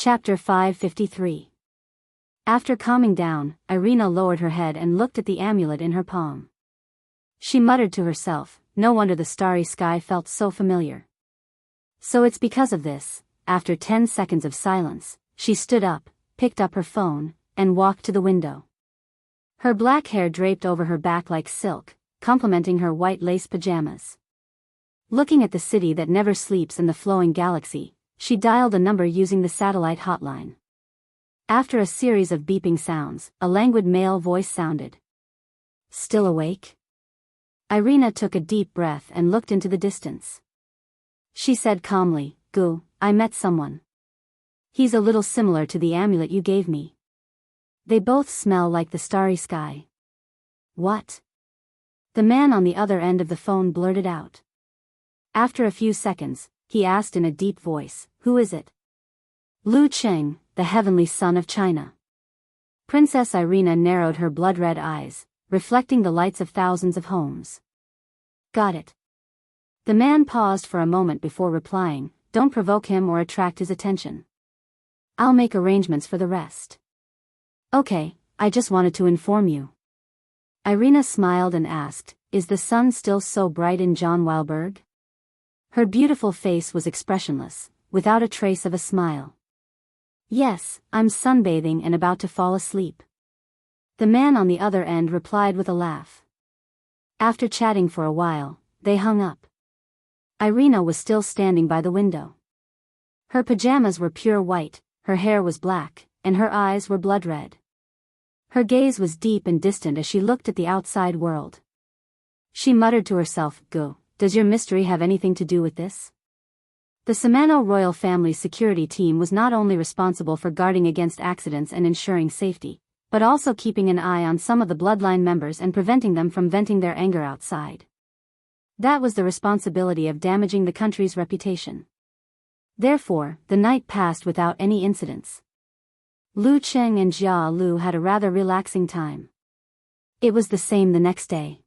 Chapter 553. After calming down, Irina lowered her head and looked at the amulet in her palm. She muttered to herself, no wonder the starry sky felt so familiar. So it's because of this. After 10 seconds of silence, she stood up, picked up her phone, and walked to the window. Her black hair draped over her back like silk, complementing her white lace pajamas. Looking at the city that never sleeps and the flowing galaxy, she dialed a number using the satellite hotline. After a series of beeping sounds, a languid male voice sounded. "Still awake?" Irina took a deep breath and looked into the distance. She said calmly, "Gu, I met someone. He's a little similar to the amulet you gave me. They both smell like the starry sky." "What?" The man on the other end of the phone blurted out. After a few seconds, he asked in a deep voice, "Who is it?" "Lu Cheng, the heavenly son of China." Princess Irina narrowed her blood-red eyes, reflecting the lights of thousands of homes. "Got it." The man paused for a moment before replying, "Don't provoke him or attract his attention. I'll make arrangements for the rest." "Okay, I just wanted to inform you." Irina smiled and asked, "Is the sun still so bright in John Wileburg?" Her beautiful face was expressionless, without a trace of a smile. "Yes, I'm sunbathing and about to fall asleep." The man on the other end replied with a laugh. After chatting for a while, they hung up. Irina was still standing by the window. Her pajamas were pure white, her hair was black, and her eyes were blood red. Her gaze was deep and distant as she looked at the outside world. She muttered to herself, "Gu, does your mystery have anything to do with this?" The Samano royal family's security team was not only responsible for guarding against accidents and ensuring safety, but also keeping an eye on some of the bloodline members and preventing them from venting their anger outside. That was the responsibility of damaging the country's reputation. Therefore, the night passed without any incidents. Lu Cheng and Jia Lu had a rather relaxing time. It was the same the next day.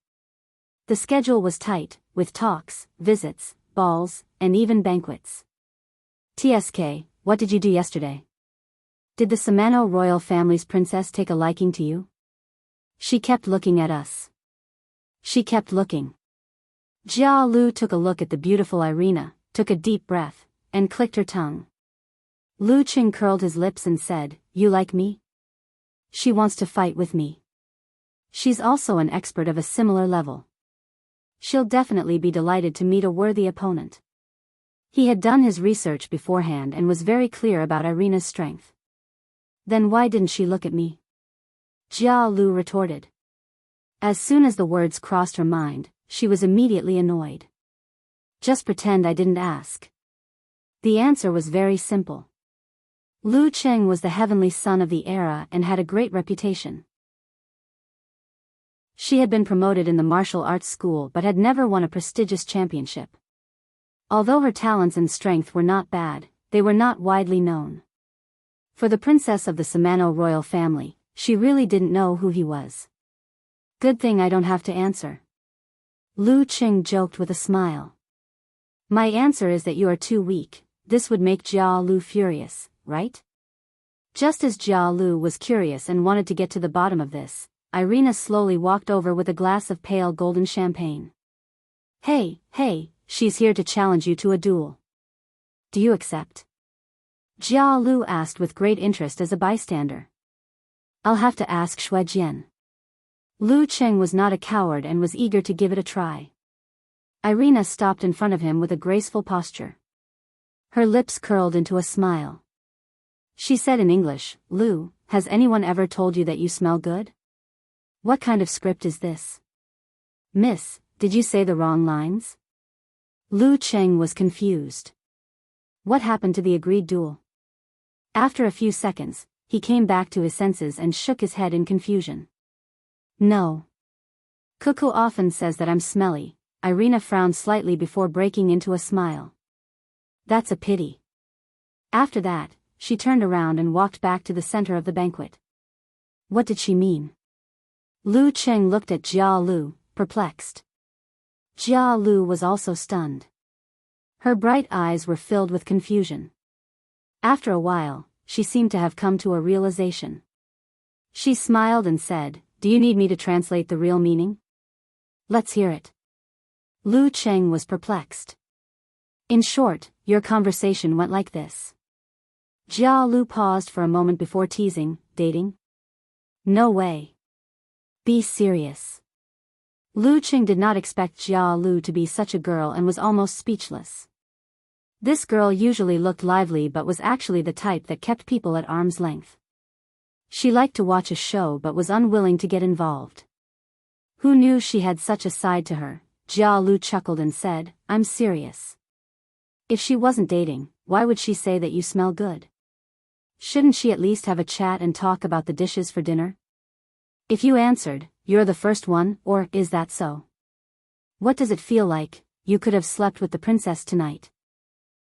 The schedule was tight, with talks, visits, balls, and even banquets. "TSK, what did you do yesterday? Did the Samano royal family's princess take a liking to you?" "She kept looking at us." "She kept looking." Jia Lu took a look at the beautiful Irina, took a deep breath, and clicked her tongue. Lu Cheng curled his lips and said, "You like me?" "She wants to fight with me. She's also an expert of a similar level. She'll definitely be delighted to meet a worthy opponent." He had done his research beforehand and was very clear about Irina's strength. "Then why didn't she look at me?" Jia Lu retorted. As soon as the words crossed her mind, she was immediately annoyed. "Just pretend I didn't ask." The answer was very simple. Lu Cheng was the heavenly son of the era and had a great reputation. She had been promoted in the martial arts school but had never won a prestigious championship. Although her talents and strength were not bad, they were not widely known. For the princess of the Samano royal family, she really didn't know who he was. "Good thing I don't have to answer." Lu Cheng joked with a smile. "My answer is that you are too weak. This would make Jia Lu furious, right?" Just as Jia Lu was curious and wanted to get to the bottom of this, Irina slowly walked over with a glass of pale golden champagne. Hey, she's here to challenge you to a duel. Do you accept?" Jia Lu asked with great interest as a bystander. "I'll have to ask Shuejian." Lu Cheng was not a coward and was eager to give it a try. Irina stopped in front of him with a graceful posture. Her lips curled into a smile. She said in English, "Lu, has anyone ever told you that you smell good? What kind of script is this?" "Miss, did you say the wrong lines?" Lu Cheng was confused. What happened to the agreed duel? After a few seconds, he came back to his senses and shook his head in confusion. "No. Cuckoo often says that I'm smelly." Irina frowned slightly before breaking into a smile. "That's a pity." After that, she turned around and walked back to the center of the banquet. What did she mean? Lu Cheng looked at Jia Lu, perplexed. Jia Lu was also stunned. Her bright eyes were filled with confusion. After a while, she seemed to have come to a realization. She smiled and said, "Do you need me to translate the real meaning?" "Let's hear it." Lu Cheng was perplexed. "In short, your conversation went like this." Jia Lu paused for a moment before teasing, "Dating? No way. Be serious." Lu Cheng did not expect Jia Lu to be such a girl and was almost speechless. This girl usually looked lively but was actually the type that kept people at arm's length. She liked to watch a show but was unwilling to get involved. Who knew she had such a side to her? Jia Lu chuckled and said, "I'm serious. If she wasn't dating, why would she say that you smell good? Shouldn't she at least have a chat and talk about the dishes for dinner? If you answered, 'You're the first one,' or 'Is that so? What does it feel like? You could have slept with the princess tonight.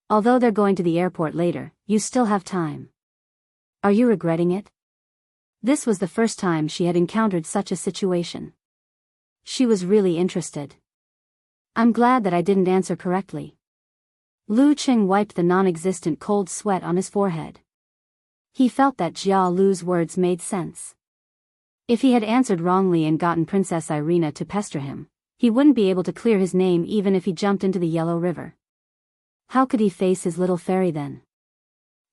Although they're going to the airport later, you still have time. Are you regretting it?" This was the first time she had encountered such a situation. She was really interested. "I'm glad that I didn't answer correctly." Lu Cheng wiped the non-existent cold sweat on his forehead. He felt that Jia Lu's words made sense. If he had answered wrongly and gotten Princess Irina to pester him, he wouldn't be able to clear his name even if he jumped into the Yellow River. How could he face his little fairy then?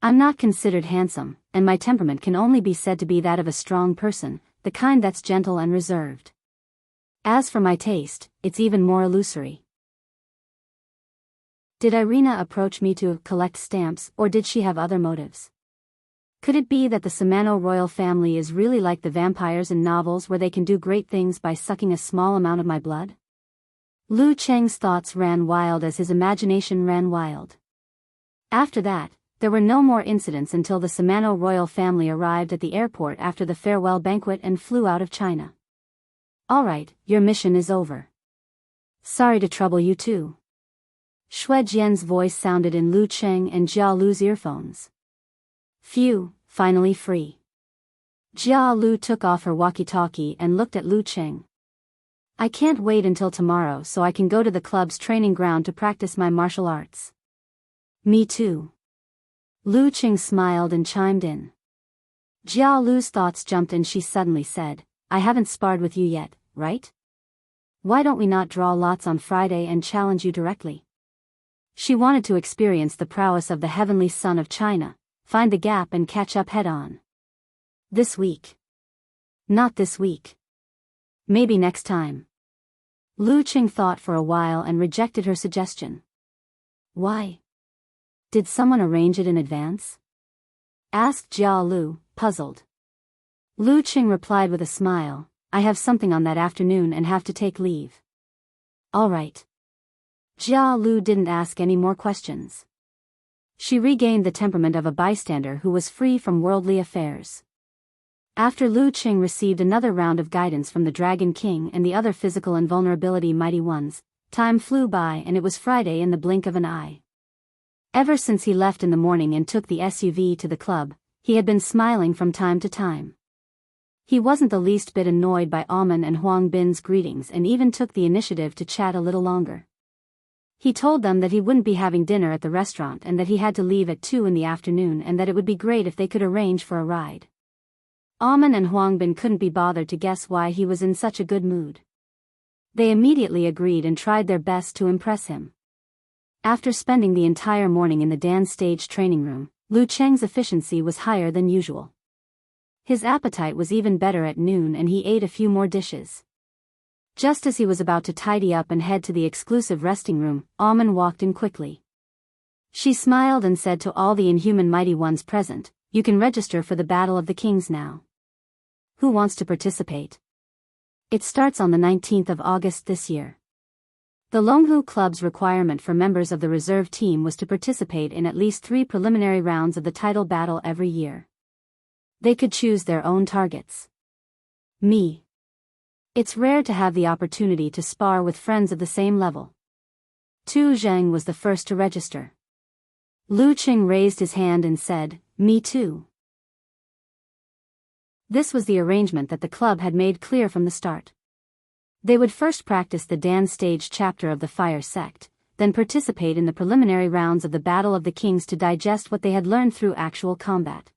"I'm not considered handsome, and my temperament can only be said to be that of a strong person, the kind that's gentle and reserved. As for my taste, it's even more illusory." Did Irina approach me to collect stamps, or did she have other motives? Could it be that the Samano royal family is really like the vampires in novels where they can do great things by sucking a small amount of my blood? Lu Cheng's thoughts ran wild as his imagination ran wild. After that, there were no more incidents until the Samano royal family arrived at the airport after the farewell banquet and flew out of China. "All right, your mission is over. Sorry to trouble you too." Xue Jian's voice sounded in Lu Cheng and Jia Lu's earphones. Phew, finally free. Jia Lu took off her walkie-talkie and looked at Lu Cheng. "I can't wait until tomorrow so I can go to the club's training ground to practice my martial arts." "Me too." Lu Cheng smiled and chimed in. Jia Lu's thoughts jumped and she suddenly said, "I haven't sparred with you yet, right? Why don't we not draw lots on Friday and challenge you directly?" She wanted to experience the prowess of the heavenly son of China, find the gap and catch up head-on. This week. Not this week. Maybe next time. Lu Cheng thought for a while and rejected her suggestion. "Why? Did someone arrange it in advance?" asked Jia Lu, puzzled. Lu Cheng replied with a smile, "I have something on that afternoon and have to take leave." "All right." Jia Lu didn't ask any more questions. She regained the temperament of a bystander who was free from worldly affairs. After Lu Cheng received another round of guidance from the Dragon King and the other physical and vulnerability mighty ones, time flew by and it was Friday in the blink of an eye. Ever since he left in the morning and took the SUV to the club, he had been smiling from time to time. He wasn't the least bit annoyed by Amen and Huang Bin's greetings and even took the initiative to chat a little longer. He told them that he wouldn't be having dinner at the restaurant and that he had to leave at 2 in the afternoon and that it would be great if they could arrange for a ride. Amen and Huang Bin couldn't be bothered to guess why he was in such a good mood. They immediately agreed and tried their best to impress him. After spending the entire morning in the dance stage training room, Lu Cheng's efficiency was higher than usual. His appetite was even better at noon and he ate a few more dishes. Just as he was about to tidy up and head to the exclusive resting room, Amen walked in quickly. She smiled and said to all the inhuman mighty ones present, "You can register for the Battle of the Kings now. Who wants to participate? It starts on the 19th of August this year." The Longhu Club's requirement for members of the reserve team was to participate in at least 3 preliminary rounds of the title battle every year. They could choose their own targets. Me. It's rare to have the opportunity to spar with friends of the same level. Tu Zheng was the first to register. Lu Cheng raised his hand and said, "Me too." This was the arrangement that the club had made clear from the start. They would first practice the Dan stage chapter of the Fire Sect, then participate in the preliminary rounds of the Battle of the Kings to digest what they had learned through actual combat.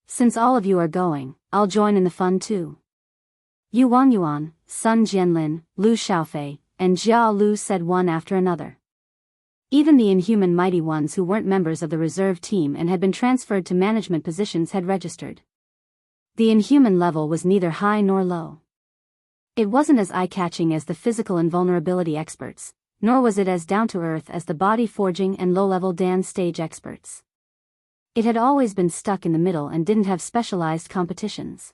Since all of you are going, I'll join in the fun too. Yu Wangyuan, Sun Jianlin, Lu Xiaofei, and Jia Lu said one after another. Even the inhuman mighty ones who weren't members of the reserve team and had been transferred to management positions had registered. The inhuman level was neither high nor low. It wasn't as eye-catching as the physical invulnerability experts, nor was it as down-to-earth as the body forging and low-level dance stage experts. It had always been stuck in the middle and didn't have specialized competitions.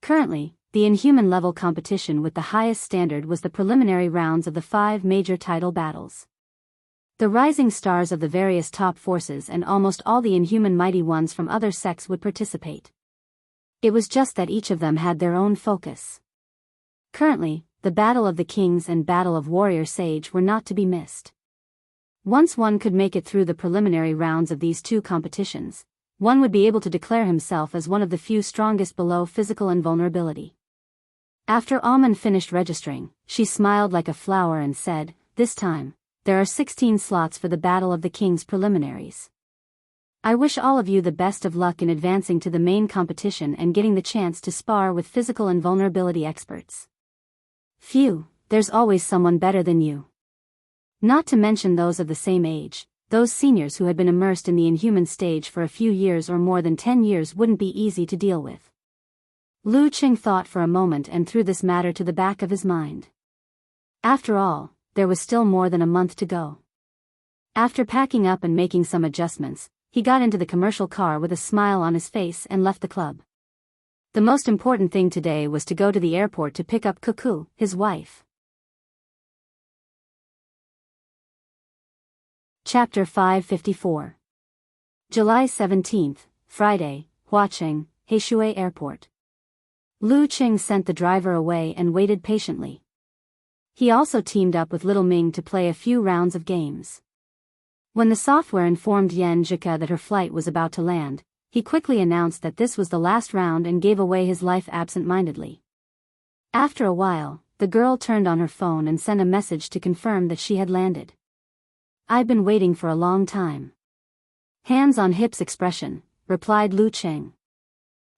Currently, the inhuman level competition with the highest standard was the preliminary rounds of the 5 major title battles. The rising stars of the various top forces and almost all the inhuman mighty ones from other sects would participate. It was just that each of them had their own focus. Currently, the Battle of the Kings and Battle of Warrior Sage were not to be missed. Once one could make it through the preliminary rounds of these 2 competitions, one would be able to declare himself as one of the few strongest below physical invulnerability. After Amen finished registering, she smiled like a flower and said, "This time, there are 16 slots for the Battle of the Kings preliminaries. I wish all of you the best of luck in advancing to the main competition and getting the chance to spar with physical invulnerability experts. Phew, there's always someone better than you. Not to mention those of the same age, those seniors who had been immersed in the inhuman stage for a few years or more than 10 years wouldn't be easy to deal with." Lu Qing thought for a moment and threw this matter to the back of his mind. After all, there was still more than a month to go. After packing up and making some adjustments, he got into the commercial car with a smile on his face and left the club. The most important thing today was to go to the airport to pick up Cuckoo, his wife. Chapter 554. July 17th, Friday, Huaqing, Heishui Airport. Lu Qing sent the driver away and waited patiently. He also teamed up with Little Ming to play a few rounds of games. When the software informed Yan Zhika that her flight was about to land, he quickly announced that this was the last round and gave away his life absent-mindedly. After a while, the girl turned on her phone and sent a message to confirm that she had landed. "I've been waiting for a long time." Hands on hips expression, replied Lu Qing.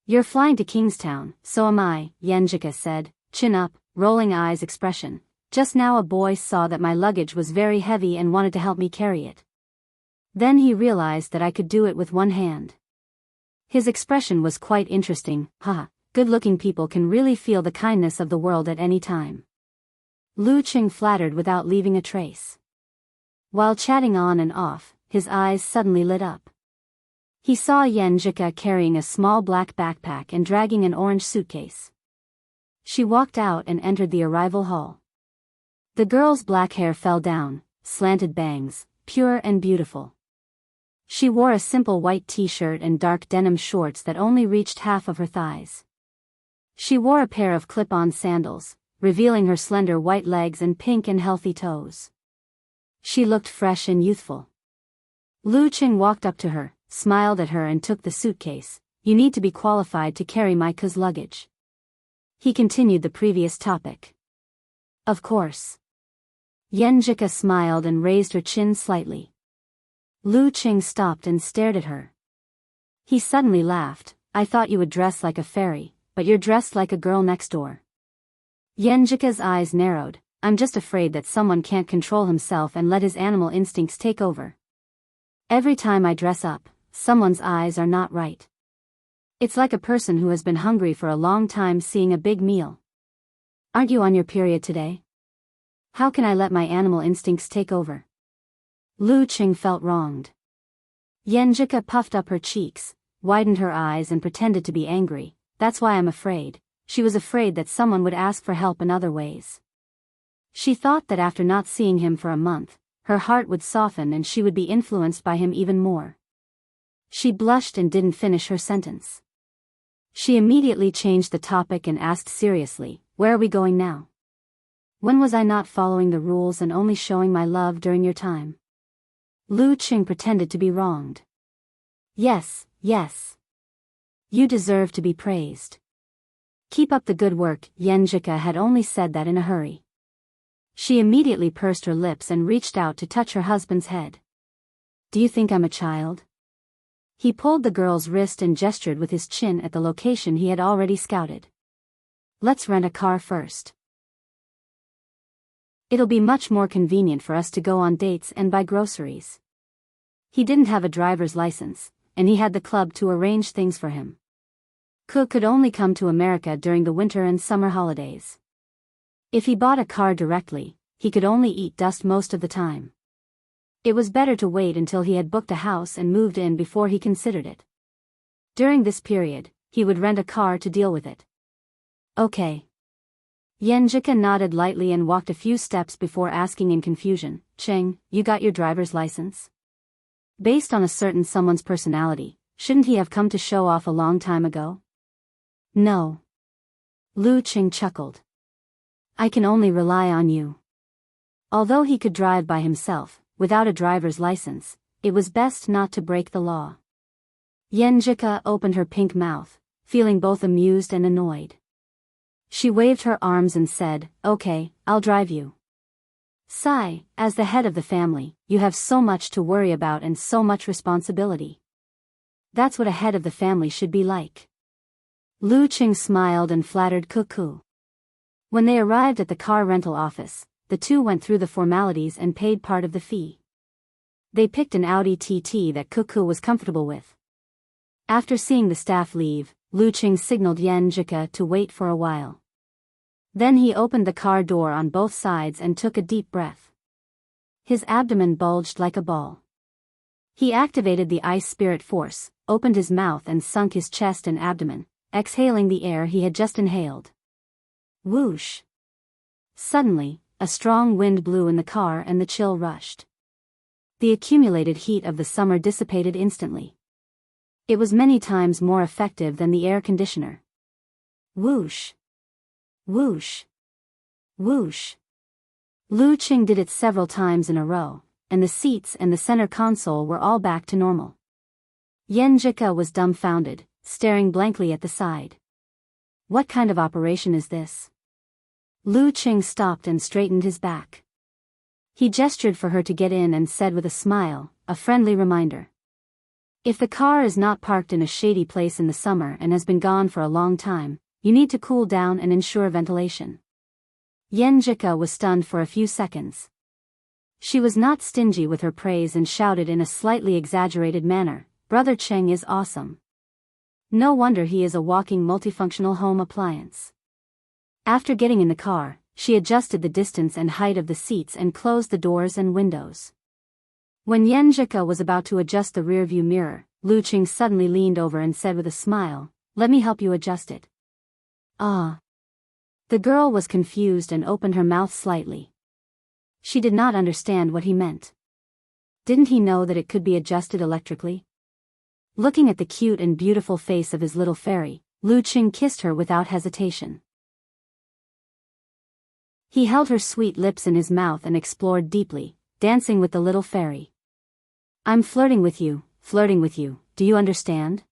"You're flying to Kingstown, so am I," Yan Zhika said, chin up, rolling eyes expression. "Just now a boy saw that my luggage was very heavy and wanted to help me carry it. Then he realized that I could do it with one hand." His expression was quite interesting. Haha, good-looking people can really feel the kindness of the world at any time. Lu Qing flattered without leaving a trace. While chatting on and off, his eyes suddenly lit up. He saw Yan Zhika carrying a small black backpack and dragging an orange suitcase. She walked out and entered the arrival hall. The girl's black hair fell down, slanted bangs, pure and beautiful. She wore a simple white t-shirt and dark denim shorts that only reached half of her thighs. She wore a pair of clip-on sandals, revealing her slender white legs and pink and healthy toes. She looked fresh and youthful. Lu Qing walked up to her, smiled at her and took the suitcase. "You need to be qualified to carry my cousin's luggage." He continued the previous topic. "Of course." Yan Zhika smiled and raised her chin slightly. Lu Qing stopped and stared at her. He suddenly laughed. "I thought you would dress like a fairy, but you're dressed like a girl next door." Yan Zhika's eyes narrowed. "I'm just afraid that someone can't control himself and let his animal instincts take over. Every time I dress up, someone's eyes are not right. It's like a person who has been hungry for a long time seeing a big meal. Aren't you on your period today? How can I let my animal instincts take over?" Lu Qing felt wronged. Yan Zhika puffed up her cheeks, widened her eyes and pretended to be angry. "That's why I'm afraid." She was afraid that someone would ask for help in other ways. She thought that after not seeing him for a month, her heart would soften and she would be influenced by him even more. She blushed and didn't finish her sentence. She immediately changed the topic and asked seriously, "Where are we going now? When was I not following the rules and only showing my love during your time?" Lu Qing pretended to be wronged. Yes. You deserve to be praised. Keep up the good work." Yan Zhika had only said that in a hurry. She immediately pursed her lips and reached out to touch her husband's head. Do you think I'm a child? He pulled the girl's wrist and gestured with his chin at the location he had already scouted. Let's rent a car first. It'll be much more convenient for us to go on dates and buy groceries. He didn't have a driver's license, and he had the club to arrange things for him. Could only come to America during the winter and summer holidays. If he bought a car directly, he could only eat dust most of the time. It was better to wait until he had booked a house and moved in before he considered it. During this period, he would rent a car to deal with it. Okay. Yenjika nodded lightly and walked a few steps before asking in confusion, Cheng, you got your driver's license? Based on a certain someone's personality, shouldn't he have come to show off a long time ago? No. Lu Cheng chuckled. I can only rely on you. Although he could drive by himself, without a driver's license, it was best not to break the law. Yenjika opened her pink mouth, feeling both amused and annoyed. She waved her arms and said, Okay, I'll drive you. Sigh, as the head of the family, you have so much to worry about and so much responsibility. That's what a head of the family should be like. Lu Cheng smiled and flattered Cuckoo. When they arrived at the car rental office, the two went through the formalities and paid part of the fee. They picked an Audi TT that Cuckoo was comfortable with. After seeing the staff leave, Lu Cheng signaled Yenjika to wait for a while. Then he opened the car door on both sides and took a deep breath. His abdomen bulged like a ball. He activated the ice spirit force, opened his mouth and sunk his chest and abdomen, exhaling the air he had just inhaled. Whoosh! Suddenly, a strong wind blew in the car and the chill rushed. The accumulated heat of the summer dissipated instantly. It was many times more effective than the air conditioner. Whoosh! Whoosh! Whoosh! Lu Cheng did it several times in a row, and the seats and the center console were all back to normal. Yenjika was dumbfounded, staring blankly at the side. What kind of operation is this? Lu Cheng stopped and straightened his back. He gestured for her to get in and said with a smile, a friendly reminder. If the car is not parked in a shady place in the summer and has been gone for a long time, you need to cool down and ensure ventilation. Yenjika was stunned for a few seconds. She was not stingy with her praise and shouted in a slightly exaggerated manner, Brother Cheng is awesome. No wonder he is a walking multifunctional home appliance. After getting in the car, she adjusted the distance and height of the seats and closed the doors and windows. When Yenjika was about to adjust the rearview mirror, Lu Cheng suddenly leaned over and said with a smile, Let me help you adjust it. Ah. The girl was confused and opened her mouth slightly. She did not understand what he meant. Didn't he know that it could be adjusted electrically? Looking at the cute and beautiful face of his little fairy, Lu Cheng kissed her without hesitation. He held her sweet lips in his mouth and explored deeply, dancing with the little fairy. I'm flirting with you, do you understand?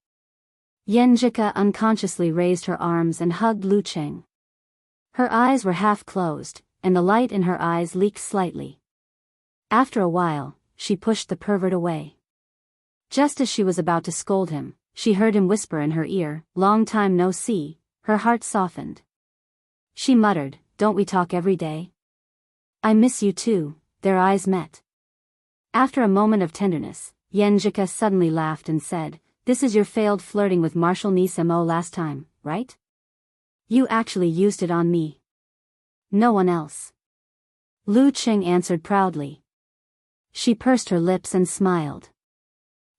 Yenjika unconsciously raised her arms and hugged Lu Cheng. Her eyes were half closed, and the light in her eyes leaked slightly. After a while, she pushed the pervert away. Just as she was about to scold him, she heard him whisper in her ear, Long time no see. Her heart softened. She muttered, Don't we talk every day? I miss you too. Their eyes met. After a moment of tenderness, Yenjika suddenly laughed and said, This is your failed flirting with Marshal Nisemo last time, right? You actually used it on me. No one else. Lu Cheng answered proudly. She pursed her lips and smiled.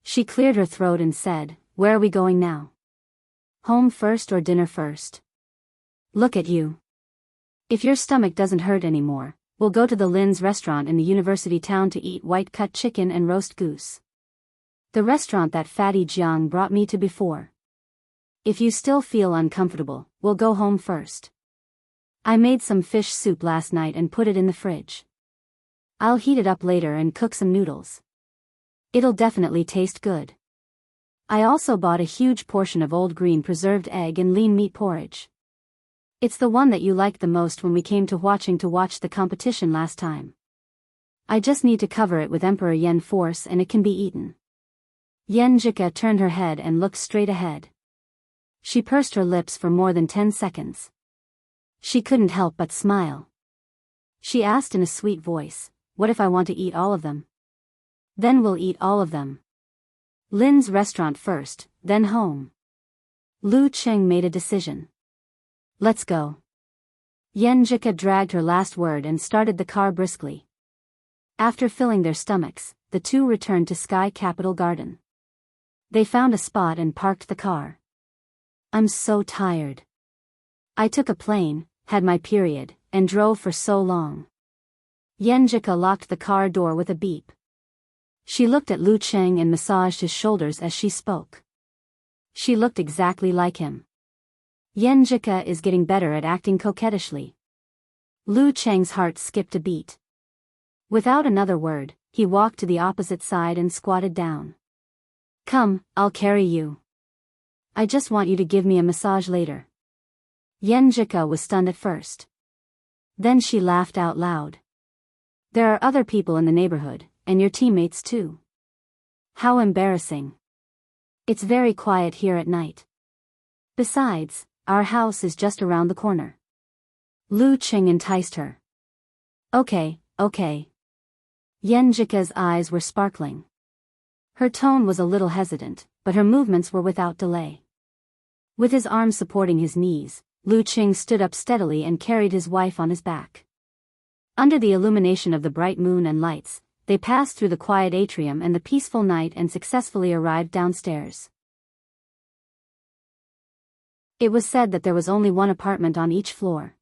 She cleared her throat and said, Where are we going now? Home first or dinner first? Look at you. If your stomach doesn't hurt anymore, we'll go to the Lin's restaurant in the university town to eat white-cut chicken and roast goose. The restaurant that Fatty Jiang brought me to before. If you still feel uncomfortable, we'll go home first. I made some fish soup last night and put it in the fridge. I'll heat it up later and cook some noodles. It'll definitely taste good. I also bought a huge portion of old green preserved egg and lean meat porridge. It's the one that you liked the most when we came to watch the competition last time. I just need to cover it with Emperor Yen force and it can be eaten. Yen Jika turned her head and looked straight ahead. She pursed her lips for more than 10 seconds. She couldn't help but smile. She asked in a sweet voice, "What if I want to eat all of them?" "Then we'll eat all of them. Lin's restaurant first, then home." Lu Cheng made a decision. "Let's go." Yen Jika dragged her last word and started the car briskly. After filling their stomachs, the two returned to Sky Capital Garden. They found a spot and parked the car. "I'm so tired. I took a plane, had my period, and drove for so long." Yen Jika locked the car door with a beep. She looked at Lu Cheng and massaged his shoulders as she spoke. She looked exactly like him. Yen Jika is getting better at acting coquettishly. Lu Cheng's heart skipped a beat. Without another word, he walked to the opposite side and squatted down. "Come, I'll carry you. I just want you to give me a massage later." Yen Jika was stunned at first. Then she laughed out loud. "There are other people in the neighborhood, and your teammates too. How embarrassing. It's very quiet here at night. Besides, our house is just around the corner." Lu Cheng enticed her. Okay. Yen Jika's eyes were sparkling. Her tone was a little hesitant, but her movements were without delay. With his arms supporting his knees, Lu Cheng stood up steadily and carried his wife on his back. Under the illumination of the bright moon and lights, they passed through the quiet atrium and the peaceful night and successfully arrived downstairs. It was said that there was only one apartment on each floor.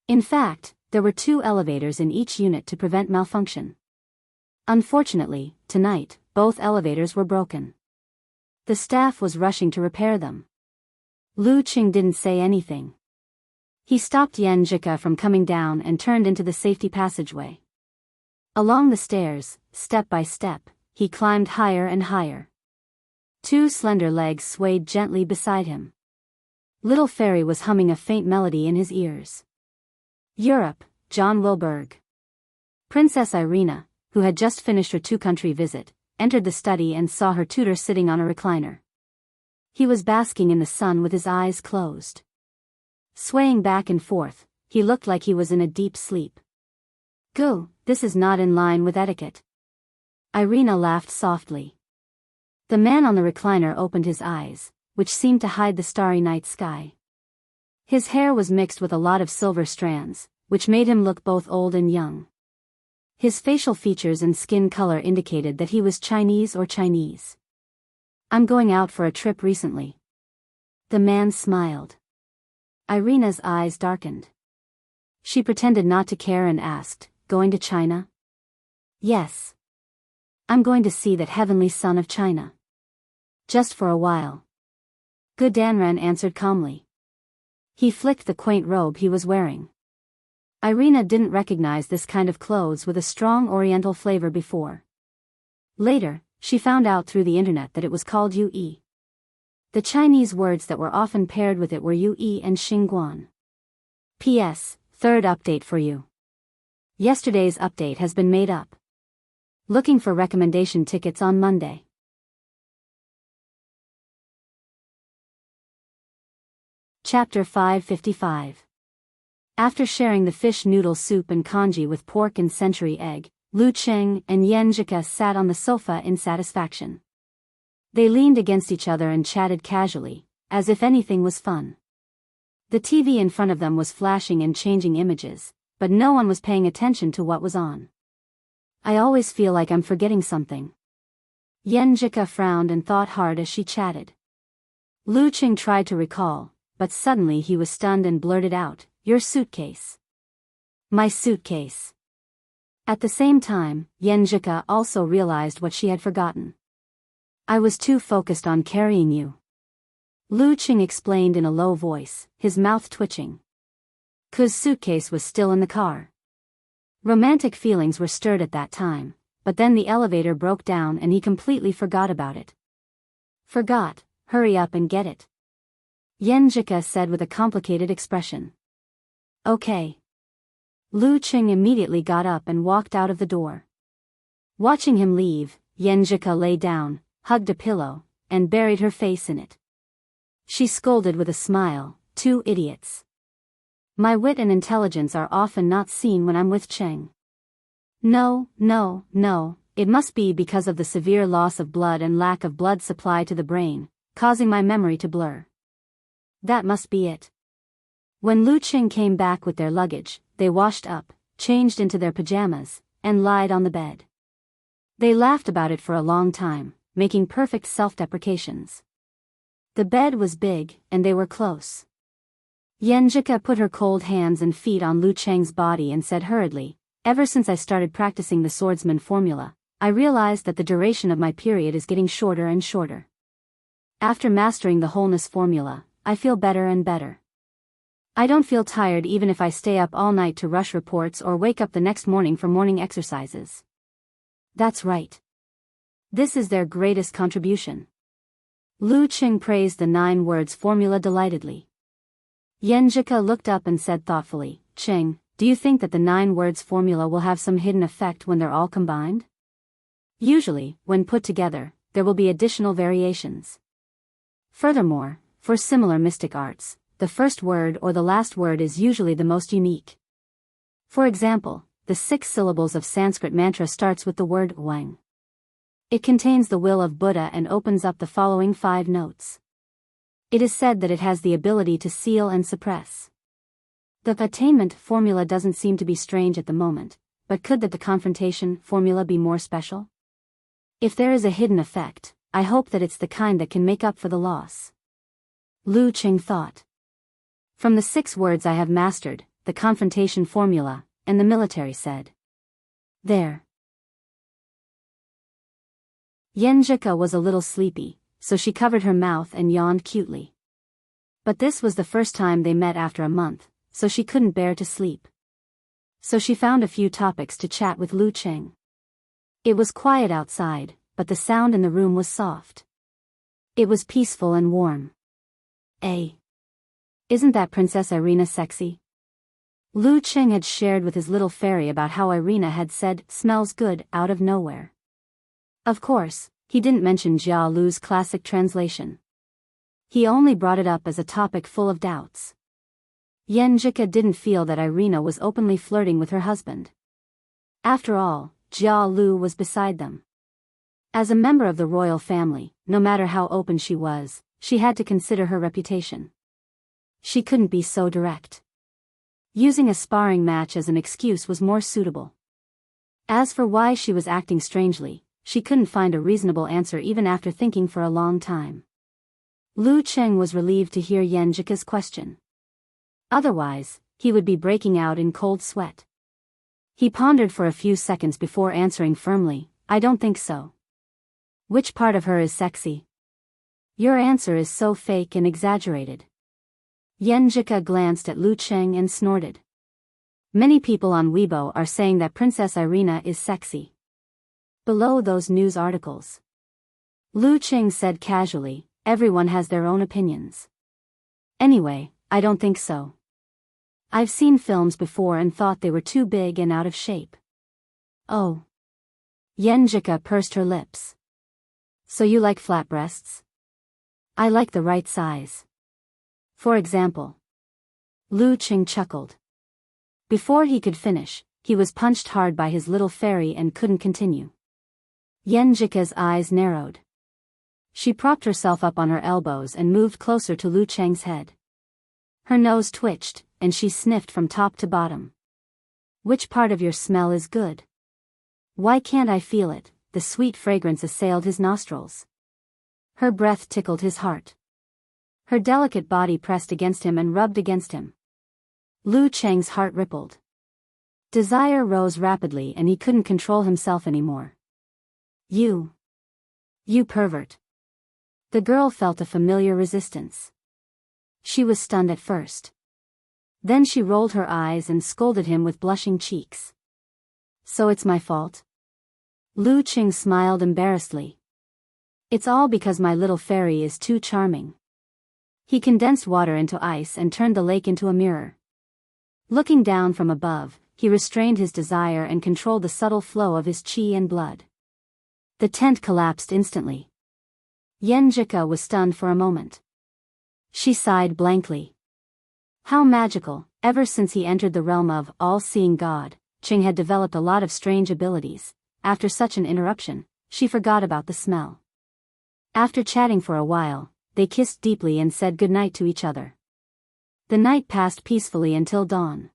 In fact, there were 2 elevators in each unit to prevent malfunction. Unfortunately, tonight, both elevators were broken. The staff was rushing to repair them. Lu Cheng didn't say anything. He stopped Yen Jika from coming down and turned into the safety passageway. Along the stairs, step by step, he climbed higher and higher. 2 slender legs swayed gently beside him. Little Fairy was humming a faint melody in his ears. Europe, John Wilberg. Princess Irina, who had just finished her 2-country visit, entered the study and saw her tutor sitting on a recliner. He was basking in the sun with his eyes closed. Swaying back and forth, he looked like he was in a deep sleep. "Go, this is not in line with etiquette." Irina laughed softly. The man on the recliner opened his eyes, which seemed to hide the starry night sky. His hair was mixed with a lot of silver strands, which made him look both old and young. His facial features and skin color indicated that he was Chinese or Chinese. "I'm going out for a trip recently." The man smiled. Irina's eyes darkened. She pretended not to care and asked, "Going to China?" "Yes. I'm going to see that heavenly son of China. Just for a while." Gu Danran answered calmly. He flicked the quaint robe he was wearing. Irina didn't recognize this kind of clothes with a strong oriental flavor before. Later, she found out through the internet that it was called Yue. The Chinese words that were often paired with it were Yue and Xingguan. P.S. Third update for you. Yesterday's update has been made up. Looking for recommendation tickets on Monday. Chapter 555. After sharing the fish noodle soup and congee with pork and century egg, Lu Cheng and Yen Jika sat on the sofa in satisfaction. They leaned against each other and chatted casually, as if anything was fun. The TV in front of them was flashing and changing images, but no one was paying attention to what was on. "I always feel like I'm forgetting something." Yen Jika frowned and thought hard as she chatted. Lu Cheng tried to recall, but suddenly he was stunned and blurted out, "Your suitcase." "My suitcase." At the same time, Yen Jika also realized what she had forgotten. "I was too focused on carrying you," Lu Cheng explained in a low voice, his mouth twitching. Ku's suitcase was still in the car. Romantic feelings were stirred at that time, but then the elevator broke down and he completely forgot about it. "Forgot, hurry up and get it." Yenjika said with a complicated expression. Okay. Lu Qing immediately got up and walked out of the door. Watching him leave, Yenjika lay down, hugged a pillow, and buried her face in it. She scolded with a smile, "Two idiots. My wit and intelligence are often not seen when I'm with Cheng. No, it must be because of the severe loss of blood and lack of blood supply to the brain, causing my memory to blur. That must be it." When Lu Qing came back with their luggage, they washed up, changed into their pajamas, and lied on the bed. They laughed about it for a long time, making perfect self-deprecations. The bed was big, and they were close. Yenjika put her cold hands and feet on Lu Cheng's body and said hurriedly, "Ever since I started practicing the swordsman formula, I realized that the duration of my period is getting shorter and shorter. After mastering the wholeness formula, I feel better and better. I don't feel tired even if I stay up all night to rush reports or wake up the next morning for morning exercises." That's right. This is their greatest contribution. Lu Qing praised the 9 words formula delightedly. Yenjika looked up and said thoughtfully, "Qing, do you think that the 9 words formula will have some hidden effect when they're all combined? Usually, when put together, there will be additional variations. Furthermore, for similar mystic arts, the first word or the last word is usually the most unique. For example, the 6 syllables of Sanskrit mantra starts with the word Wang. It contains the will of Buddha and opens up the following 5 notes. It is said that it has the ability to seal and suppress. The attainment formula doesn't seem to be strange at the moment, but could the confrontation formula be more special? If there is a hidden effect, I hope that it's the kind that can make up for the loss." Lu Qing thought. "From the 6 words I have mastered, the confrontation formula, and the military said. There." Yenjika was a little sleepy, so she covered her mouth and yawned cutely. But this was the first time they met after a month, so she couldn't bear to sleep. So she found a few topics to chat with Lu Qing. It was quiet outside, but the sound in the room was soft. It was peaceful and warm. Isn't that Princess Irina sexy?" Lu Qing had shared with his little fairy about how Irina had said, "Smells good," out of nowhere. Of course, he didn't mention Jia Lu's classic translation. He only brought it up as a topic full of doubts. Yenjika didn't feel that Irina was openly flirting with her husband. After all, Jia Lu was beside them. As a member of the royal family, no matter how open she was, she had to consider her reputation. She couldn't be so direct. Using a sparring match as an excuse was more suitable. As for why she was acting strangely, she couldn't find a reasonable answer even after thinking for a long time. Lu Qing was relieved to hear Yenjika's question. Otherwise, he would be breaking out in cold sweat. He pondered for a few seconds before answering firmly, "I don't think so." "Which part of her is sexy?" "Your answer is so fake and exaggerated." Yenjika glanced at Lu Qing and snorted. "Many people on Weibo are saying that Princess Irina is sexy. Below those news articles." Lu Qing said casually, "Everyone has their own opinions. Anyway, I don't think so. I've seen films before and thought they were too big and out of shape." "Oh." Yenjika pursed her lips. "So you like flat breasts?" "I like the right size. For example." Lu Qing chuckled. Before he could finish, he was punched hard by his little fairy and couldn't continue. Yenjika's eyes narrowed. She propped herself up on her elbows and moved closer to Lu Cheng's head. Her nose twitched, and she sniffed from top to bottom. "Which part of your smell is good?" "Why can't I feel it?" The sweet fragrance assailed his nostrils. Her breath tickled his heart. Her delicate body pressed against him and rubbed against him. Lu Cheng's heart rippled. Desire rose rapidly and he couldn't control himself anymore. You pervert." The girl felt a familiar resistance. She was stunned at first. Then she rolled her eyes and scolded him with blushing cheeks. "So it's my fault?" Lu Qing smiled embarrassedly. "It's all because my little fairy is too charming. He condensed water into ice and turned the lake into a mirror. Looking down from above, he restrained his desire and controlled the subtle flow of his chi and blood. The tent collapsed instantly. Yenjika was stunned for a moment. She sighed blankly. How magical! Ever since he entered the realm of all-seeing God, Ching had developed a lot of strange abilities. After such an interruption, she forgot about the smell. After chatting for a while, they kissed deeply and said goodnight to each other. The night passed peacefully until dawn.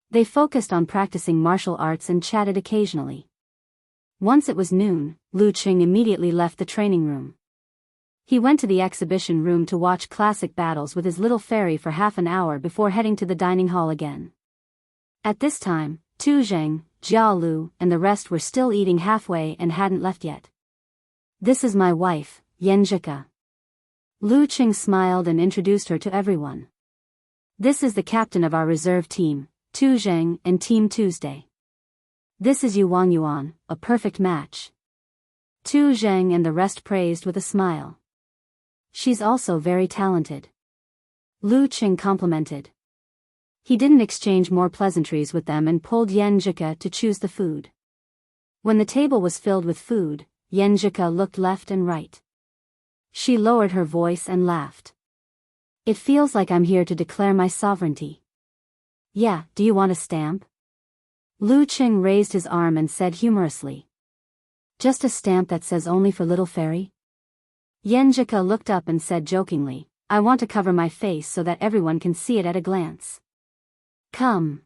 They focused on practicing martial arts and chatted occasionally. Once it was noon, Lu Qing immediately left the training room. He went to the exhibition room to watch classic battles with his little fairy for half an hour before heading to the dining hall again. At this time, Tu Zheng, Jia Lu, and the rest were still eating halfway and hadn't left yet. This is my wife, Yenjika. Lu Qing smiled and introduced her to everyone. This is the captain of our reserve team, Tu Zheng, and Team Tuesday. This is Yu Wang Yuan, a perfect match. Tu Zheng and the rest praised with a smile. She's also very talented. Lu Qing complimented. He didn't exchange more pleasantries with them and pulled Yenjika to choose the food. When the table was filled with food, Yenjika looked left and right. She lowered her voice and laughed. It feels like I'm here to declare my sovereignty. Yeah, do you want a stamp? Lu Qing raised his arm and said humorously. Just a stamp that says only for little fairy? Yenjika looked up and said jokingly, I want to cover my face so that everyone can see it at a glance. Come.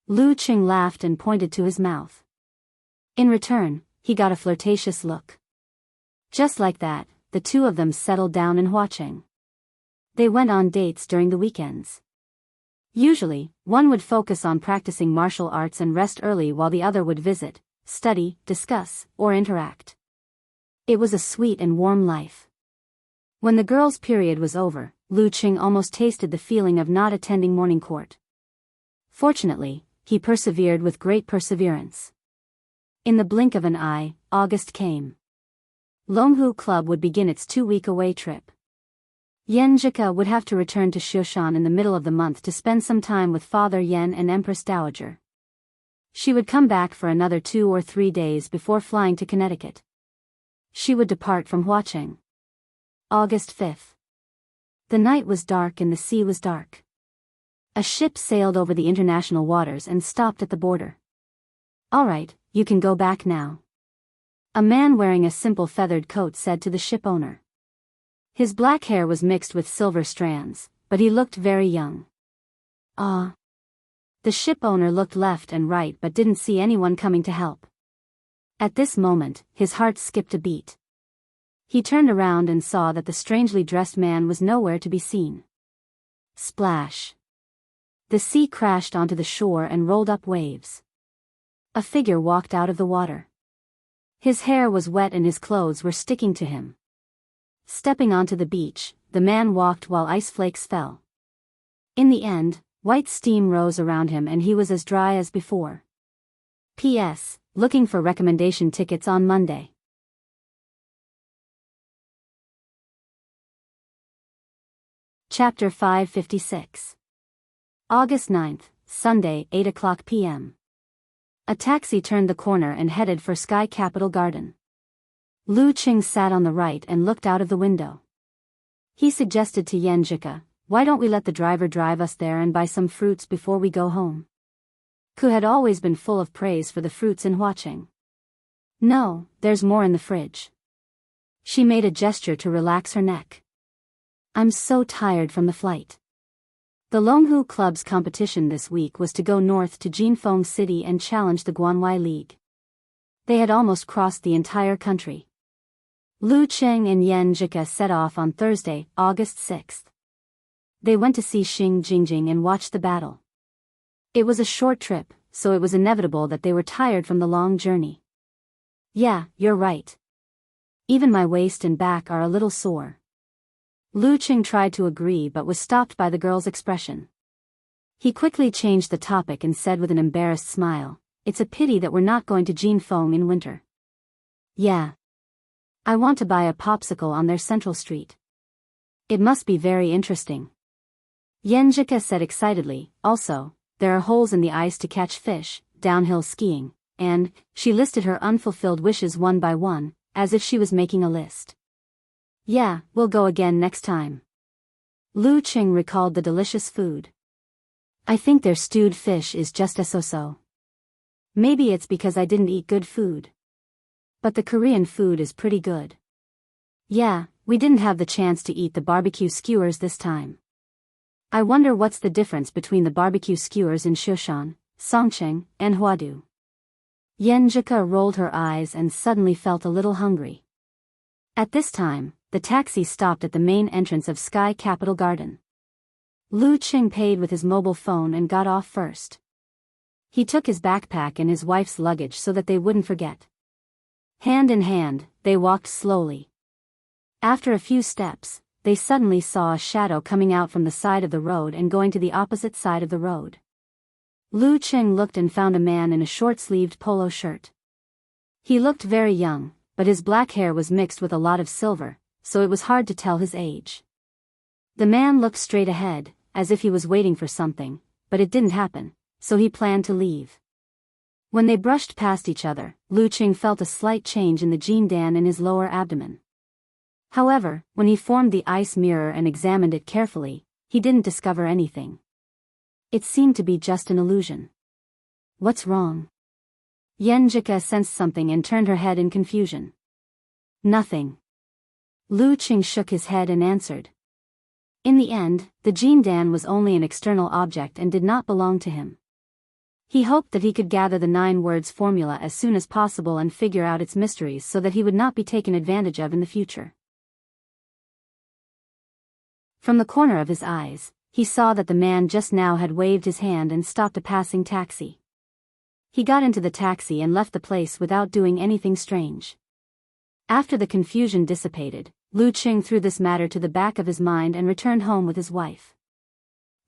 Lu Qing laughed and pointed to his mouth. In return, he got a flirtatious look. Just like that, the two of them settled down in Huaqing. They went on dates during the weekends. Usually, one would focus on practicing martial arts and rest early while the other would visit, study, discuss, or interact. It was a sweet and warm life. When the girls' period was over, Lu Qing almost tasted the feeling of not attending morning court. Fortunately, he persevered with great perseverance. In the blink of an eye, August came. Longhu Club would begin its 2-week away trip. Yenjika would have to return to Shushan in the middle of the month to spend some time with Father Yen and Empress Dowager. She would come back for another 2 or 3 days before flying to Connecticut. She would depart from Huaqing. August 5th. The night was dark and the sea was dark. A ship sailed over the international waters and stopped at the border. All right, you can go back now. A man wearing a simple feathered coat said to the ship owner. His black hair was mixed with silver strands, but he looked very young. Ah. The ship owner looked left and right but didn't see anyone coming to help. At this moment, his heart skipped a beat. He turned around and saw that the strangely dressed man was nowhere to be seen. Splash. The sea crashed onto the shore and rolled up waves. A figure walked out of the water. His hair was wet and his clothes were sticking to him. Stepping onto the beach, the man walked while ice flakes fell. In the end, white steam rose around him and he was as dry as before. P.S. Looking for recommendation tickets on Monday. Chapter 556. August 9th, Sunday, 8 o'clock p.m. A taxi turned the corner and headed for Sky Capital Garden. Lu Qing sat on the right and looked out of the window. He suggested to Yenjika, why don't we let the driver drive us there and buy some fruits before we go home? Ku had always been full of praise for the fruits in Huaqing. No, there's more in the fridge. She made a gesture to relax her neck. I'm so tired from the flight. The Longhu Club's competition this week was to go north to Jinfeng City and challenge the Guanwai League. They had almost crossed the entire country. Lu Qing and Yenjika set off on Thursday, August 6th. They went to see Xing Jingjing and watch the battle. It was a short trip, so it was inevitable that they were tired from the long journey. Yeah, you're right. Even my waist and back are a little sore. Lu Qing tried to agree but was stopped by the girl's expression. He quickly changed the topic and said with an embarrassed smile, it's a pity that we're not going to Jinfeng in winter. Yeah. I want to buy a popsicle on their central street. It must be very interesting. Yenjika said excitedly. Also, there are holes in the ice to catch fish, downhill skiing, and, she listed her unfulfilled wishes one by one, as if she was making a list. Yeah, we'll go again next time. Lu Qing recalled the delicious food. I think their stewed fish is just a so-so. Maybe it's because I didn't eat good food. But the Korean food is pretty good. Yeah, we didn't have the chance to eat the barbecue skewers this time. I wonder what's the difference between the barbecue skewers in Shushan, Songcheng, and Huadu. Yenjika rolled her eyes and suddenly felt a little hungry. At this time, the taxi stopped at the main entrance of Sky Capital Garden. Lu Qing paid with his mobile phone and got off first. He took his backpack and his wife's luggage so that they wouldn't forget. Hand in hand, they walked slowly. After a few steps, they suddenly saw a shadow coming out from the side of the road and going to the opposite side of the road. Lu Qing looked and found a man in a short-sleeved polo shirt. He looked very young, but his black hair was mixed with a lot of silver, so it was hard to tell his age. The man looked straight ahead, as if he was waiting for something, but it didn't happen, so he planned to leave. When they brushed past each other, Lu Qing felt a slight change in the jindan in his lower abdomen. However, when he formed the ice mirror and examined it carefully, he didn't discover anything. It seemed to be just an illusion. What's wrong? Yenjika sensed something and turned her head in confusion. Nothing. Lu Qing shook his head and answered. In the end, the jindan was only an external object and did not belong to him. He hoped that he could gather the 9 words formula as soon as possible and figure out its mysteries so that he would not be taken advantage of in the future. From the corner of his eyes, he saw that the man just now had waved his hand and stopped a passing taxi. He got into the taxi and left the place without doing anything strange. After the confusion dissipated, Lu Qing threw this matter to the back of his mind and returned home with his wife.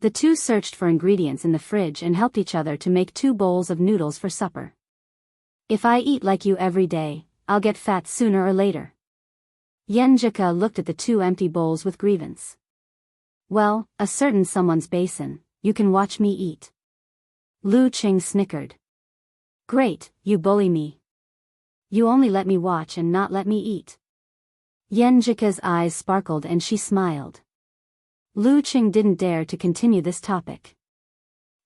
The two searched for ingredients in the fridge and helped each other to make 2 bowls of noodles for supper. If I eat like you every day, I'll get fat sooner or later. Yenjika looked at the 2 empty bowls with grievance. Well, a certain someone's basin, you can watch me eat. Lu Qing snickered. Great, you bully me. You only let me watch and not let me eat. Yenjika's eyes sparkled and she smiled. Lu Qing didn't dare to continue this topic.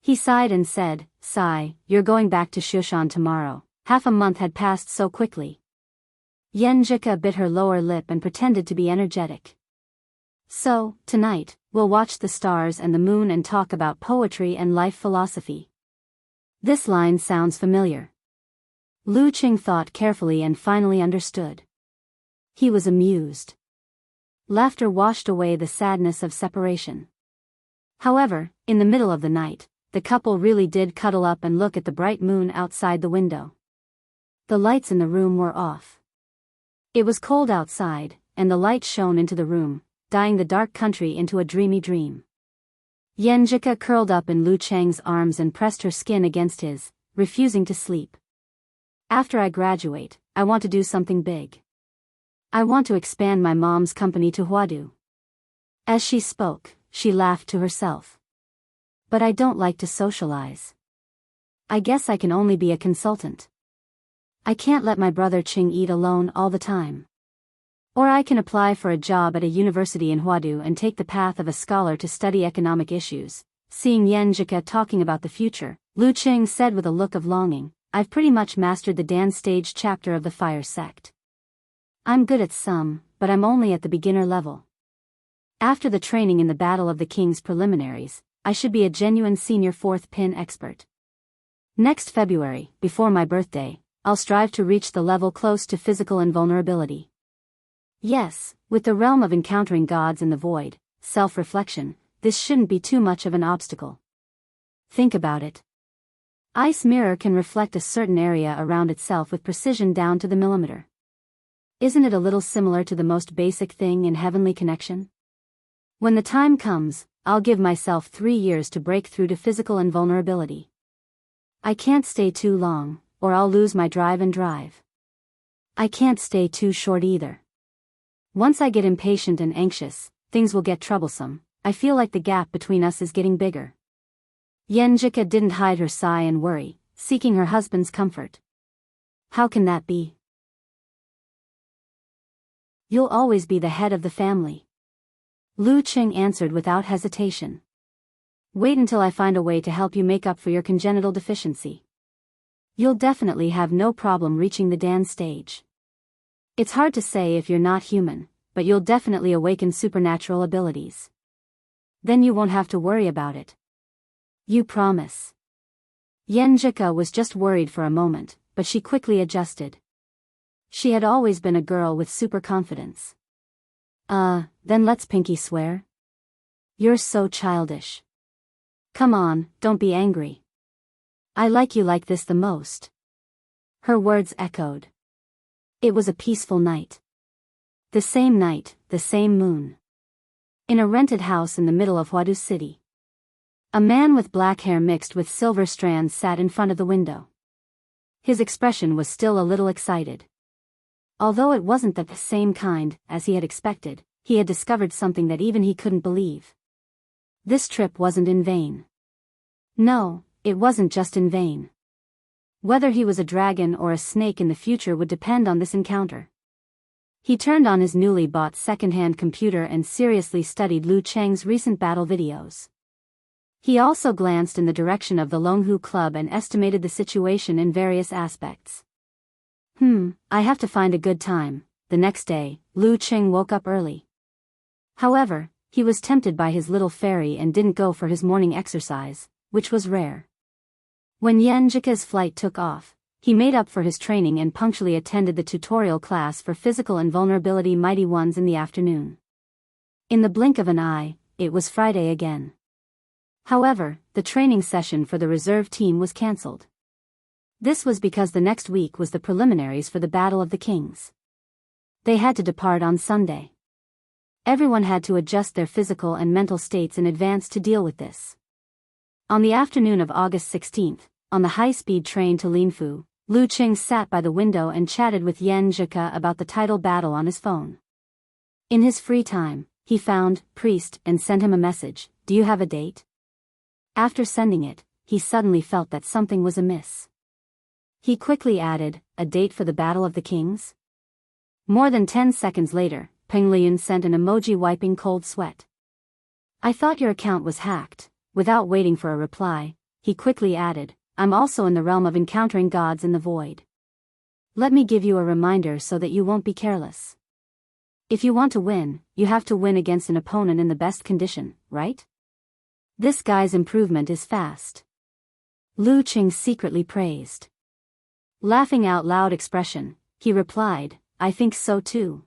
He sighed and said, Sigh, you're going back to Shushan tomorrow. Half a month had passed so quickly. Yenjika bit her lower lip and pretended to be energetic. So, tonight, we'll watch the stars and the moon and talk about poetry and life philosophy. This line sounds familiar. Lu Qing thought carefully and finally understood. He was amused. Laughter washed away the sadness of separation. However, in the middle of the night, the couple really did cuddle up and look at the bright moon outside the window. The lights in the room were off. It was cold outside, and the light shone into the room, dyeing the dark country into a dreamy dream. Yenjika curled up in Lu Qing's arms and pressed her skin against his, refusing to sleep. After I graduate, I want to do something big. I want to expand my mom's company to Huadu. As she spoke, she laughed to herself. But I don't like to socialize. I guess I can only be a consultant. I can't let my brother Qing eat alone all the time. Or I can apply for a job at a university in Huadu and take the path of a scholar to study economic issues. Seeing Yenjika talking about the future, Lu Qing said with a look of longing, I've pretty much mastered the dance stage chapter of the fire sect. I'm good at some, but I'm only at the beginner level. After the training in the Battle of the Kings preliminaries, I should be a genuine senior 4th pin expert. Next February, before my birthday, I'll strive to reach the level close to physical invulnerability. Yes, with the realm of encountering gods in the void, self-reflection, this shouldn't be too much of an obstacle. Think about it. Ice mirror can reflect a certain area around itself with precision down to the millimeter. Isn't it a little similar to the most basic thing in heavenly connection? When the time comes, I'll give myself 3 years to break through to physical invulnerability. I can't stay too long, or I'll lose my drive and drive. I can't stay too short either. Once I get impatient and anxious, things will get troublesome. I feel like the gap between us is getting bigger. Yenjika didn't hide her sigh and worry, seeking her husband's comfort. How can that be? You'll always be the head of the family. Lu Qing answered without hesitation. Wait until I find a way to help you make up for your congenital deficiency. You'll definitely have no problem reaching the Dan stage. It's hard to say if you're not human, but you'll definitely awaken supernatural abilities. Then you won't have to worry about it. You promise? Yenjika was just worried for a moment, but she quickly adjusted. She had always been a girl with super confidence. Then let's pinky swear. You're so childish. Come on, don't be angry. I like you like this the most. Her words echoed. It was a peaceful night. The same night, the same moon. In a rented house in the middle of Huadu City. A man with black hair mixed with silver strands sat in front of the window. His expression was still a little excited. Although it wasn't the same kind as he had expected, he had discovered something that even he couldn't believe. This trip wasn't in vain. No, it wasn't just in vain. Whether he was a dragon or a snake in the future would depend on this encounter. He turned on his newly bought second-hand computer and seriously studied Lu Cheng's recent battle videos. He also glanced in the direction of the Longhu Club and estimated the situation in various aspects. I have to find a good time. The next day, Lu Cheng woke up early. However, he was tempted by his little fairy and didn't go for his morning exercise, which was rare. When Yenjika's flight took off, he made up for his training and punctually attended the tutorial class for physical and vulnerability mighty ones in the afternoon. In the blink of an eye, it was Friday again. However, the training session for the reserve team was cancelled. This was because the next week was the preliminaries for the Battle of the Kings. They had to depart on Sunday. Everyone had to adjust their physical and mental states in advance to deal with this. On the afternoon of August 16th, on the high-speed train to Linfu, Lu Qing sat by the window and chatted with Yen Zhika about the title battle on his phone. In his free time, he found Priest and sent him a message, "Do you have a date?" After sending it, he suddenly felt that something was amiss. He quickly added, "A date for the Battle of the Kings?" More than 10 seconds later, Peng Liyun sent an emoji wiping cold sweat. "I thought your account was hacked." Without waiting for a reply, he quickly added, "I'm also in the realm of encountering gods in the void. Let me give you a reminder so that you won't be careless. If you want to win, you have to win against an opponent in the best condition, right? This guy's improvement is fast." Lu Qing secretly praised. Laughing out loud expression, he replied, "I think so too."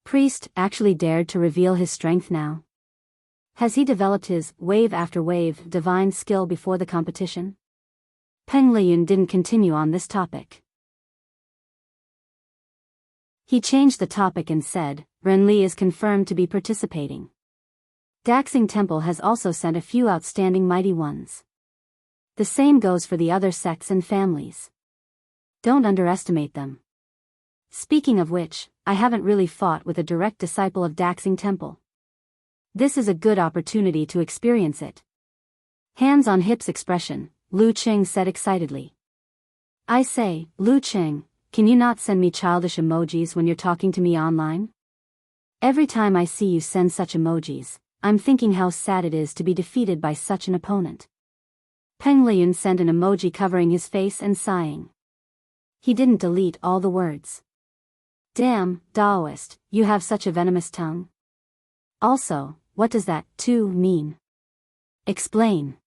Priest actually dared to reveal his strength now. Has he developed his wave after wave divine skill before the competition? Peng Liyun didn't continue on this topic. He changed the topic and said, "Renli is confirmed to be participating. Daxing Temple has also sent a few outstanding mighty ones. The same goes for the other sects and families. Don't underestimate them. Speaking of which, I haven't really fought with a direct disciple of Daxing Temple. This is a good opportunity to experience it." Hands on hips expression, Lu Qing said excitedly. "I say, Lu Qing, can you not send me childish emojis when you're talking to me online? Every time I see you send such emojis, I'm thinking how sad it is to be defeated by such an opponent." Peng Liyun sent an emoji covering his face and sighing. He didn't delete all the words. "Damn, Daoist, you have such a venomous tongue. Also, what does that, too, mean? Explain."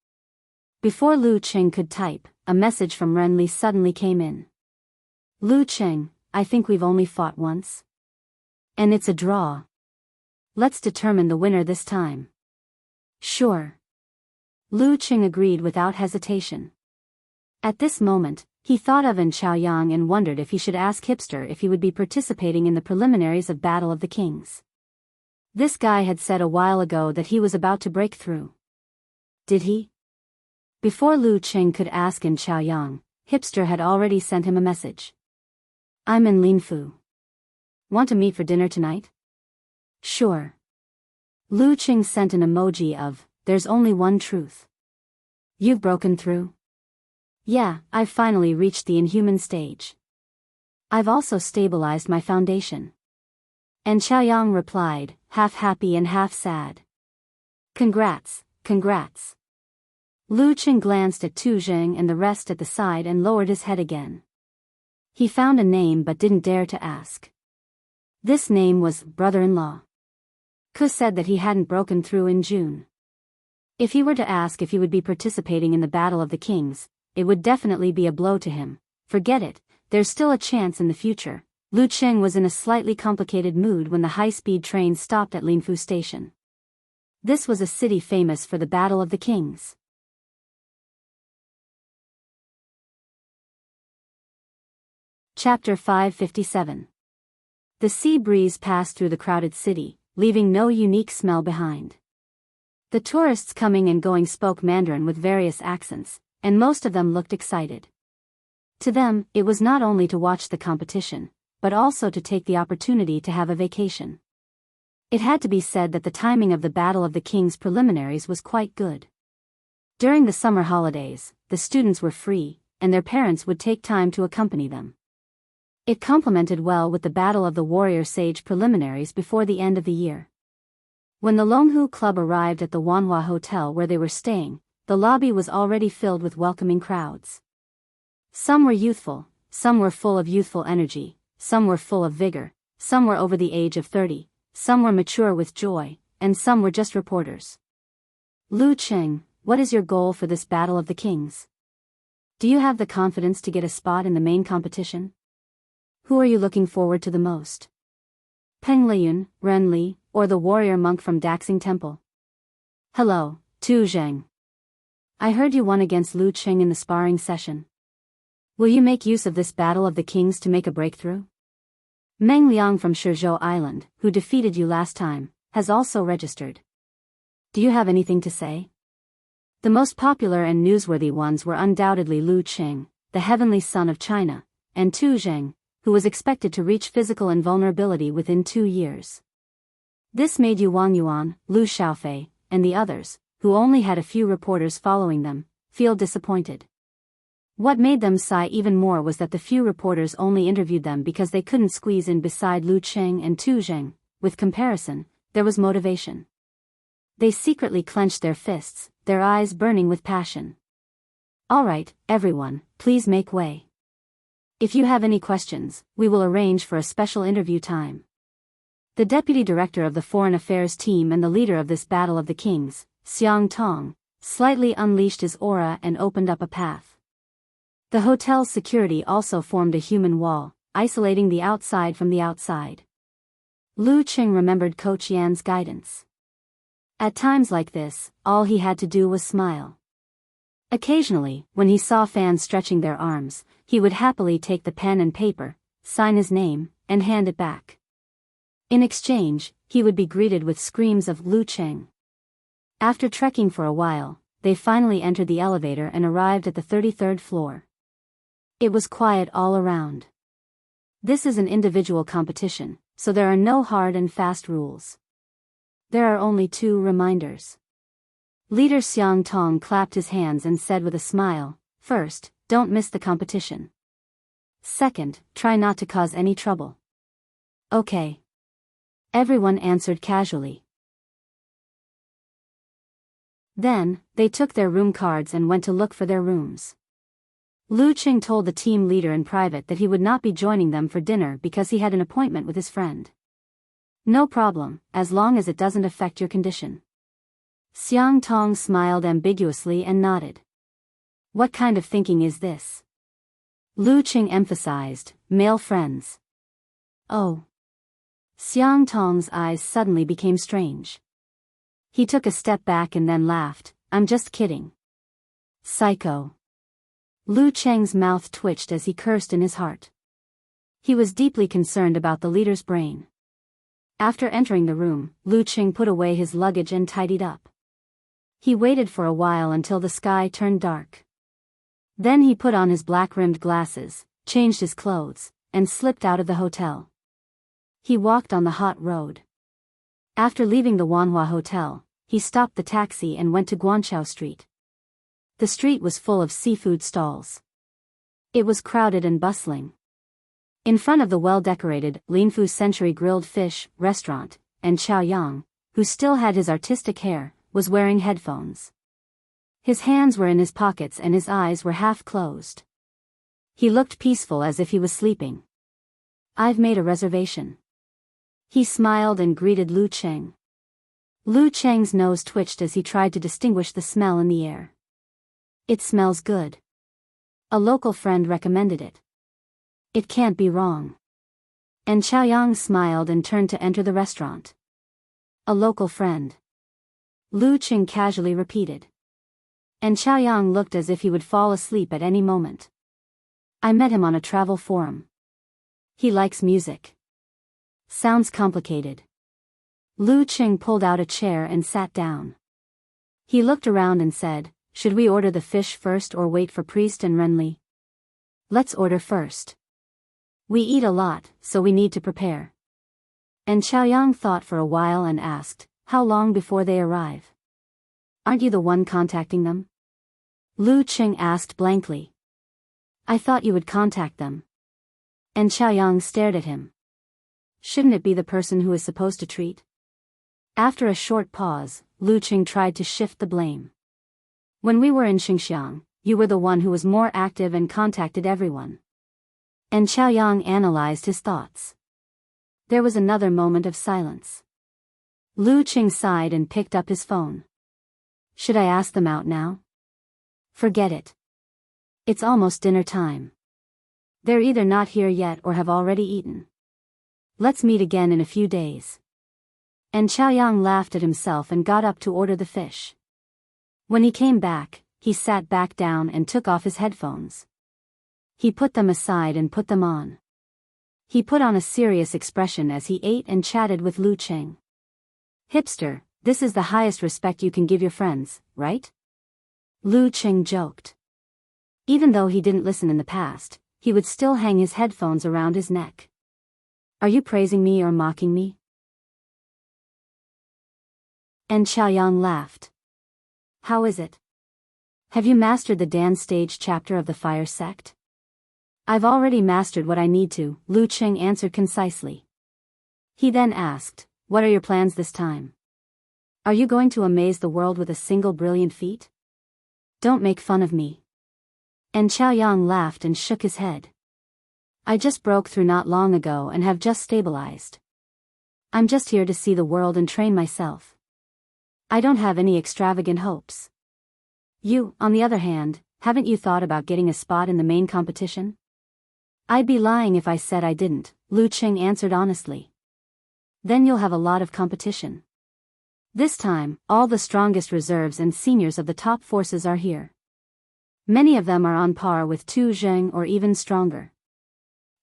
Before Lu Qing could type, a message from Renli suddenly came in. "Lu Qing, I think we've only fought once. And it's a draw. Let's determine the winner this time." "Sure." Lu Qing agreed without hesitation. At this moment, he thought of An Chaoyang and wondered if he should ask Hipster if he would be participating in the preliminaries of Battle of the Kings. This guy had said a while ago that he was about to break through. Did he? Before Lu Qing could ask An Chaoyang, Hipster had already sent him a message. "I'm in Linfu. Want to meet for dinner tonight?" Sure. Lu Qing sent an emoji of, there's only one truth. You've broken through? Yeah, I've finally reached the inhuman stage. I've also stabilized my foundation. And Xiaoyang replied, half happy and half sad. Congrats, congrats. Lu Qing glanced at Tu Zheng and the rest at the side and lowered his head again. He found a name but didn't dare to ask. This name was brother-in-law. Ku said that he hadn't broken through in June. If he were to ask if he would be participating in the Battle of the Kings, it would definitely be a blow to him. Forget it, there's still a chance in the future. Lu Qing was in a slightly complicated mood when the high-speed train stopped at Linfu Station. This was a city famous for the Battle of the Kings. Chapter 557. The sea breeze passed through the crowded city, leaving no unique smell behind. The tourists coming and going spoke Mandarin with various accents, and most of them looked excited. To them, it was not only to watch the competition, but also to take the opportunity to have a vacation. It had to be said that the timing of the Battle of the Kings preliminaries was quite good. During the summer holidays, the students were free, and their parents would take time to accompany them. It complemented well with the Battle of the Warrior Sage preliminaries before the end of the year. When the Longhu Club arrived at the Wanhua Hotel where they were staying, the lobby was already filled with welcoming crowds. Some were youthful, some were full of youthful energy, some were full of vigor, some were over the age of 30, some were mature with joy, and some were just reporters. Lu Qing, what is your goal for this Battle of the Kings? Do you have the confidence to get a spot in the main competition? Who are you looking forward to the most? Peng Liyun, Ren Li, or the warrior monk from Daxing Temple? Hello, Tu Zheng. I heard you won against Lu Qing in the sparring session. Will you make use of this Battle of the Kings to make a breakthrough? Meng Liang from Shizhou Island, who defeated you last time, has also registered. Do you have anything to say? The most popular and newsworthy ones were undoubtedly Lu Qing, the heavenly son of China, and Tu Zheng, who was expected to reach physical invulnerability within 2 years. This made Yu Wangyuan, Lu Xiaofei, and the others, who only had a few reporters following them, feel disappointed. What made them sigh even more was that the few reporters only interviewed them because they couldn't squeeze in beside Lu Qing and Tu Zheng. With comparison, there was motivation. They secretly clenched their fists, their eyes burning with passion. All right, everyone, please make way. If you have any questions, we will arrange for a special interview time. The deputy director of the foreign affairs team and the leader of this Battle of the Kings, Xiang Tong, slightly unleashed his aura and opened up a path. The hotel's security also formed a human wall, isolating the outside from the outside. Lu Qing remembered Coach Yan's guidance. At times like this, all he had to do was smile. Occasionally, when he saw fans stretching their arms, he would happily take the pen and paper, sign his name, and hand it back. In exchange, he would be greeted with screams of Lu Qing. After trekking for a while, they finally entered the elevator and arrived at the 33rd floor. It was quiet all around. This is an individual competition, so there are no hard and fast rules. There are only 2 reminders. Leader Xiang Tong clapped his hands and said with a smile, first, don't miss the competition. Second, try not to cause any trouble. Okay. Everyone answered casually. Then, they took their room cards and went to look for their rooms. Lu Qing told the team leader in private that he would not be joining them for dinner because he had an appointment with his friend. No problem, as long as it doesn't affect your condition. Xiang Tong smiled ambiguously and nodded. What kind of thinking is this? Lu Qing emphasized, male friends. Oh. Xiang Tong's eyes suddenly became strange. He took a step back and then laughed, I'm just kidding. Psycho. Lu Cheng's mouth twitched as he cursed in his heart. He was deeply concerned about the leader's brain. After entering the room, Lu Qing put away his luggage and tidied up. He waited for a while until the sky turned dark. Then he put on his black-rimmed glasses, changed his clothes, and slipped out of the hotel. He walked on the hot road. After leaving the Wanhua Hotel, he stopped the taxi and went to Guanchao Street. The street was full of seafood stalls. It was crowded and bustling. In front of the well-decorated Linfu Century Grilled Fish restaurant, and Chao Yang, who still had his artistic hair, was wearing headphones. His hands were in his pockets and his eyes were half closed. He looked peaceful as if he was sleeping. "I've made a reservation." He smiled and greeted Lu Cheng. Lu Cheng's nose twitched as he tried to distinguish the smell in the air. "It smells good. A local friend recommended it. It can't be wrong." And Chaoyang smiled and turned to enter the restaurant. "A local friend," Lu Cheng casually repeated. And Chaoyang looked as if he would fall asleep at any moment. "I met him on a travel forum. He likes music." "Sounds complicated." Lu Cheng pulled out a chair and sat down. He looked around and said, "Should we order the fish first or wait for Priest and Renli?" "Let's order first. We eat a lot, so we need to prepare." And Chaoyang thought for a while and asked, "How long before they arrive?" "Aren't you the one contacting them?" Lu Cheng asked blankly. "I thought you would contact them." And Chaoyang stared at him. "Shouldn't it be the person who is supposed to treat?" After a short pause, Lu Cheng tried to shift the blame. "When we were in Xinxiang, you were the one who was more active and contacted everyone." And Chaoyang analyzed his thoughts. There was another moment of silence. Lu Cheng sighed and picked up his phone. "Should I ask them out now?" "Forget it. It's almost dinner time. They're either not here yet or have already eaten. Let's meet again in a few days." And Chaoyang laughed at himself and got up to order the fish. When he came back, he sat back down and took off his headphones. He put them aside and put them on. He put on a serious expression as he ate and chatted with Lu Cheng. "Hipster, this is the highest respect you can give your friends, right?" Lu Cheng joked. Even though he didn't listen in the past, he would still hang his headphones around his neck. "Are you praising me or mocking me?" And Chaoyang laughed. "How is it? Have you mastered the Dan stage chapter of the Fire Sect?" "I've already mastered what I need to," Lu Cheng answered concisely. He then asked, "What are your plans this time? Are you going to amaze the world with a single brilliant feat?" "Don't make fun of me." And Chaoyang laughed and shook his head. "I just broke through not long ago and have just stabilized. I'm just here to see the world and train myself. I don't have any extravagant hopes. You, on the other hand, haven't you thought about getting a spot in the main competition?" "I'd be lying if I said I didn't," Lu Cheng answered honestly. "Then you'll have a lot of competition. This time, all the strongest reserves and seniors of the top forces are here. Many of them are on par with Tu Zheng or even stronger.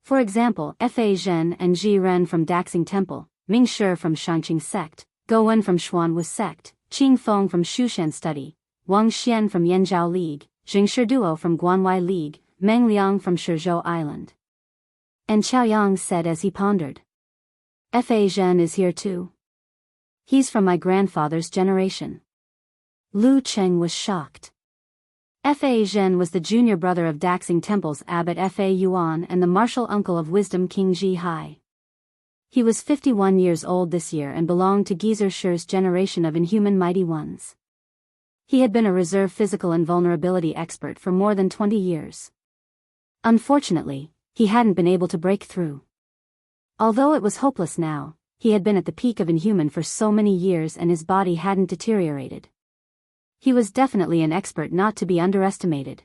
For example, Fa Zhen and Ji Ren from Daxing Temple, Ming Shi from Shangqing Sect, Go Wen from Xuanwu Sect, Qing Feng from Shushan Study, Wang Xian from Yanzhao League, Jing Shiduo from Guanwai League, Meng Liang from Shizhou Island." And Chaoyang said as he pondered, "Fa Zhen is here too. He's from my grandfather's generation." Lu Cheng was shocked. Fa Zhen was the junior brother of Daxing Temple's abbot Fa Yuan and the martial uncle of wisdom King Ji Hai. He was 51 years old this year and belonged to Geezer Shi's generation of inhuman mighty ones. He had been a reserve physical invulnerability expert for more than 20 years. Unfortunately, he hadn't been able to break through. Although it was hopeless now, he had been at the peak of inhuman for so many years and his body hadn't deteriorated. He was definitely an expert not to be underestimated.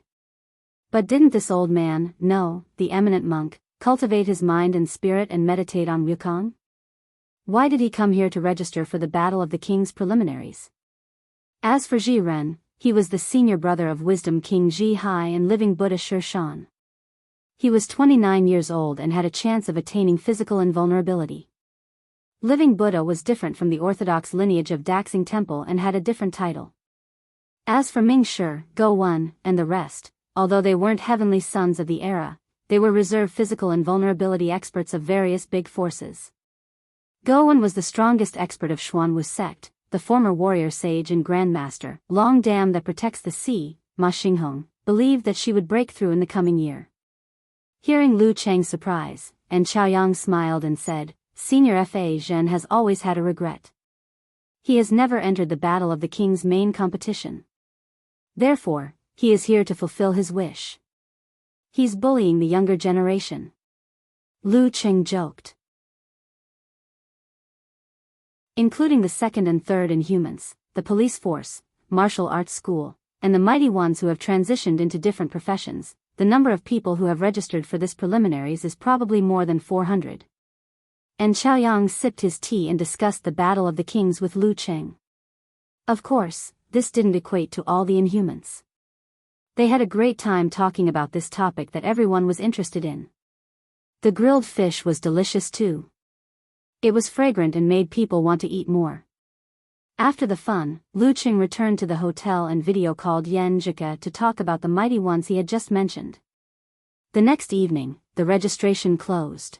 But didn't this old man, no, the eminent monk, cultivate his mind and spirit and meditate on Wukong? Why did he come here to register for the Battle of the King's preliminaries? As for Ji Ren, he was the senior brother of wisdom King Ji Hai and living Buddha Shi Shan. He was 29 years old and had a chance of attaining physical invulnerability. Living Buddha was different from the orthodox lineage of Daxing Temple and had a different title. As for Ming Shi, Go Wen, and the rest, although they weren't heavenly sons of the era, they were reserve physical invulnerability experts of various big forces. Gowan was the strongest expert of Xuanwu sect, the former warrior sage and Grandmaster. Long Dam that protects the sea, Ma Xinghong, believed that she would break through in the coming year. Hearing Lu Cheng's surprise, and Chaoyang smiled and said, Senior Fa Zhen has always had a regret. He has never entered the battle of the king's main competition. Therefore, he is here to fulfill his wish. He's bullying the younger generation. Lu Cheng joked. Including the second and third Inhumans, the police force, martial arts school, and the mighty ones who have transitioned into different professions, the number of people who have registered for this preliminaries is probably more than 400. And Chaoyang sipped his tea and discussed the battle of the kings with Lu Cheng. Of course, this didn't equate to all the Inhumans. They had a great time talking about this topic that everyone was interested in. The grilled fish was delicious too. It was fragrant and made people want to eat more. After the fun, Lu Cheng returned to the hotel and video called Yan Zhike to talk about the mighty ones he had just mentioned. The next evening, the registration closed.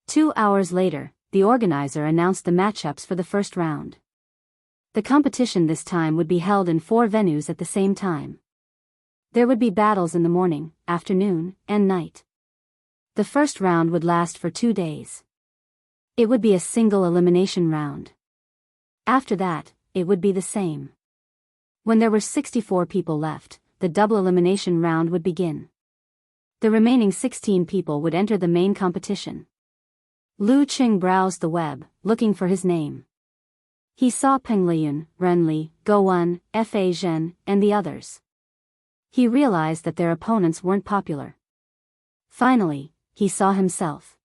2 hours later, the organizer announced the matchups for the first round. The competition this time would be held in 4 venues at the same time. There would be battles in the morning, afternoon, and night. The first round would last for 2 days. It would be a single elimination round. After that, it would be the same. When there were 64 people left, the double elimination round would begin. The remaining 16 people would enter the main competition. Lu Cheng browsed the web, looking for his name. He saw Peng Liyun, Ren Li, Gowan, Fa Zhen, and the others. He realized that their opponents weren't popular. Finally, he saw himself.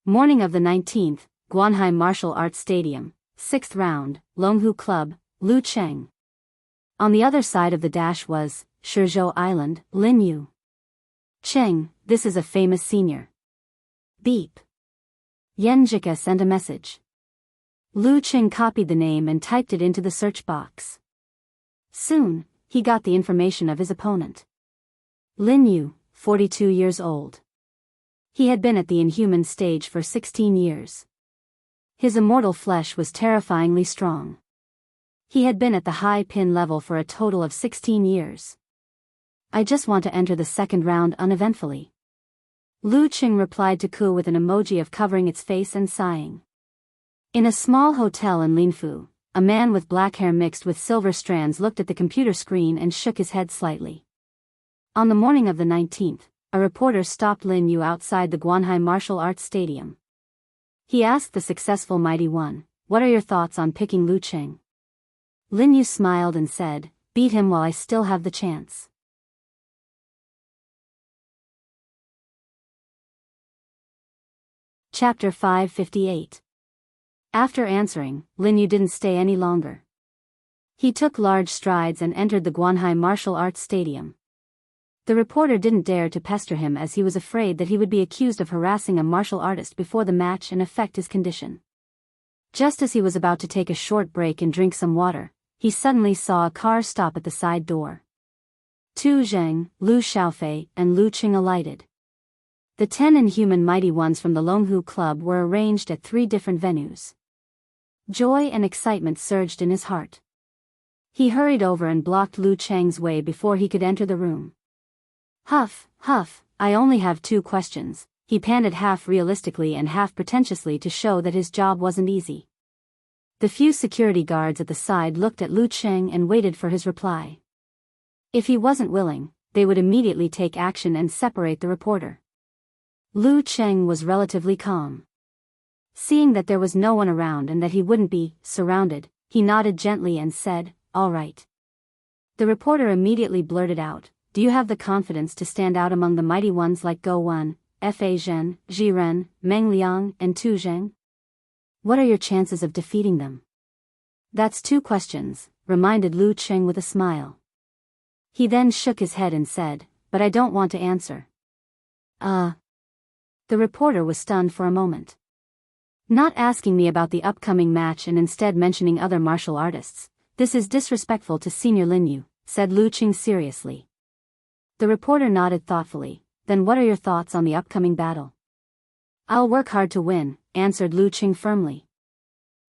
Morning of the 19th, Guanhai Martial Arts Stadium, 6th round, Longhu Club, Lu Cheng. On the other side of the dash was, Shizhou Island, Lin Yu. Cheng, this is a famous senior. Beep. Yan Zhike sent a message. Lu Cheng copied the name and typed it into the search box. Soon, he got the information of his opponent. Lin Yu, 42 years old. He had been at the Inhuman stage for 16 years. His immortal flesh was terrifyingly strong. He had been at the high pin level for a total of 16 years. I just want to enter the second round uneventfully. Lu Cheng replied to Ku with an emoji of covering its face and sighing. In a small hotel in Linfu, a man with black hair mixed with silver strands looked at the computer screen and shook his head slightly. On the morning of the 19th, a reporter stopped Lin Yu outside the Guanhai Martial Arts Stadium. He asked the successful mighty one, "What are your thoughts on picking Lu Cheng?" Lin Yu smiled and said, "Beat him while I still have the chance." Chapter 558. After answering, Lin Yu didn't stay any longer. He took large strides and entered the Guanhai Martial Arts Stadium. The reporter didn't dare to pester him as he was afraid that he would be accused of harassing a martial artist before the match and affect his condition. Just as he was about to take a short break and drink some water, he suddenly saw a car stop at the side door. Tu Zheng, Lu Xiaofei, and Lu Cheng alighted. The 10 Inhuman mighty ones from the Longhu Club were arranged at 3 different venues. Joy and excitement surged in his heart. He hurried over and blocked Lu Cheng's way before he could enter the room. Huff, huff, I only have 2 questions, he panted half realistically and half pretentiously to show that his job wasn't easy. The few security guards at the side looked at Lu Cheng and waited for his reply. If he wasn't willing, they would immediately take action and separate the reporter. Lu Cheng was relatively calm. Seeing that there was no one around and that he wouldn't be surrounded, he nodded gently and said, "All right." The reporter immediately blurted out, "Do you have the confidence to stand out among the mighty ones like Go Wan, Fa Zhen, Ji Ren, Meng Liang, and Tu Zheng? What are your chances of defeating them?" "That's 2 questions, reminded Lu Cheng with a smile. He then shook his head and said, "But I don't want to answer." The reporter was stunned for a moment. "Not asking me about the upcoming match and instead mentioning other martial artists, this is disrespectful to Senior Lin Yu," said Lu Cheng seriously. The reporter nodded thoughtfully. "Then what are your thoughts on the upcoming battle?" "I'll work hard to win, answered Lu Qing firmly.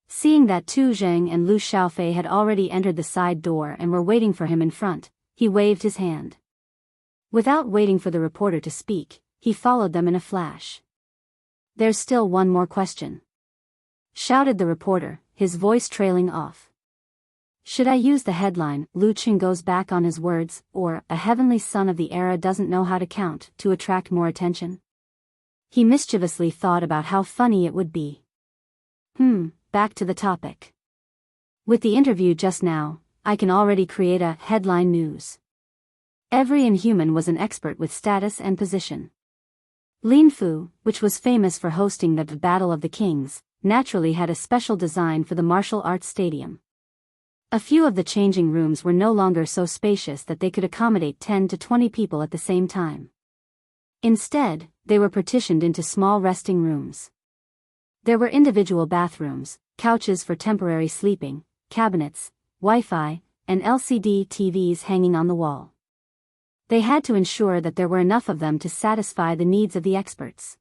Seeing that Tu Zheng and Lu Xiaofei had already entered the side door and were waiting for him in front, he waved his hand. Without waiting for the reporter to speak, he followed them in a flash. "There's still one more question," shouted the reporter, his voice trailing off. "Should I use the headline, 'Lu Qing goes back on his words,' or 'A heavenly son of the era doesn't know how to count,' to attract more attention?" He mischievously thought about how funny it would be. Back to the topic. With the interview just now, I can already create a headline news. Every Inhuman was an expert with status and position. Lin Fu, which was famous for hosting the Battle of the Kings, naturally had a special design for the martial arts stadium. A few of the changing rooms were no longer so spacious that they could accommodate 10 to 20 people at the same time. Instead, they were partitioned into small resting rooms. There were individual bathrooms, couches for temporary sleeping, cabinets, Wi-Fi, and LCD TVs hanging on the wall. They had to ensure that there were enough of them to satisfy the needs of the experts.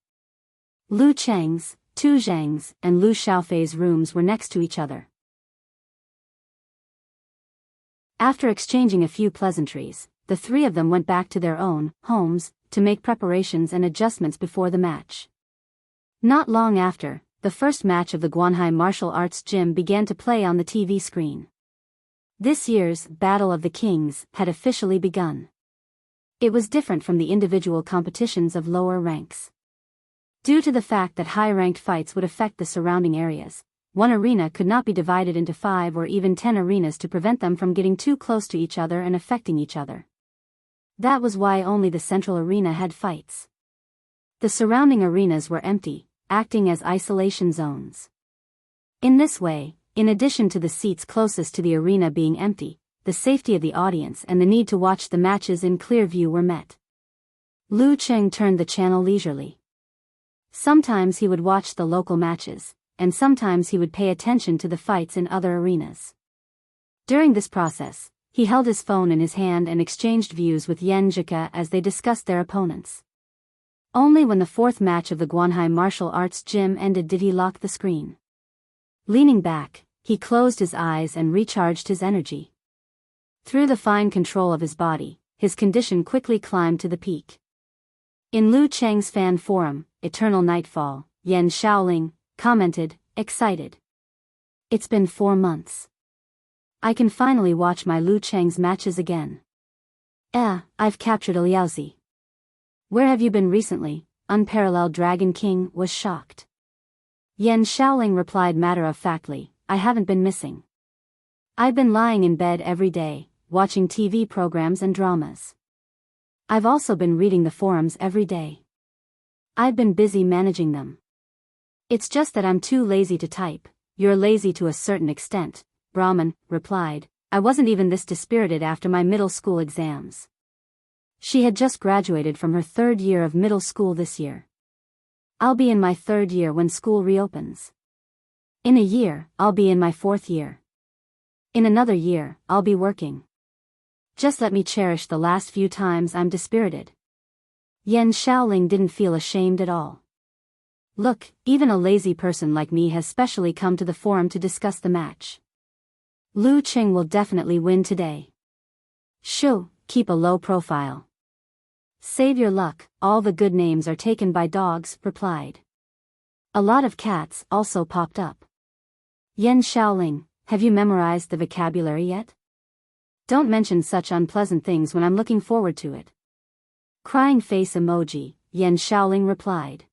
Lu Cheng's, Tu Zheng's, and Lu Xiaofei's rooms were next to each other. After exchanging a few pleasantries, the three of them went back to their own homes to make preparations and adjustments before the match. Not long after, the first match of the Guanhai Martial Arts Gym began to play on the TV screen. This year's Battle of the Kings had officially begun. It was different from the individual competitions of lower ranks. Due to the fact that high-ranked fights would affect the surrounding areas, one arena could not be divided into 5 or even 10 arenas to prevent them from getting too close to each other and affecting each other. That was why only the central arena had fights. The surrounding arenas were empty, acting as isolation zones. In this way, in addition to the seats closest to the arena being empty, the safety of the audience and the need to watch the matches in clear view were met. Lu Cheng turned the channel leisurely. Sometimes he would watch the local matches, and sometimes he would pay attention to the fights in other arenas. During this process, he held his phone in his hand and exchanged views with Yan Zhika as they discussed their opponents. Only when the fourth match of the Guanhai Martial Arts Gym ended did he lock the screen. Leaning back, he closed his eyes and recharged his energy. Through the fine control of his body, his condition quickly climbed to the peak. In Lu Cheng's fan forum, Eternal Nightfall, Yan Shaoling commented, excited. "It's been 4 months. I can finally watch my Lu Cheng's matches again. I've captured Liaozi." "Where have you been recently?" Unparalleled Dragon King was shocked. Yan Shaoling replied matter-of-factly, "I haven't been missing. I've been lying in bed every day, watching TV programs and dramas. I've also been reading the forums every day. I've been busy managing them. It's just that I'm too lazy to type." "You're lazy to a certain extent," Brahman replied. "I wasn't even this dispirited after my middle school exams." She had just graduated from her 3rd year of middle school this year. "I'll be in my 3rd year when school reopens. In a year, I'll be in my 4th year. In another year, I'll be working. Just let me cherish the last few times I'm dispirited." Yan Shaoling didn't feel ashamed at all. "Look, even a lazy person like me has specially come to the forum to discuss the match. Lu Qing will definitely win today. Shoo, keep a low profile. Save your luck, all the good names are taken by dogs," replied. A lot of cats also popped up. "Yan Shaoling, have you memorized the vocabulary yet? Don't mention such unpleasant things when I'm looking forward to it." Crying face emoji, Yan Shaoling replied.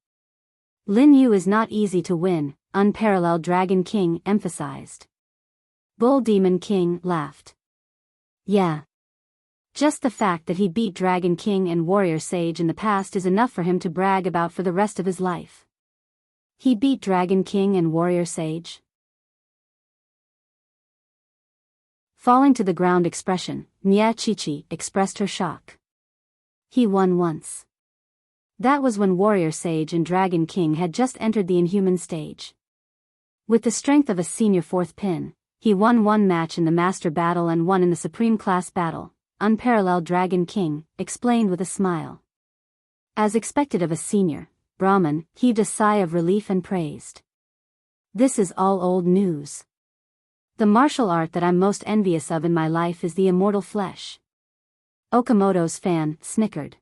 "Lin Yu is not easy to win," Unparalleled Dragon King emphasized. Bull Demon King laughed. "Yeah. Just the fact that he beat Dragon King and Warrior Sage in the past is enough for him to brag about for the rest of his life." "He beat Dragon King and Warrior Sage?" Falling to the ground expression, Nya Chichi expressed her shock. "He won once. That was when Warrior Sage and Dragon King had just entered the Inhuman stage. With the strength of a senior 4th pin, he won 1 match in the Master Battle and 1 in the Supreme Class Battle," Unparalleled Dragon King explained with a smile. As expected of a senior, Brahman, heaved a sigh of relief and praised. This is all old news. The martial art that I'm most envious of in my life is the immortal flesh. Okamoto's fan snickered.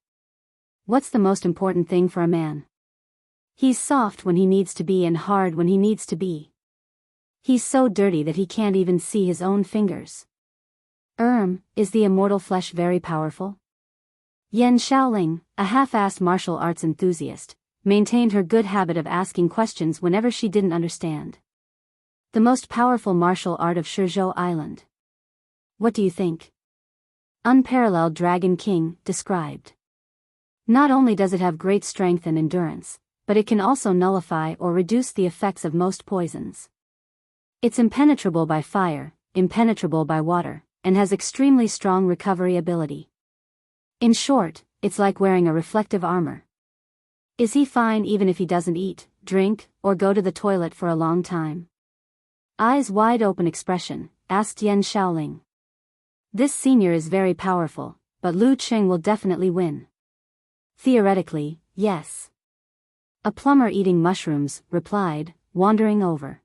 What's the most important thing for a man? He's soft when he needs to be and hard when he needs to be. He's so dirty that he can't even see his own fingers. Is the immortal flesh very powerful? Yan Shaoling, a half-assed martial arts enthusiast, maintained her good habit of asking questions whenever she didn't understand. The most powerful martial art of Shizhou Island. What do you think? Unparalleled Dragon King described. Not only does it have great strength and endurance, but it can also nullify or reduce the effects of most poisons. It's impenetrable by fire, impenetrable by water, and has extremely strong recovery ability. In short, it's like wearing a reflective armor. Is he fine even if he doesn't eat, drink, or go to the toilet for a long time? Eyes wide open expression, asked Yan Shaoling. This senior is very powerful, but Lu Qing will definitely win. Theoretically, yes. A plumber eating mushrooms replied, wandering over.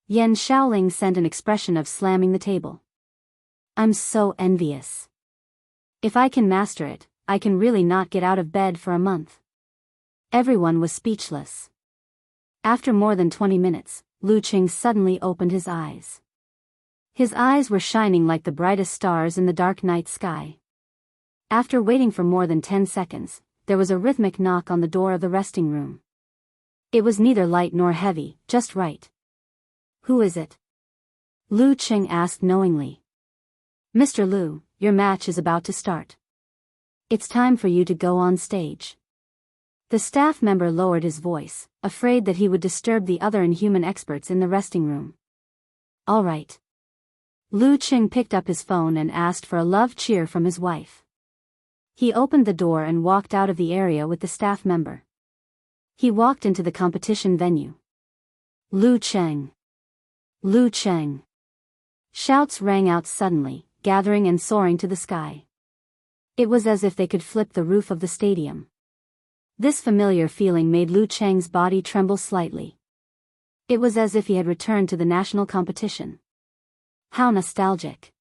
Yan Shaoling sent an expression of slamming the table. I'm so envious. If I can master it, I can really not get out of bed for a month. Everyone was speechless. After more than 20 minutes, Lu Qing suddenly opened his eyes. His eyes were shining like the brightest stars in the dark night sky. After waiting for more than 10 seconds, there was a rhythmic knock on the door of the resting room. It was neither light nor heavy, just right. Who is it? Lu Qing asked knowingly. Mr. Lu, your match is about to start. It's time for you to go on stage. The staff member lowered his voice, afraid that he would disturb the other inhuman experts in the resting room. All right. Lu Qing picked up his phone and asked for a love cheer from his wife. He opened the door and walked out of the area with the staff member. He walked into the competition venue. Lu Qing! Lu Qing! Shouts rang out suddenly, gathering and soaring to the sky. It was as if they could flip the roof of the stadium. This familiar feeling made Lu Qing's body tremble slightly. It was as if he had returned to the national competition. How nostalgic.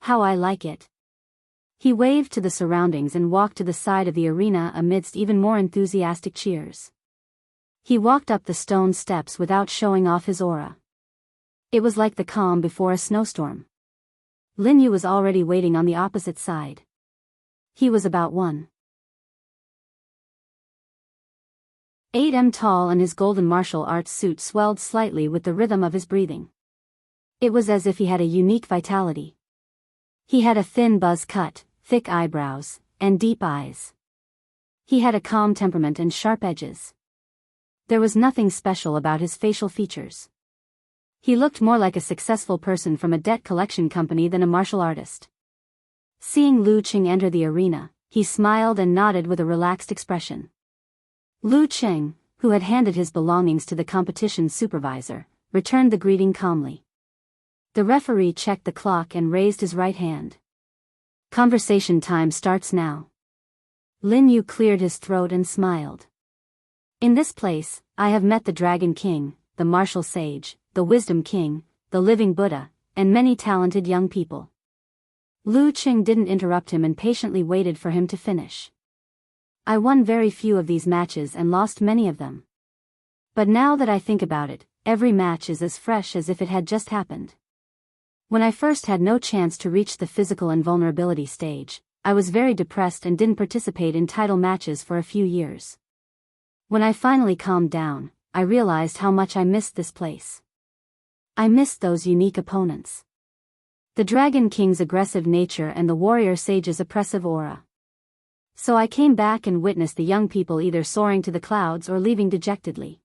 How I like it. He waved to the surroundings and walked to the side of the arena amidst even more enthusiastic cheers. He walked up the stone steps without showing off his aura. It was like the calm before a snowstorm. Lin Yu was already waiting on the opposite side. He was about 1.8 m tall and his golden martial arts suit swelled slightly with the rhythm of his breathing. It was as if he had a unique vitality. He had a thin buzz cut, thick eyebrows, and deep eyes. He had a calm temperament and sharp edges. There was nothing special about his facial features. He looked more like a successful person from a debt collection company than a martial artist. Seeing Lu Qing enter the arena, he smiled and nodded with a relaxed expression. Lu Qing, who had handed his belongings to the competition supervisor, returned the greeting calmly. The referee checked the clock and raised his right hand. Conversation time starts now. Lin Yu cleared his throat and smiled. In this place, I have met the Dragon King, the martial sage, the Wisdom King, the Living Buddha, and many talented young people. Lu Qing didn't interrupt him and patiently waited for him to finish. I won very few of these matches and lost many of them. But now that I think about it, every match is as fresh as if it had just happened. When I first had no chance to reach the physical invulnerability stage, I was very depressed and didn't participate in title matches for a few years. When I finally calmed down, I realized how much I missed this place. I missed those unique opponents. The Dragon King's aggressive nature and the warrior sage's oppressive aura. So I came back and witnessed the young people either soaring to the clouds or leaving dejectedly.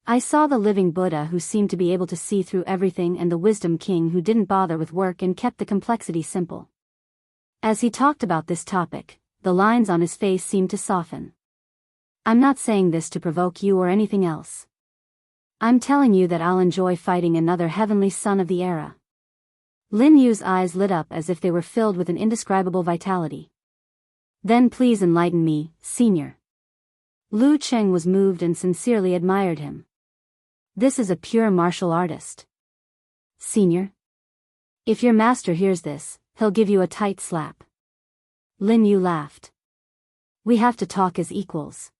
I saw the Living Buddha who seemed to be able to see through everything and the Wisdom King who didn't bother with work and kept the complexity simple. As he talked about this topic, the lines on his face seemed to soften. I'm not saying this to provoke you or anything else. I'm telling you that I'll enjoy fighting another heavenly son of the era. Lin Yu's eyes lit up as if they were filled with an indescribable vitality. Then please enlighten me, senior. Lu Cheng was moved and sincerely admired him. This is a pure martial artist. Senior? If your master hears this, he'll give you a tight slap. Lin Yu laughed. We have to talk as equals.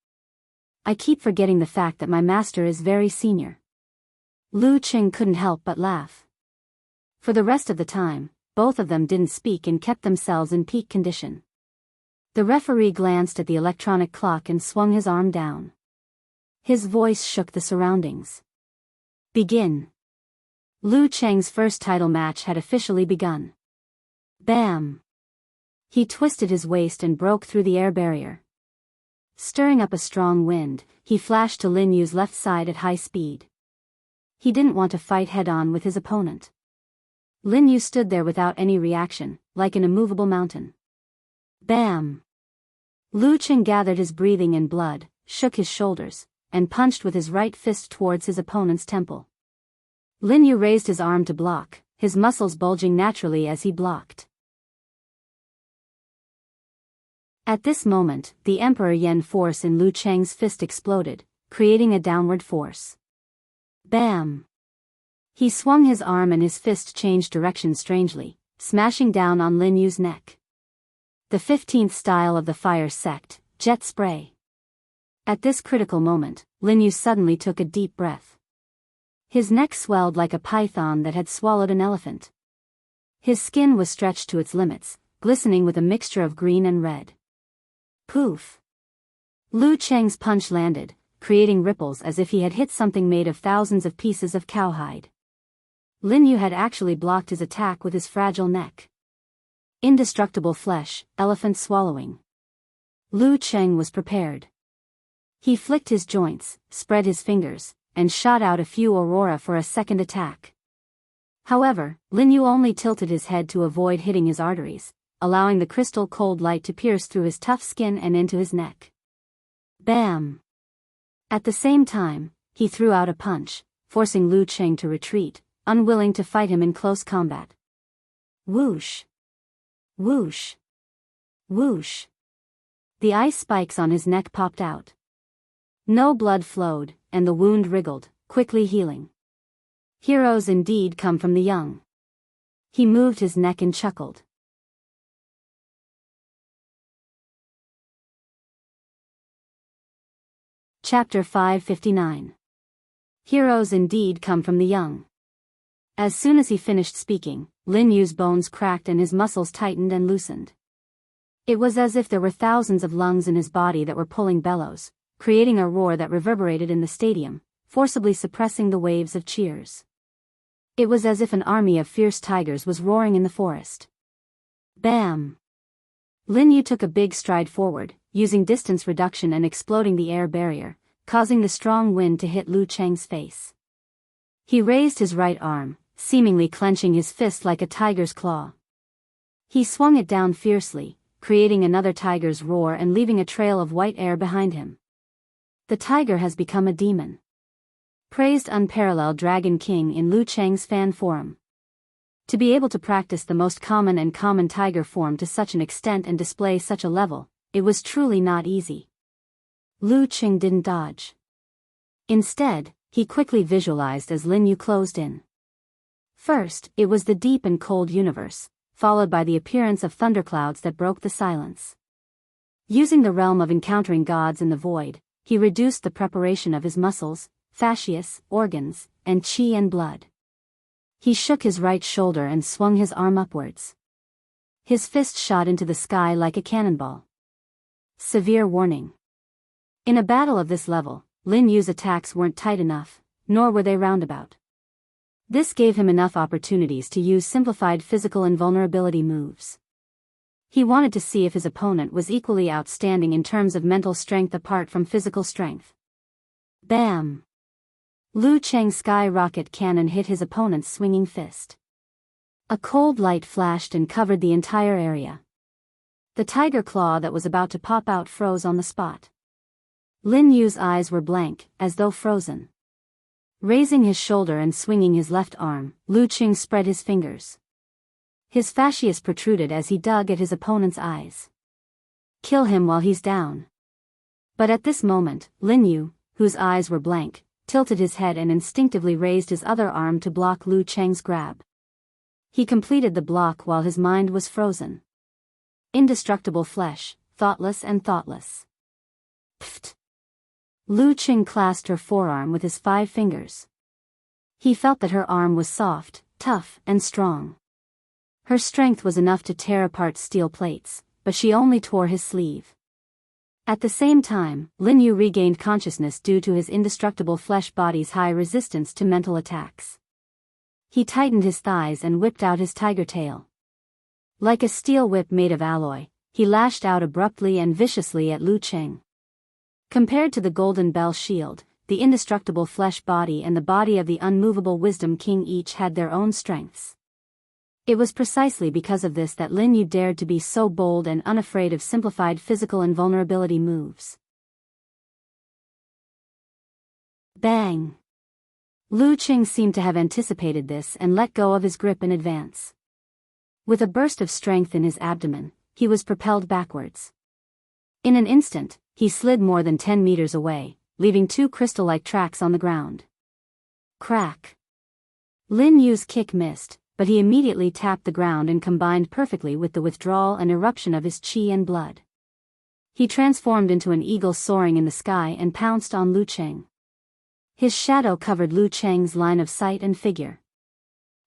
I keep forgetting the fact that my master is very senior. Lu Cheng couldn't help but laugh. For the rest of the time, both of them didn't speak and kept themselves in peak condition. The referee glanced at the electronic clock and swung his arm down. His voice shook the surroundings. Begin. Lu Cheng's first title match had officially begun. Bam! He twisted his waist and broke through the air barrier. Stirring up a strong wind, he flashed to Lin Yu's left side at high speed. He didn't want to fight head-on with his opponent. Lin Yu stood there without any reaction, like an immovable mountain. Bam! Lu Cheng gathered his breathing and blood, shook his shoulders, and punched with his right fist towards his opponent's temple. Lin Yu raised his arm to block, his muscles bulging naturally as he blocked. At this moment, the Emperor Yen force in Lu Cheng's fist exploded, creating a downward force. Bam! He swung his arm and his fist changed direction strangely, smashing down on Lin Yu's neck. The 15th style of the fire sect, jet spray. At this critical moment, Lin Yu suddenly took a deep breath. His neck swelled like a python that had swallowed an elephant. His skin was stretched to its limits, glistening with a mixture of green and red. Poof! Lu Cheng's punch landed, creating ripples as if he had hit something made of thousands of pieces of cowhide. Lin Yu had actually blocked his attack with his fragile neck. Indestructible flesh, elephant swallowing. Lu Cheng was prepared. He flicked his joints, spread his fingers, and shot out a few aurora for a second attack. However, Lin Yu only tilted his head to avoid hitting his arteries, allowing the crystal cold light to pierce through his tough skin and into his neck. Bam! At the same time, he threw out a punch, forcing Lu Cheng to retreat, unwilling to fight him in close combat. Whoosh! Whoosh! Whoosh! The ice spikes on his neck popped out. No blood flowed, and the wound wriggled, quickly healing. Heroes indeed come from the young. He moved his neck and chuckled. Chapter 559. Heroes indeed come from the young. As soon as he finished speaking, Lin Yu's bones cracked and his muscles tightened and loosened. It was as if there were thousands of lungs in his body that were pulling bellows, creating a roar that reverberated in the stadium, forcibly suppressing the waves of cheers. It was as if an army of fierce tigers was roaring in the forest. Bam! Lin Yu took a big stride forward, using distance reduction and exploding the air barrier, causing the strong wind to hit Lu Cheng's face. He raised his right arm, seemingly clenching his fist like a tiger's claw. He swung it down fiercely, creating another tiger's roar and leaving a trail of white air behind him. The tiger has become a demon. Praised unparalleled Dragon King in Lu Cheng's fan forum. To be able to practice the most common and common tiger form to such an extent and display such a level, it was truly not easy. Lu Cheng didn't dodge. Instead, he quickly visualized as Lin Yu closed in. First, it was the deep and cold universe, followed by the appearance of thunderclouds that broke the silence. Using the realm of encountering gods in the void, he reduced the preparation of his muscles, fascias, organs, and chi and blood. He shook his right shoulder and swung his arm upwards. His fist shot into the sky like a cannonball. Severe warning. In a battle of this level, Lin Yu's attacks weren't tight enough, nor were they roundabout. This gave him enough opportunities to use simplified physical invulnerability moves. He wanted to see if his opponent was equally outstanding in terms of mental strength apart from physical strength. Bam! Lu Cheng's sky-rocket cannon hit his opponent's swinging fist. A cold light flashed and covered the entire area. The tiger claw that was about to pop out froze on the spot. Lin Yu's eyes were blank, as though frozen. Raising his shoulder and swinging his left arm, Lu Cheng spread his fingers. His fascias protruded as he dug at his opponent's eyes. Kill him while he's down. But at this moment, Lin Yu, whose eyes were blank, tilted his head and instinctively raised his other arm to block Lu Cheng's grab. He completed the block while his mind was frozen. Indestructible flesh, thoughtless and thoughtless. Pfft. Lu Cheng clasped her forearm with his 5 fingers. He felt that her arm was soft, tough, and strong. Her strength was enough to tear apart steel plates, but she only tore his sleeve. At the same time, Lin Yu regained consciousness due to his indestructible flesh body's high resistance to mental attacks. He tightened his thighs and whipped out his tiger tail. Like a steel whip made of alloy, he lashed out abruptly and viciously at Lu Cheng. Compared to the Golden Bell Shield, the indestructible flesh body and the body of the unmovable Wisdom King each had their own strengths. It was precisely because of this that Lin Yu dared to be so bold and unafraid of simplified physical invulnerability moves. Bang! Lu Cheng seemed to have anticipated this and let go of his grip in advance. With a burst of strength in his abdomen, he was propelled backwards. In an instant, he slid more than 10 meters away, leaving 2 crystal-like tracks on the ground. Crack! Lin Yu's kick missed, but he immediately tapped the ground and combined perfectly with the withdrawal and eruption of his qi and blood. He transformed into an eagle soaring in the sky and pounced on Lu Cheng. His shadow covered Lu Cheng's line of sight and figure.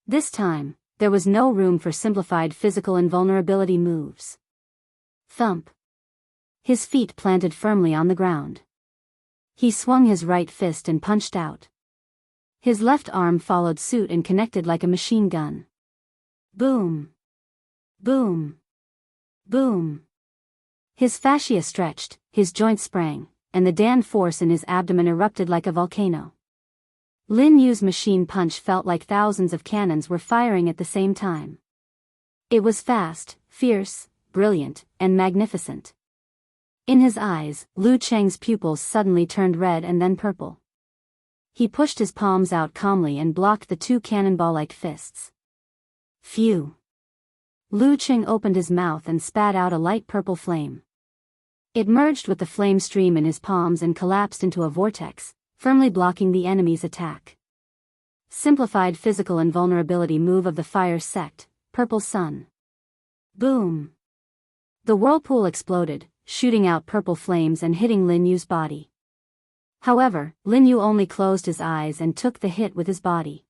This time, there was no room for simplified physical invulnerability moves. Thump! His feet planted firmly on the ground. He swung his right fist and punched out. His left arm followed suit and connected like a machine gun. Boom! Boom! Boom! His fascia stretched, his joints sprang, and the Dan force in his abdomen erupted like a volcano. Lin Yu's machine punch felt like thousands of cannons were firing at the same time. It was fast, fierce, brilliant, and magnificent. In his eyes, Lu Cheng's pupils suddenly turned red and then purple. He pushed his palms out calmly and blocked the 2 cannonball-like fists. Phew! Lu Cheng opened his mouth and spat out a light purple flame. It merged with the flame stream in his palms and collapsed into a vortex, firmly blocking the enemy's attack. Simplified physical invulnerability move of the fire sect, Purple Sun. Boom! The whirlpool exploded, shooting out purple flames and hitting Lin Yu's body. However, Lin Yu only closed his eyes and took the hit with his body.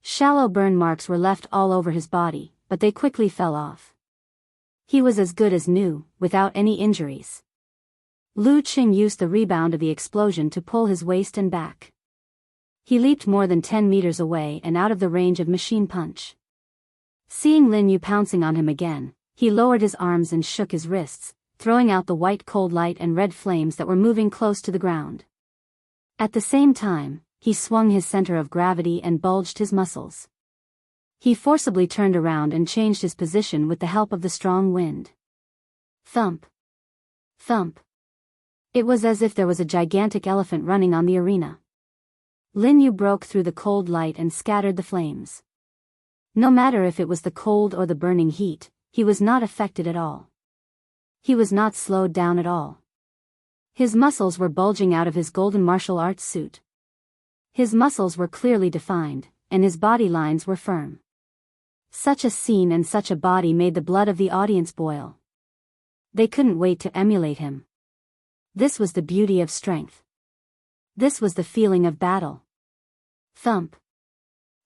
Shallow burn marks were left all over his body, but they quickly fell off. He was as good as new, without any injuries. Lu Cheng used the rebound of the explosion to pull his waist and back. He leaped more than 10 meters away and out of the range of machine punch. Seeing Lin Yu pouncing on him again, he lowered his arms and shook his wrists, throwing out the white cold light and red flames that were moving close to the ground. At the same time, he swung his center of gravity and bulged his muscles. He forcibly turned around and changed his position with the help of the strong wind. Thump! Thump! It was as if there was a gigantic elephant running on the arena. Lin Yu broke through the cold light and scattered the flames. No matter if it was the cold or the burning heat, he was not affected at all. He was not slowed down at all. His muscles were bulging out of his golden martial arts suit. His muscles were clearly defined, and his body lines were firm. Such a scene and such a body made the blood of the audience boil. They couldn't wait to emulate him. This was the beauty of strength. This was the feeling of battle. Thump!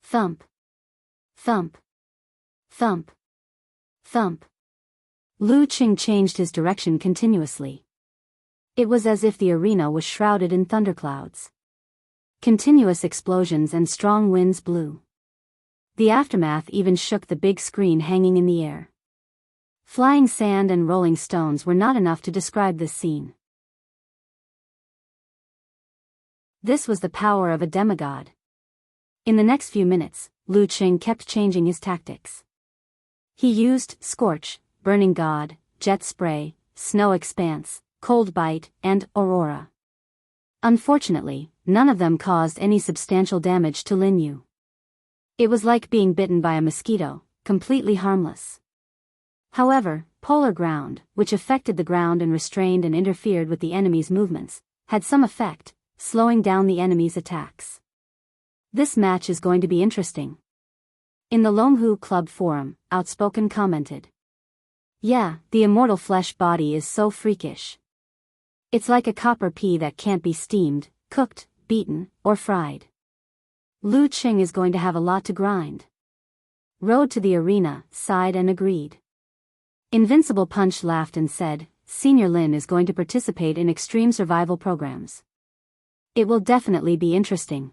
Thump! Thump! Thump! Thump! Lu Cheng changed his direction continuously. It was as if the arena was shrouded in thunderclouds. Continuous explosions and strong winds blew. The aftermath even shook the big screen hanging in the air. Flying sand and rolling stones were not enough to describe this scene. This was the power of a demigod. In the next few minutes, Lu Cheng kept changing his tactics. He used Scorch, Burning God, Jet Spray, Snow Expanse, Cold Bite, and Aurora. Unfortunately, none of them caused any substantial damage to Lin Yu. It was like being bitten by a mosquito, completely harmless. However, polar ground, which affected the ground and restrained and interfered with the enemy's movements, had some effect, slowing down the enemy's attacks. This match is going to be interesting. In the Longhu Club forum, Outspoken commented. Yeah, the immortal flesh body is so freakish. It's like a copper pea that can't be steamed, cooked, beaten, or fried. Lu Qing is going to have a lot to grind. Road to the Arena sighed and agreed. Invincible Punch laughed and said, Senior Lin is going to participate in extreme survival programs. It will definitely be interesting.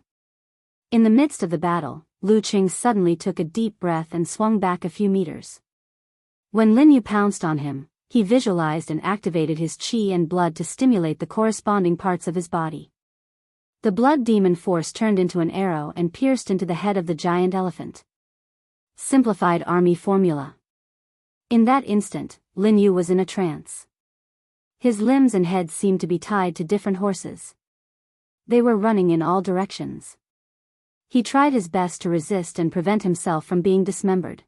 In the midst of the battle, Lu Qing suddenly took a deep breath and swung back a few meters. When Lin Yu pounced on him, he visualized and activated his qi and blood to stimulate the corresponding parts of his body. The blood demon force turned into an arrow and pierced into the head of the giant elephant. Simplified Army Formula. In that instant, Lin Yu was in a trance. His limbs and head seemed to be tied to different horses. They were running in all directions. He tried his best to resist and prevent himself from being dismembered.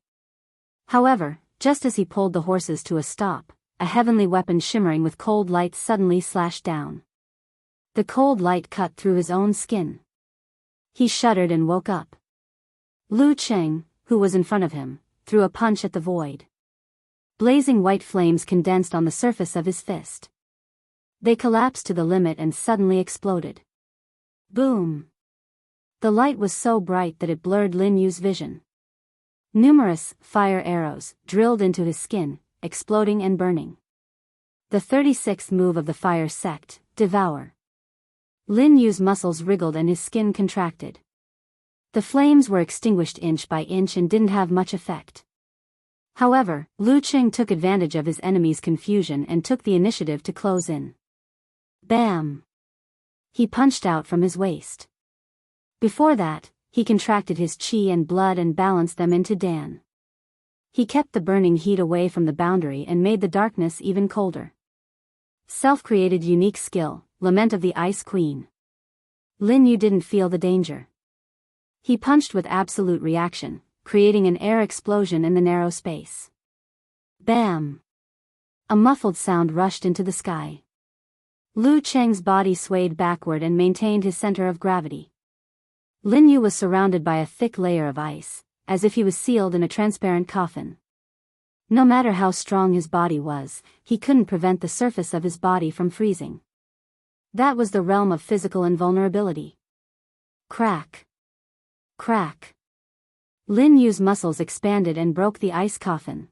However, just as he pulled the horses to a stop, a heavenly weapon shimmering with cold light suddenly slashed down. The cold light cut through his own skin. He shuddered and woke up. Lu Qing, who was in front of him, threw a punch at the void. Blazing white flames condensed on the surface of his fist. They collapsed to the limit and suddenly exploded. Boom! The light was so bright that it blurred Lin Yu's vision. Numerous fire arrows drilled into his skin, exploding and burning. The 36th move of the fire sect, Devour. Lin Yu's muscles wriggled and his skin contracted. The flames were extinguished inch by inch and didn't have much effect. However, Lu Qing took advantage of his enemy's confusion and took the initiative to close in. Bam! He punched out from his waist. Before that, he contracted his qi and blood and balanced them into Dan. He kept the burning heat away from the boundary and made the darkness even colder. Self-created unique skill, Lament of the Ice Queen. Lin Yu didn't feel the danger. He punched with absolute reaction, creating an air explosion in the narrow space. Bam! A muffled sound rushed into the sky. Lu Cheng's body swayed backward and maintained his center of gravity. Lin Yu was surrounded by a thick layer of ice, as if he was sealed in a transparent coffin. No matter how strong his body was, he couldn't prevent the surface of his body from freezing. That was the realm of physical invulnerability. Crack! Crack! Lin Yu's muscles expanded and broke the ice coffin.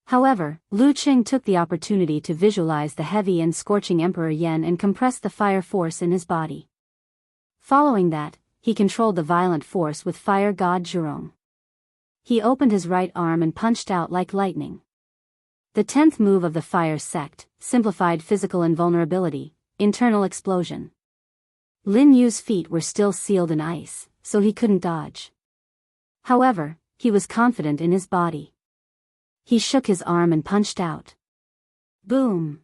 However, Lu Qing took the opportunity to visualize the heavy and scorching Emperor Yan and compress the fire force in his body. Following that, he controlled the violent force with Fire God Zhurong. He opened his right arm and punched out like lightning. The 10th move of the Fire Sect, Simplified Physical Invulnerability, Internal Explosion. Lin Yu's feet were still sealed in ice, so he couldn't dodge. However, he was confident in his body. He shook his arm and punched out. Boom!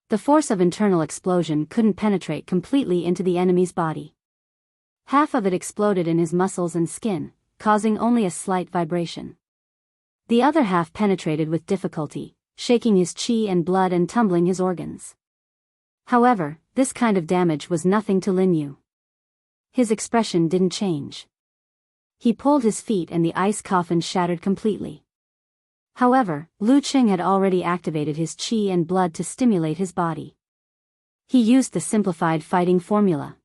The force of internal explosion couldn't penetrate completely into the enemy's body. Half of it exploded in his muscles and skin, causing only a slight vibration. The other half penetrated with difficulty, shaking his qi and blood and tumbling his organs. However, this kind of damage was nothing to Lin Yu. His expression didn't change. He pulled his feet and the ice coffin shattered completely. However, Lu Qing had already activated his qi and blood to stimulate his body. He used the simplified fighting formula.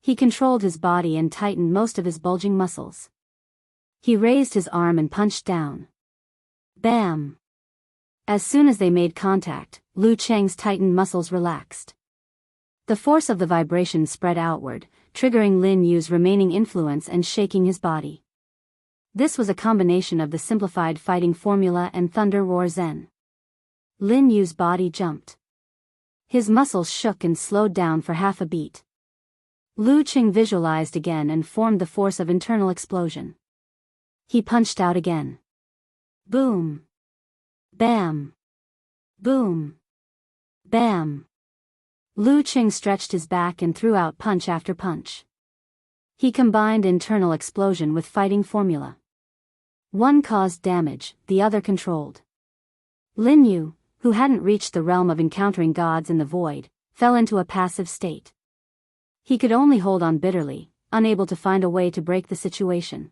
He controlled his body and tightened most of his bulging muscles. He raised his arm and punched down. Bam! As soon as they made contact, Lu Cheng's tightened muscles relaxed. The force of the vibration spread outward, triggering Lin Yu's remaining influence and shaking his body. This was a combination of the simplified fighting formula and Thunder Roar Zen. Lin Yu's body jumped. His muscles shook and slowed down for half a beat. Lu Qing visualized again and formed the force of internal explosion. He punched out again. Boom! Bam! Boom! Bam! Lu Qing stretched his back and threw out punch after punch. He combined internal explosion with fighting formula. One caused damage, the other controlled. Lin Yu, who hadn't reached the realm of encountering gods in the void, fell into a passive state. He could only hold on bitterly, unable to find a way to break the situation.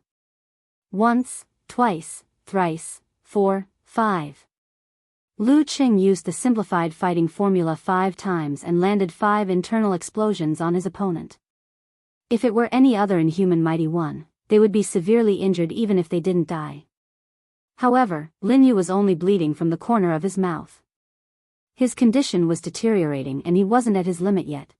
Once, twice, thrice, 4, 5. Lu Qing used the simplified fighting formula 5 times and landed 5 internal explosions on his opponent. If it were any other inhuman mighty one, they would be severely injured even if they didn't die. However, Lin Yu was only bleeding from the corner of his mouth. His condition was deteriorating and he wasn't at his limit yet.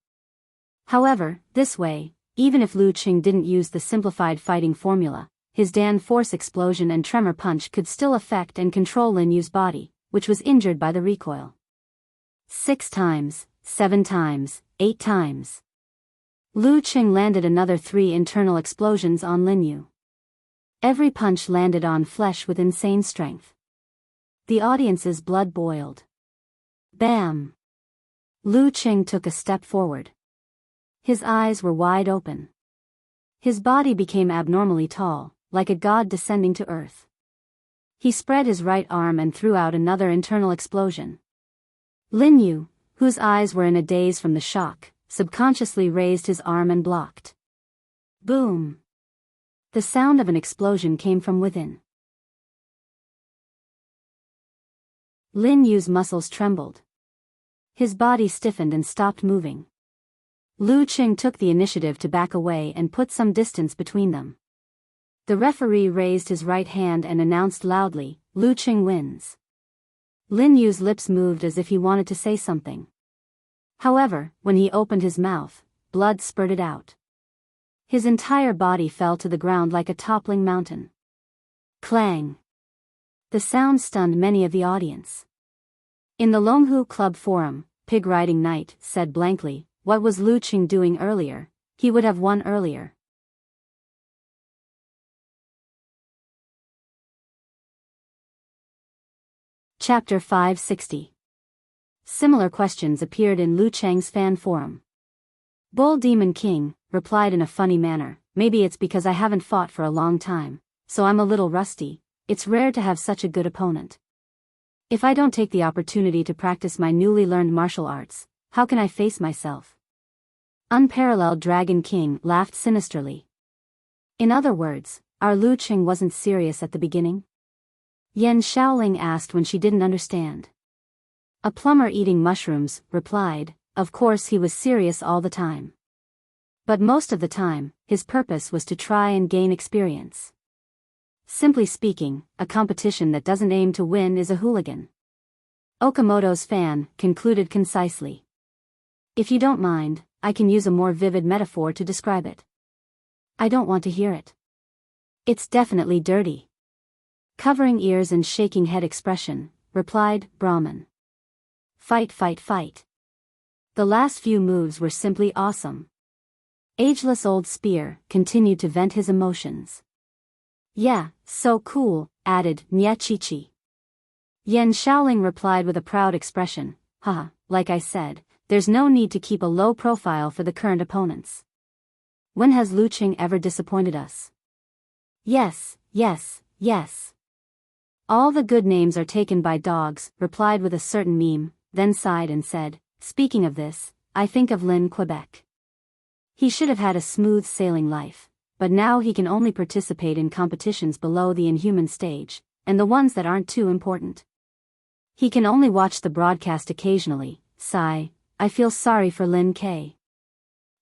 However, this way, even if Lu Qing didn't use the simplified fighting formula, his Dan Force explosion and tremor punch could still affect and control Lin Yu's body, which was injured by the recoil. 6 times, 7 times, 8 times. Lu Qing landed another 3 internal explosions on Lin Yu. Every punch landed on flesh with insane strength. The audience's blood boiled. Bam! Lu Qing took a step forward. His eyes were wide open. His body became abnormally tall, like a god descending to earth. He spread his right arm and threw out another internal explosion. Lin Yu, whose eyes were in a daze from the shock, subconsciously raised his arm and blocked. Boom! The sound of an explosion came from within. Lin Yu's muscles trembled. His body stiffened and stopped moving. Lu Qing took the initiative to back away and put some distance between them. The referee raised his right hand and announced loudly, "Lu Qing wins." Lin Yu's lips moved as if he wanted to say something. However, when he opened his mouth, blood spurted out. His entire body fell to the ground like a toppling mountain. Clang! The sound stunned many of the audience. In the Longhu Club forum, Pig Riding Knight said blankly, "What was Lu Qing doing earlier? He would have won earlier." Chapter 560. Similar questions appeared in Lu Cheng's fan forum. Bull Demon King replied in a funny manner, "Maybe it's because I haven't fought for a long time, so I'm a little rusty. It's rare to have such a good opponent. If I don't take the opportunity to practice my newly learned martial arts, how can I face myself?" Unparalleled Dragon King laughed sinisterly. In other words, our Lu Qing wasn't serious at the beginning? Yan Shaoling asked when she didn't understand. A plumber eating mushrooms replied, "Of course he was serious all the time. But most of the time, his purpose was to try and gain experience. Simply speaking, a competition that doesn't aim to win is a hooligan." Okamoto's fan concluded concisely. "If you don't mind, I can use a more vivid metaphor to describe it." "I don't want to hear it." "It's definitely dirty." Covering ears and shaking head expression, replied Brahman. "Fight, fight, fight." The last few moves were simply awesome. Ageless Old Spear continued to vent his emotions. "Yeah, so cool," added Nyachichi. Yan Shaoling replied with a proud expression, "Haha, like I said, there's no need to keep a low profile for the current opponents. When has Lu Qing ever disappointed us?" "Yes, yes, yes. All the good names are taken by dogs," replied with a certain meme, then sighed and said, "Speaking of this, I think of Lin Quebec. He should have had a smooth sailing life, but now he can only participate in competitions below the inhuman stage, and the ones that aren't too important. He can only watch the broadcast occasionally." Sigh, "I feel sorry for Lin K."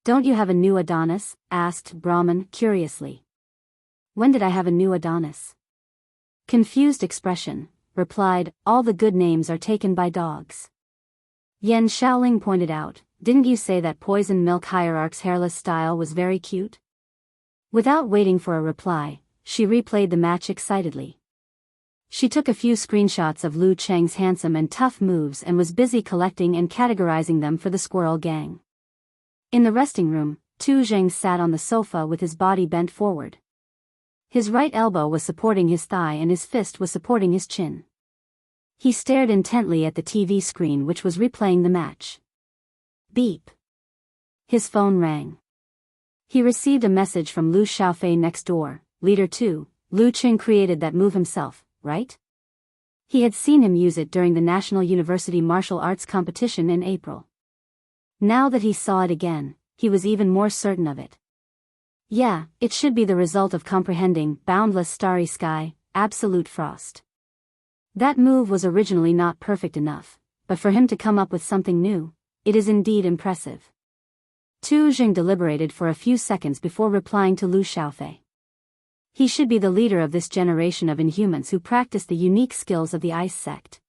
"Don't you have a new Adonis?" asked Brahman curiously. "When did I have a new Adonis?" Confused expression, replied, "All the good names are taken by dogs." Yan Shaoling pointed out, "Didn't you say that Poison Milk Hierarch's hairless style was very cute?" Without waiting for a reply, she replayed the match excitedly. She took a few screenshots of Lu Cheng's handsome and tough moves and was busy collecting and categorizing them for the Squirrel Gang. In the resting room, Tu Zheng sat on the sofa with his body bent forward. His right elbow was supporting his thigh and his fist was supporting his chin. He stared intently at the TV screen which was replaying the match. Beep. His phone rang. He received a message from Lu Xiaofei next door, "Leader 2, Lu Qing created that move himself, right? He had seen him use it during the National University Martial Arts competition in April. Now that he saw it again, he was even more certain of it. Yeah, it should be the result of comprehending boundless starry sky, absolute frost. That move was originally not perfect enough, but for him to come up with something new, it is indeed impressive. Tu Jing deliberated for a few seconds before replying to Lu Xiaofei. He should be the leader of this generation of inhumans who practice the unique skills of the Ice Sect.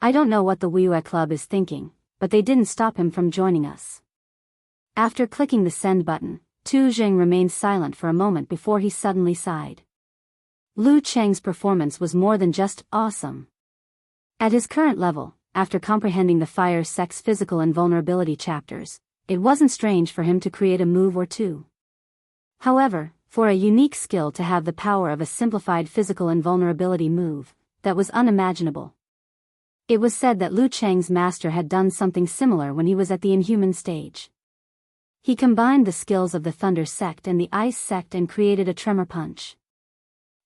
I don't know what the Wiyue Club is thinking, but they didn't stop him from joining us. After clicking the send button, Tu Jing remained silent for a moment before he suddenly sighed. Lu Cheng's performance was more than just awesome. At his current level, after comprehending the Fire Sect's physical invulnerability chapters, it wasn't strange for him to create a move or two. However, for a unique skill to have the power of a simplified physical invulnerability move, that was unimaginable. It was said that Lu Cheng's master had done something similar when he was at the Inhuman stage. He combined the skills of the Thunder Sect and the Ice Sect and created a Tremor Punch.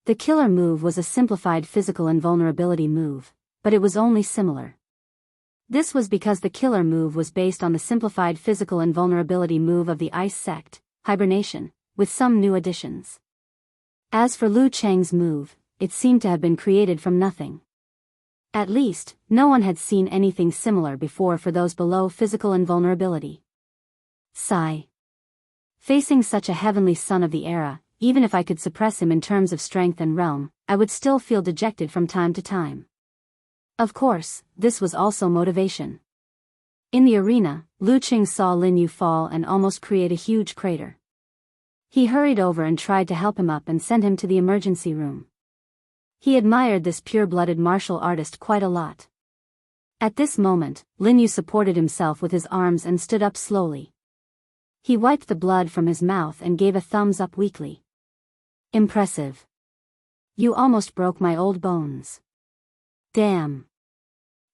The killer move was a simplified physical invulnerability move, but it was only similar. This was because the killer move was based on the simplified physical invulnerability move of the Ice Sect, Hibernation, with some new additions. As for Lu Cheng's move, it seemed to have been created from nothing. At least, no one had seen anything similar before for those below physical invulnerability. Sigh. Facing such a heavenly son of the era, even if I could suppress him in terms of strength and realm, I would still feel dejected from time to time. Of course, this was also motivation. In the arena, Lu Qing saw Lin Yu fall and almost create a huge crater. He hurried over and tried to help him up and send him to the emergency room. He admired this pure-blooded martial artist quite a lot. At this moment, Lin Yu supported himself with his arms and stood up slowly. He wiped the blood from his mouth and gave a thumbs up weakly. Impressive. You almost broke my old bones. Damn.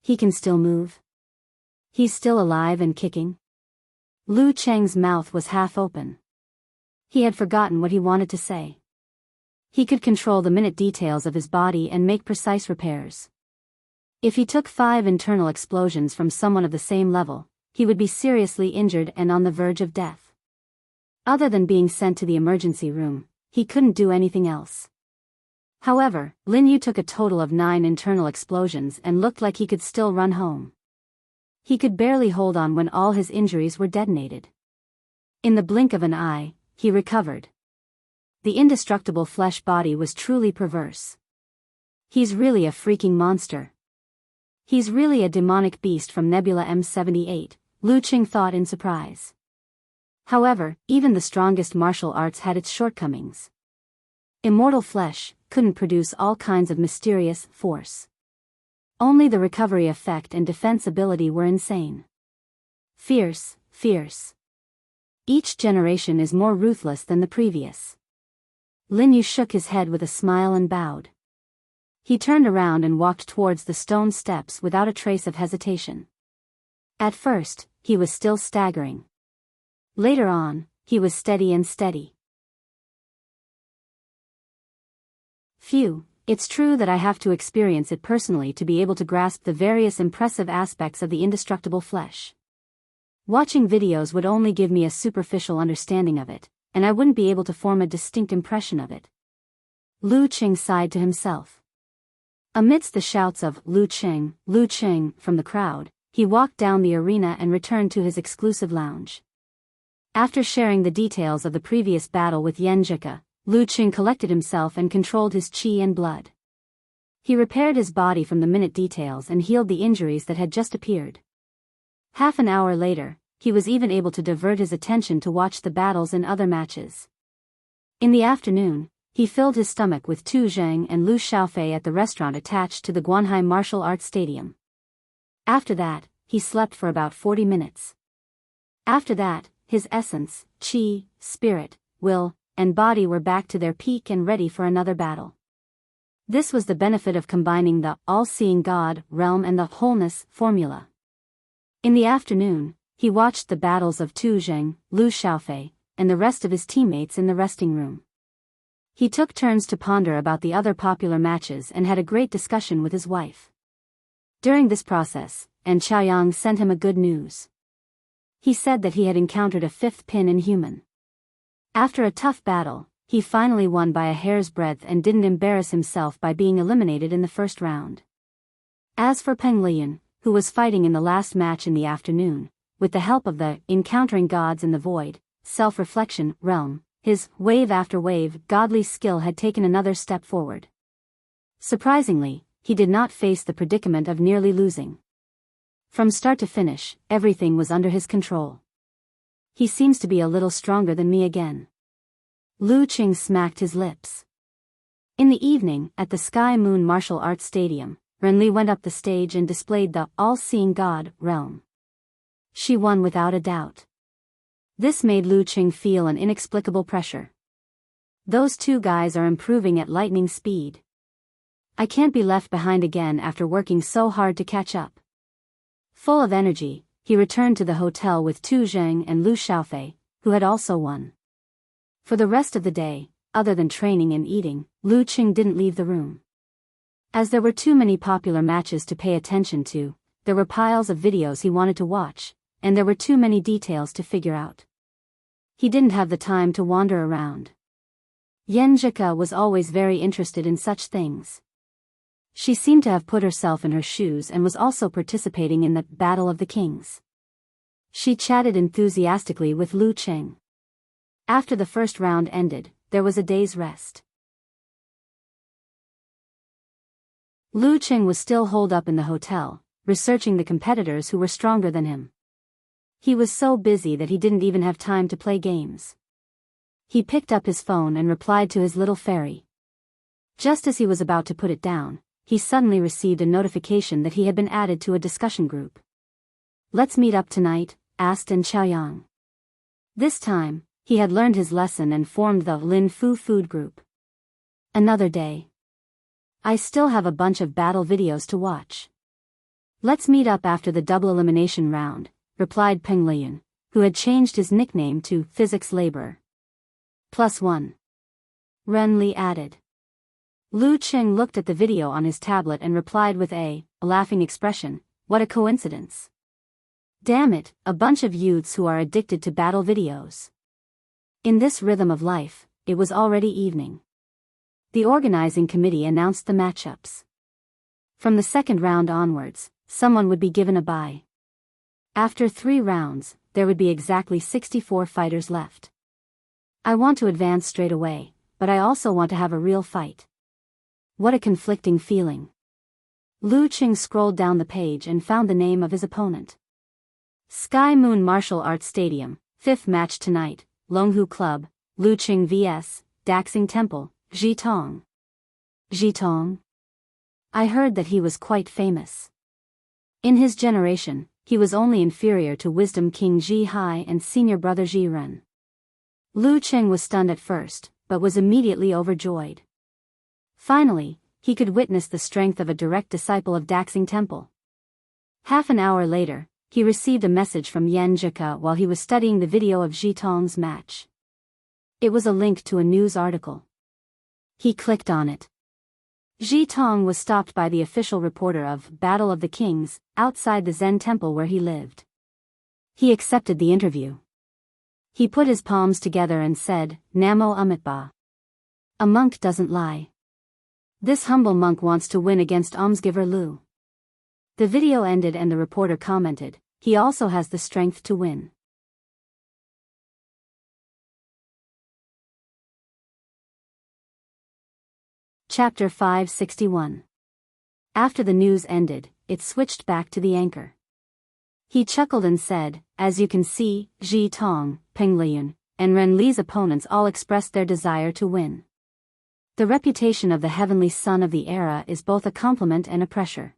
He can still move. He's still alive and kicking. Lu Cheng's mouth was half open. He had forgotten what he wanted to say. He could control the minute details of his body and make precise repairs. If he took 5 internal explosions from someone of the same level, he would be seriously injured and on the verge of death. Other than being sent to the emergency room, he couldn't do anything else. However, Lin Yu took a total of 9 internal explosions and looked like he could still run home. He could barely hold on when all his injuries were detonated. In the blink of an eye, he recovered. The indestructible flesh body was truly perverse. He's really a freaking monster. He's really a demonic beast from Nebula M78, Lu Qing thought in surprise. However, even the strongest martial arts had its shortcomings. Immortal flesh couldn't produce all kinds of mysterious force. Only the recovery effect and defense ability were insane. Fierce, fierce. Each generation is more ruthless than the previous. Lin Yu shook his head with a smile and bowed. He turned around and walked towards the stone steps without a trace of hesitation. At first, he was still staggering. Later on, he was steady and steady. Phew, it's true that I have to experience it personally to be able to grasp the various impressive aspects of the indestructible flesh. Watching videos would only give me a superficial understanding of it, and I wouldn't be able to form a distinct impression of it. Lu Qing sighed to himself. Amidst the shouts of Lu Qing from the crowd, he walked down the arena and returned to his exclusive lounge. After sharing the details of the previous battle with Yan Zhika, Lu Qing collected himself and controlled his qi and blood. He repaired his body from the minute details and healed the injuries that had just appeared. Half an hour later, he was even able to divert his attention to watch the battles in other matches. In the afternoon, he filled his stomach with Tu Zheng and Lu Xiaofei at the restaurant attached to the Guanhai Martial Arts Stadium. After that, he slept for about 40 minutes. After that, his essence, qi, spirit, will, and body were back to their peak and ready for another battle. This was the benefit of combining the all-seeing God, realm and the wholeness formula. In the afternoon, he watched the battles of Tu Zheng, Lu Xiaofei, and the rest of his teammates in the resting room. He took turns to ponder about the other popular matches and had a great discussion with his wife. During this process, Enchanting sent him a good news. He said that he had encountered a fifth pin inhuman. After a tough battle, he finally won by a hair's breadth and didn't embarrass himself by being eliminated in the first round. As for Peng Lian, who was fighting in the last match in the afternoon, with the help of the Encountering Gods in the Void, self-reflection, realm, his wave after wave godly skill had taken another step forward. Surprisingly, he did not face the predicament of nearly losing. From start to finish, everything was under his control. He seems to be a little stronger than me again. Lu Qing smacked his lips. In the evening, at the Sky Moon Martial Arts Stadium, Renli went up the stage and displayed the all-seeing God realm. She won without a doubt. This made Lu Qing feel an inexplicable pressure. Those two guys are improving at lightning speed. I can't be left behind again after working so hard to catch up. Full of energy, he returned to the hotel with Tu Zheng and Lu Xiaofei, who had also won. For the rest of the day, other than training and eating, Lu Qing didn't leave the room. As there were too many popular matches to pay attention to, there were piles of videos he wanted to watch, and there were too many details to figure out. He didn't have the time to wander around. Yan Zhika was always very interested in such things. She seemed to have put herself in her shoes and was also participating in the Battle of the Kings. She chatted enthusiastically with Lu Qing. After the first round ended, there was a day's rest. Lu Qing was still holed up in the hotel, researching the competitors who were stronger than him. He was so busy that he didn't even have time to play games. He picked up his phone and replied to his little fairy. Just as he was about to put it down, he suddenly received a notification that he had been added to a discussion group. "Let's meet up tonight," asked Enchanting. This time, he had learned his lesson and formed the Lin Fu food group. Another day. I still have a bunch of battle videos to watch. "Let's meet up after the double elimination round," replied Peng Lian, who had changed his nickname to Physics Laborer. +1. Renli added. Lu Qing looked at the video on his tablet and replied with a laughing expression, "What a coincidence. Damn it, a bunch of youths who are addicted to battle videos." In this rhythm of life, it was already evening. The organizing committee announced the matchups. From the second round onwards, someone would be given a bye. After 3 rounds, there would be exactly 64 fighters left. I want to advance straight away, but I also want to have a real fight. What a conflicting feeling. Lu Qing scrolled down the page and found the name of his opponent. Sky Moon Martial Arts Stadium, 5th match tonight, Longhu Club, Lu Qing vs. Daxing Temple, Zhitong. Zhitong? I heard that he was quite famous. In his generation, he was only inferior to Wisdom King Zhi Hai and senior brother Zhi Ren. Lu Qing was stunned at first, but was immediately overjoyed. Finally, he could witness the strength of a direct disciple of Daxing Temple. Half an hour later, he received a message from Yan Zhika while he was studying the video of Zhitong's match. It was a link to a news article. He clicked on it. Zhitong was stopped by the official reporter of Battle of the Kings, outside the Zen temple where he lived. He accepted the interview. He put his palms together and said, "Namo Amitabha. A monk doesn't lie. This humble monk wants to win against almsgiver Lu." The video ended and the reporter commented, "He also has the strength to win." Chapter 561. After the news ended, it switched back to the anchor. He chuckled and said, "As you can see, Zhi Tong, Peng Lian, and Ren Li's opponents all expressed their desire to win. The reputation of the heavenly son of the era is both a compliment and a pressure.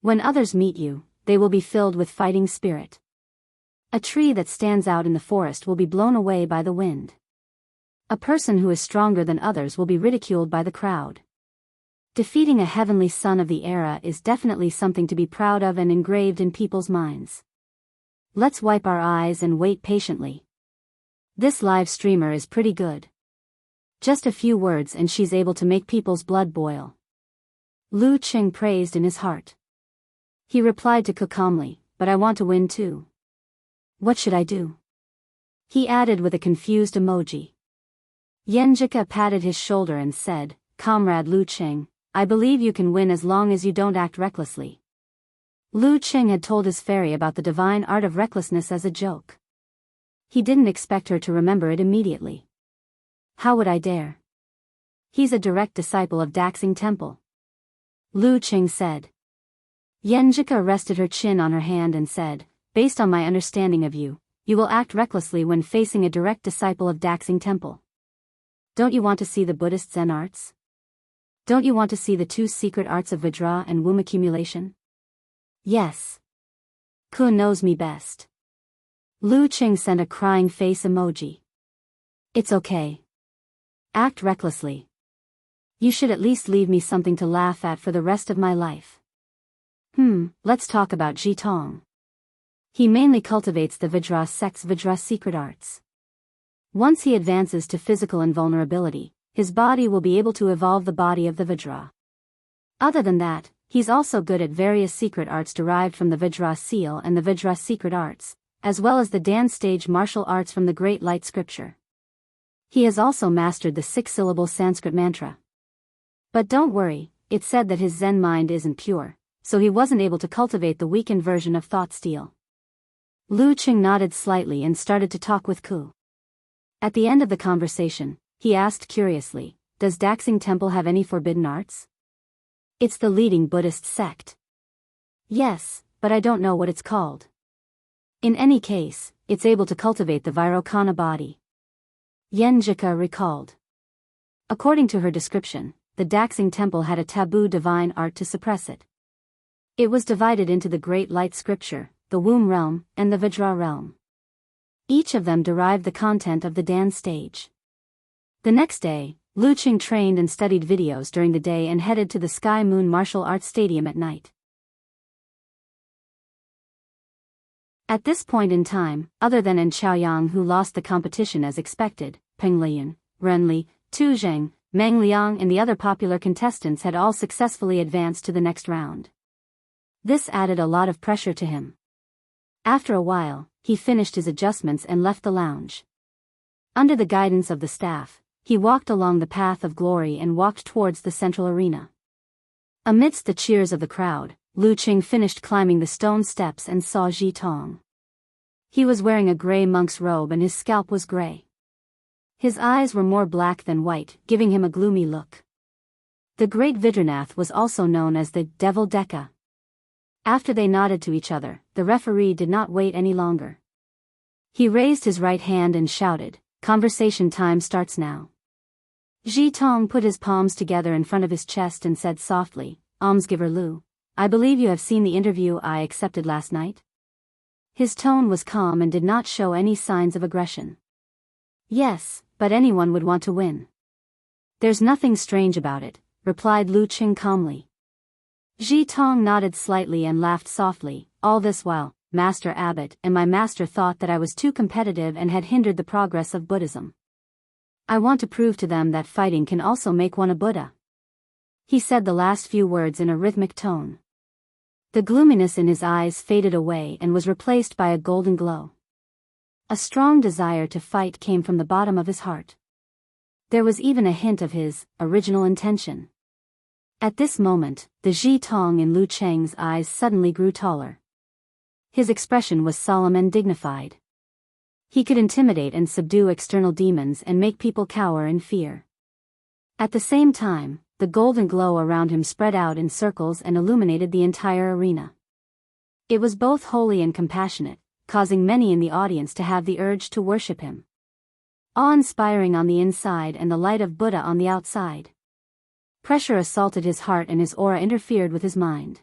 When others meet you, they will be filled with fighting spirit. A tree that stands out in the forest will be blown away by the wind. A person who is stronger than others will be ridiculed by the crowd. Defeating a heavenly son of the era is definitely something to be proud of and engraved in people's minds. Let's wipe our eyes and wait patiently." This live streamer is pretty good. Just a few words and she's able to make people's blood boil. Lu Qing praised in his heart. He replied to Ku calmly, but I want to win too. What should I do? He added with a confused emoji. Yenjika patted his shoulder and said, Comrade Lu Qing, I believe you can win as long as you don't act recklessly. Lu Qing had told his fairy about the divine art of recklessness as a joke. He didn't expect her to remember it immediately. How would I dare? He's a direct disciple of Daxing Temple. Lu Qing said. Yenjika rested her chin on her hand and said, based on my understanding of you, you will act recklessly when facing a direct disciple of Daxing Temple. Don't you want to see the Buddhist Zen arts? Don't you want to see the two secret arts of Vajra and womb accumulation? Yes. Ku knows me best. Lu Qing sent a crying face emoji. It's okay. Act recklessly. You should at least leave me something to laugh at for the rest of my life. Let's talk about Ji Tong. He mainly cultivates the Vajra sect's Vajra secret arts. Once he advances to physical invulnerability, his body will be able to evolve the body of the Vajra. Other than that, he's also good at various secret arts derived from the Vajra seal and the Vajra secret arts, as well as the dance stage martial arts from the Great Light Scripture. He has also mastered the 6-syllable Sanskrit mantra. But don't worry, it's said that his Zen mind isn't pure, so he wasn't able to cultivate the weakened version of thought steel. Lu Qing nodded slightly and started to talk with Ku. At the end of the conversation, he asked curiously, does Daxing Temple have any forbidden arts? It's the leading Buddhist sect. Yes, but I don't know what it's called. In any case, it's able to cultivate the Vairocana body. Yenjika recalled. According to her description, the Daxing Temple had a taboo divine art to suppress it. It was divided into the Great Light Scripture, the Womb Realm, and the Vajra Realm. Each of them derived the content of the dance stage. The next day, Lu Qing trained and studied videos during the day and headed to the Sky Moon Martial Arts Stadium at night. At this point in time, other than En Chaoyang who lost the competition as expected, Peng Liyun, Ren Li, Tu Zheng, Meng Liang and the other popular contestants had all successfully advanced to the next round. This added a lot of pressure to him. After a while, he finished his adjustments and left the lounge. Under the guidance of the staff, he walked along the path of glory and walked towards the central arena. Amidst the cheers of the crowd, Lu Qing finished climbing the stone steps and saw Ji Tong. He was wearing a gray monk's robe and his scalp was gray. His eyes were more black than white, giving him a gloomy look. The great Vidranath was also known as the Devil Deka. After they nodded to each other, the referee did not wait any longer. He raised his right hand and shouted, "Conversation time starts now." Ji Tong put his palms together in front of his chest and said softly, "Almsgiver Lu, I believe you have seen the interview I accepted last night?" His tone was calm and did not show any signs of aggression. "Yes, but anyone would want to win." "There's nothing strange about it," replied Lu Qing calmly. Ji Tong nodded slightly and laughed softly. "All this while, Master Abbot and my master thought that I was too competitive and had hindered the progress of Buddhism. I want to prove to them that fighting can also make one a Buddha." He said the last few words in a rhythmic tone. The gloominess in his eyes faded away and was replaced by a golden glow. A strong desire to fight came from the bottom of his heart. There was even a hint of his original intention. At this moment, the Ji Tong in Lu Qing's eyes suddenly grew taller. His expression was solemn and dignified. He could intimidate and subdue external demons and make people cower in fear. At the same time, the golden glow around him spread out in circles and illuminated the entire arena. It was both holy and compassionate, causing many in the audience to have the urge to worship him. Awe-inspiring on the inside and the light of Buddha on the outside. Pressure assaulted his heart and his aura interfered with his mind.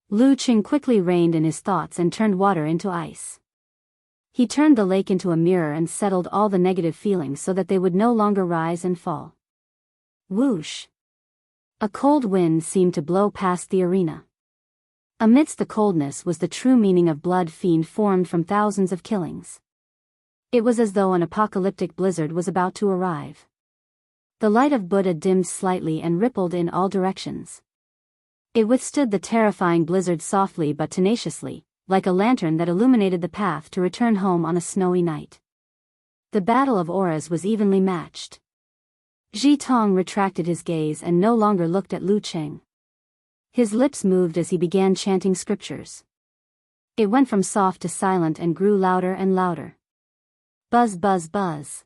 Lu Qing quickly reined in his thoughts and turned water into ice. He turned the lake into a mirror and settled all the negative feelings so that they would no longer rise and fall. Whoosh! A cold wind seemed to blow past the arena. Amidst the coldness was the true meaning of blood fiend formed from thousands of killings. It was as though an apocalyptic blizzard was about to arrive. The light of Buddha dimmed slightly and rippled in all directions. It withstood the terrifying blizzard softly but tenaciously, like a lantern that illuminated the path to return home on a snowy night. The battle of auras was evenly matched. Ji Tong retracted his gaze and no longer looked at Lu Cheng. His lips moved as he began chanting scriptures. It went from soft to silent and grew louder and louder. Buzz, buzz, buzz.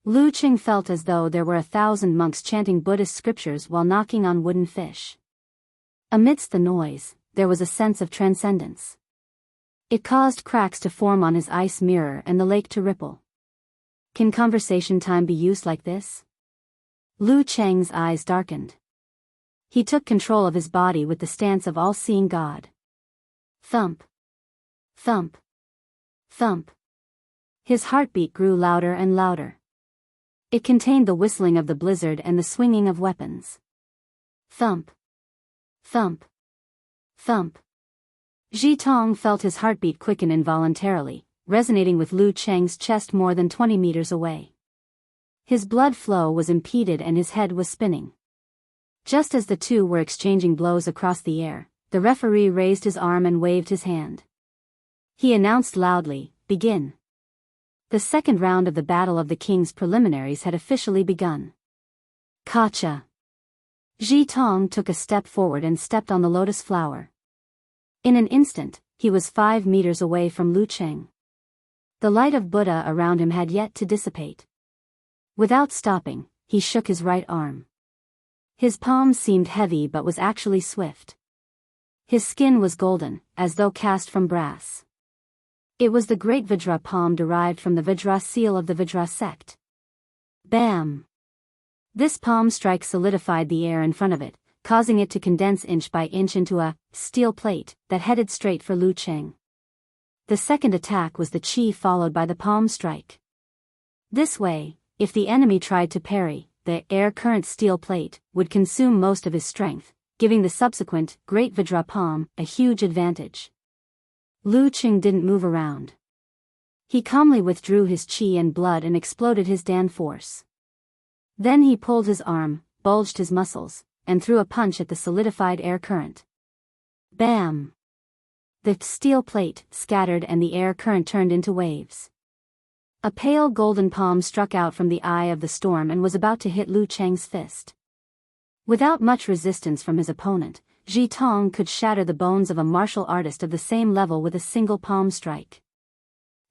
Lu Cheng felt as though there were 1,000 monks chanting Buddhist scriptures while knocking on wooden fish. Amidst the noise, there was a sense of transcendence. It caused cracks to form on his ice mirror and the lake to ripple. Can conversation time be used like this? Lu Cheng's eyes darkened. He took control of his body with the stance of all-seeing God. Thump. Thump. Thump. His heartbeat grew louder and louder. It contained the whistling of the blizzard and the swinging of weapons. Thump. Thump. Thump. Ji Tong felt his heartbeat quicken involuntarily, resonating with Lu Cheng's chest more than 20 meters away. His blood flow was impeded and his head was spinning. Just as the two were exchanging blows across the air, the referee raised his arm and waved his hand. He announced loudly, "Begin." The second round of the Battle of the Kings preliminaries had officially begun. Kacha. Ji Tong took a step forward and stepped on the lotus flower. In an instant, he was 5 meters away from Lu Cheng. The light of Buddha around him had yet to dissipate. Without stopping, he shook his right arm. His palm seemed heavy but was actually swift. His skin was golden, as though cast from brass. It was the great Vajra palm derived from the Vajra seal of the Vajra sect. Bam! This palm strike solidified the air in front of it, causing it to condense inch by inch into a steel plate that headed straight for Lu Cheng. The second attack was the chi followed by the palm strike. This way, if the enemy tried to parry, the air current steel plate would consume most of his strength, giving the subsequent great Vajra palm a huge advantage. Lu Cheng didn't move around. He calmly withdrew his chi and blood and exploded his Dan force. Then he pulled his arm, bulged his muscles, and threw a punch at the solidified air current. Bam! The steel plate scattered and the air current turned into waves. A pale golden palm struck out from the eye of the storm and was about to hit Lu Cheng's fist. Without much resistance from his opponent, Ji Tong could shatter the bones of a martial artist of the same level with a single palm strike.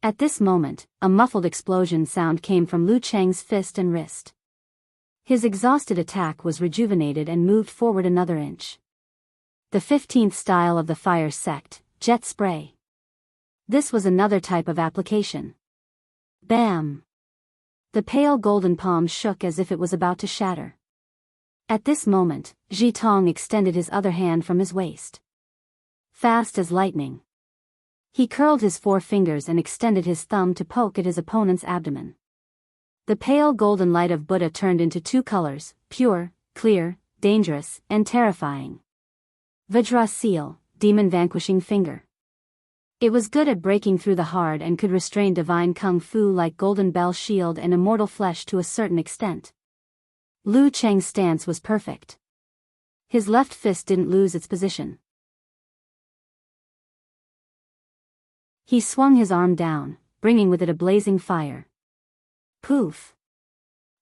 At this moment, a muffled explosion sound came from Lu Cheng's fist and wrist. His exhausted attack was rejuvenated and moved forward another inch. The 15th style of the fire sect, jet spray. This was another type of application. Bam! The pale golden palm shook as if it was about to shatter. At this moment, Ji Tong extended his other hand from his waist. Fast as lightning. He curled his 4 fingers and extended his thumb to poke at his opponent's abdomen. The pale golden light of Buddha turned into 2 colors, pure, clear, dangerous, and terrifying. Vajra seal, demon vanquishing finger. It was good at breaking through the hard and could restrain divine kung fu like golden bell shield and immortal flesh to a certain extent. Lu Cheng's stance was perfect. His left fist didn't lose its position. He swung his arm down, bringing with it a blazing fire. Poof!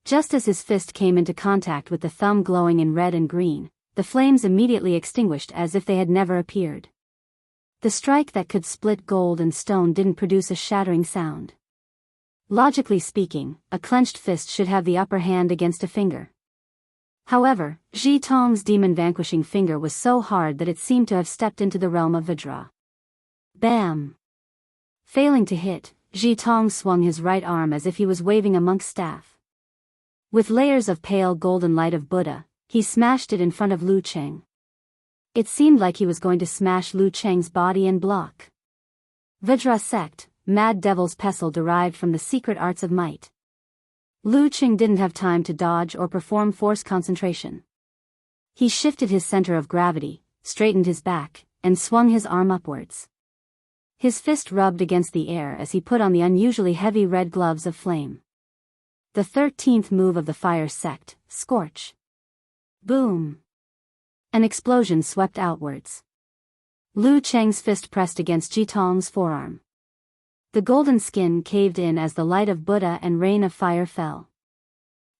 Just as his fist came into contact with the thumb glowing in red and green, the flames immediately extinguished as if they had never appeared. The strike that could split gold and stone didn't produce a shattering sound. Logically speaking, a clenched fist should have the upper hand against a finger. However, Ji Tong's demon vanquishing finger was so hard that it seemed to have stepped into the realm of Vajra. Bam! Failing to hit, Ji Tong swung his right arm as if he was waving a monk's staff. With layers of pale golden light of Buddha, he smashed it in front of Lu Cheng. It seemed like he was going to smash Lu Cheng's body and block. Vajra sect, mad devil's pestle derived from the secret arts of might. Lu Cheng didn't have time to dodge or perform force concentration. He shifted his center of gravity, straightened his back, and swung his arm upwards. His fist rubbed against the air as he put on the unusually heavy red gloves of flame. The 13th move of the fire sect, Scorch. Boom! An explosion swept outwards. Lu Cheng's fist pressed against Ji Tong's forearm. The golden skin caved in as the light of Buddha and rain of fire fell.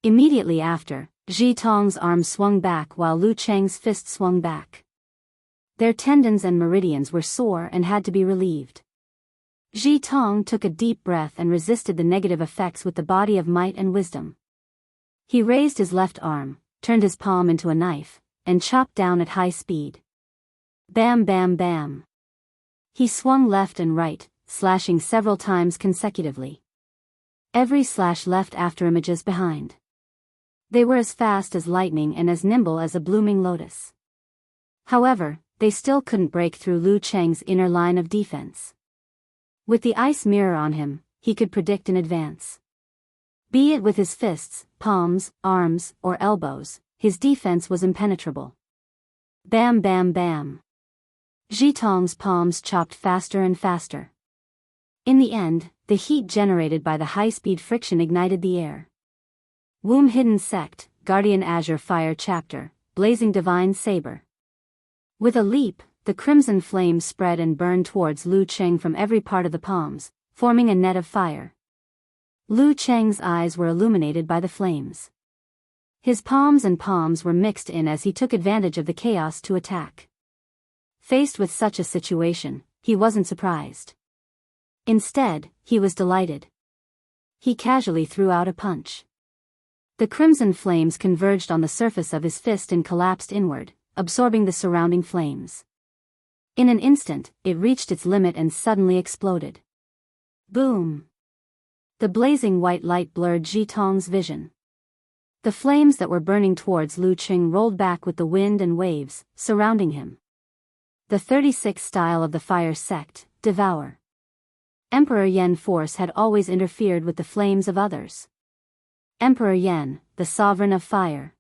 Immediately after, Ji Tong's arm swung back while Lu Cheng's fist swung back. Their tendons and meridians were sore and had to be relieved. Ji Tong took a deep breath and resisted the negative effects with the body of might and wisdom. He raised his left arm, turned his palm into a knife, and chopped down at high speed. Bam bam bam. He swung left and right, slashing several times consecutively. Every slash left afterimages behind. They were as fast as lightning and as nimble as a blooming lotus. However, they still couldn't break through Lu Cheng's inner line of defense. With the ice mirror on him, he could predict in advance. Be it with his fists, palms, arms, or elbows, his defense was impenetrable. Bam bam bam. Ji Tong's palms chopped faster and faster. In the end, the heat generated by the high-speed friction ignited the air. Womb Hidden Sect, Guardian Azure Fire Chapter, Blazing Divine Saber. With a leap, the crimson flames spread and burned towards Lu Cheng from every part of the palms, forming a net of fire. Lu Cheng's eyes were illuminated by the flames. His palms were mixed in as he took advantage of the chaos to attack. Faced with such a situation, he wasn't surprised. Instead, he was delighted. He casually threw out a punch. The crimson flames converged on the surface of his fist and collapsed inward, absorbing the surrounding flames. In an instant, it reached its limit and suddenly exploded. Boom! The blazing white light blurred Ji Tong's vision. The flames that were burning towards Lu Cheng rolled back with the wind and waves, surrounding him. The 36th style of the fire sect, Devour. Emperor Yen force had always interfered with the flames of others. Emperor Yen, the sovereign of fire.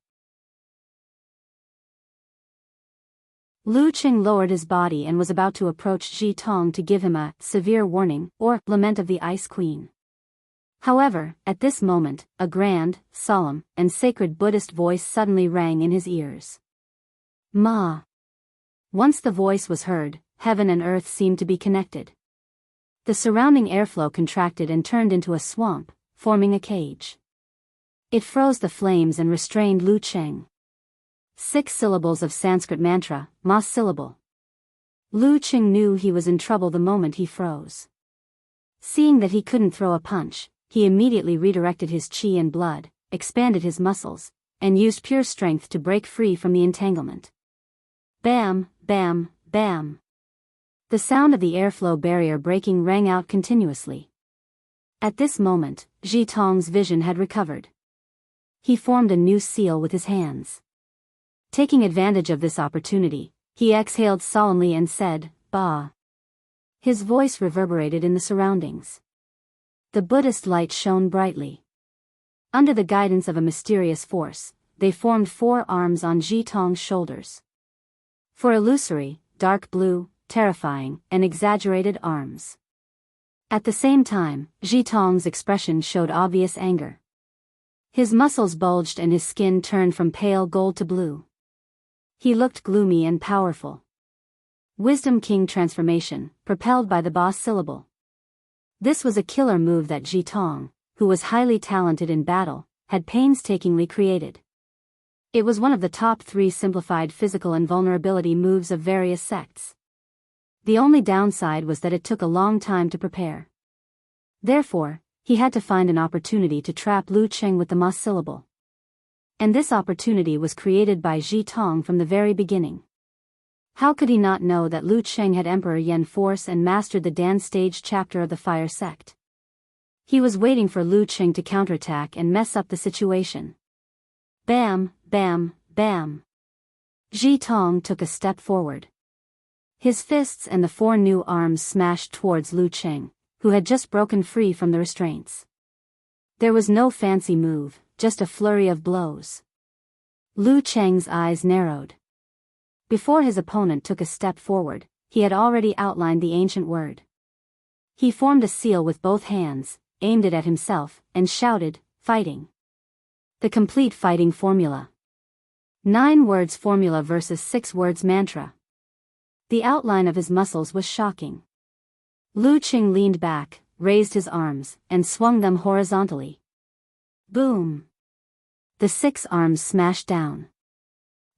Lu Cheng lowered his body and was about to approach Ji Tong to give him a severe warning, or lament of the Ice Queen. However, at this moment, a grand, solemn, and sacred Buddhist voice suddenly rang in his ears. Ma. Once the voice was heard, heaven and earth seemed to be connected. The surrounding airflow contracted and turned into a swamp, forming a cage. It froze the flames and restrained Lu Cheng. 6 syllables of Sanskrit mantra, Ma syllable. Lu Cheng knew he was in trouble the moment he froze. Seeing that he couldn't throw a punch, he immediately redirected his chi and blood, expanded his muscles, and used pure strength to break free from the entanglement. Bam, bam, bam. The sound of the airflow barrier breaking rang out continuously. At this moment, Ji Tong's vision had recovered. He formed a new seal with his hands. Taking advantage of this opportunity, he exhaled solemnly and said, Ba. His voice reverberated in the surroundings. The Buddhist light shone brightly. Under the guidance of a mysterious force, they formed 4 arms on Ji Tong's shoulders. 4 illusory, dark blue, terrifying, and exaggerated arms. At the same time, Ji Tong's expression showed obvious anger. His muscles bulged and his skin turned from pale gold to blue. He looked gloomy and powerful. Wisdom King transformation, propelled by the Ba syllable. This was a killer move that Ji Tong, who was highly talented in battle, had painstakingly created. It was one of the top 3 simplified physical invulnerability moves of various sects. The only downside was that it took a long time to prepare. Therefore, he had to find an opportunity to trap Lu Cheng with the Ma syllable. And this opportunity was created by Ji Tong from the very beginning. How could he not know that Lu Cheng had Emperor Yen force and mastered the Dan stage chapter of the fire sect? He was waiting for Lu Cheng to counterattack and mess up the situation. Bam, bam, bam. Ji Tong took a step forward. His fists and the 4 new arms smashed towards Lu Cheng, who had just broken free from the restraints. There was no fancy move, just a flurry of blows. Lu Cheng's eyes narrowed. Before his opponent took a step forward, he had already outlined the ancient word. He formed a seal with both hands, aimed it at himself, and shouted, "Fighting." The complete fighting formula. 9 words formula versus 6 words mantra. The outline of his muscles was shocking. Lu Qing leaned back, raised his arms, and swung them horizontally. Boom! The 6 arms smashed down.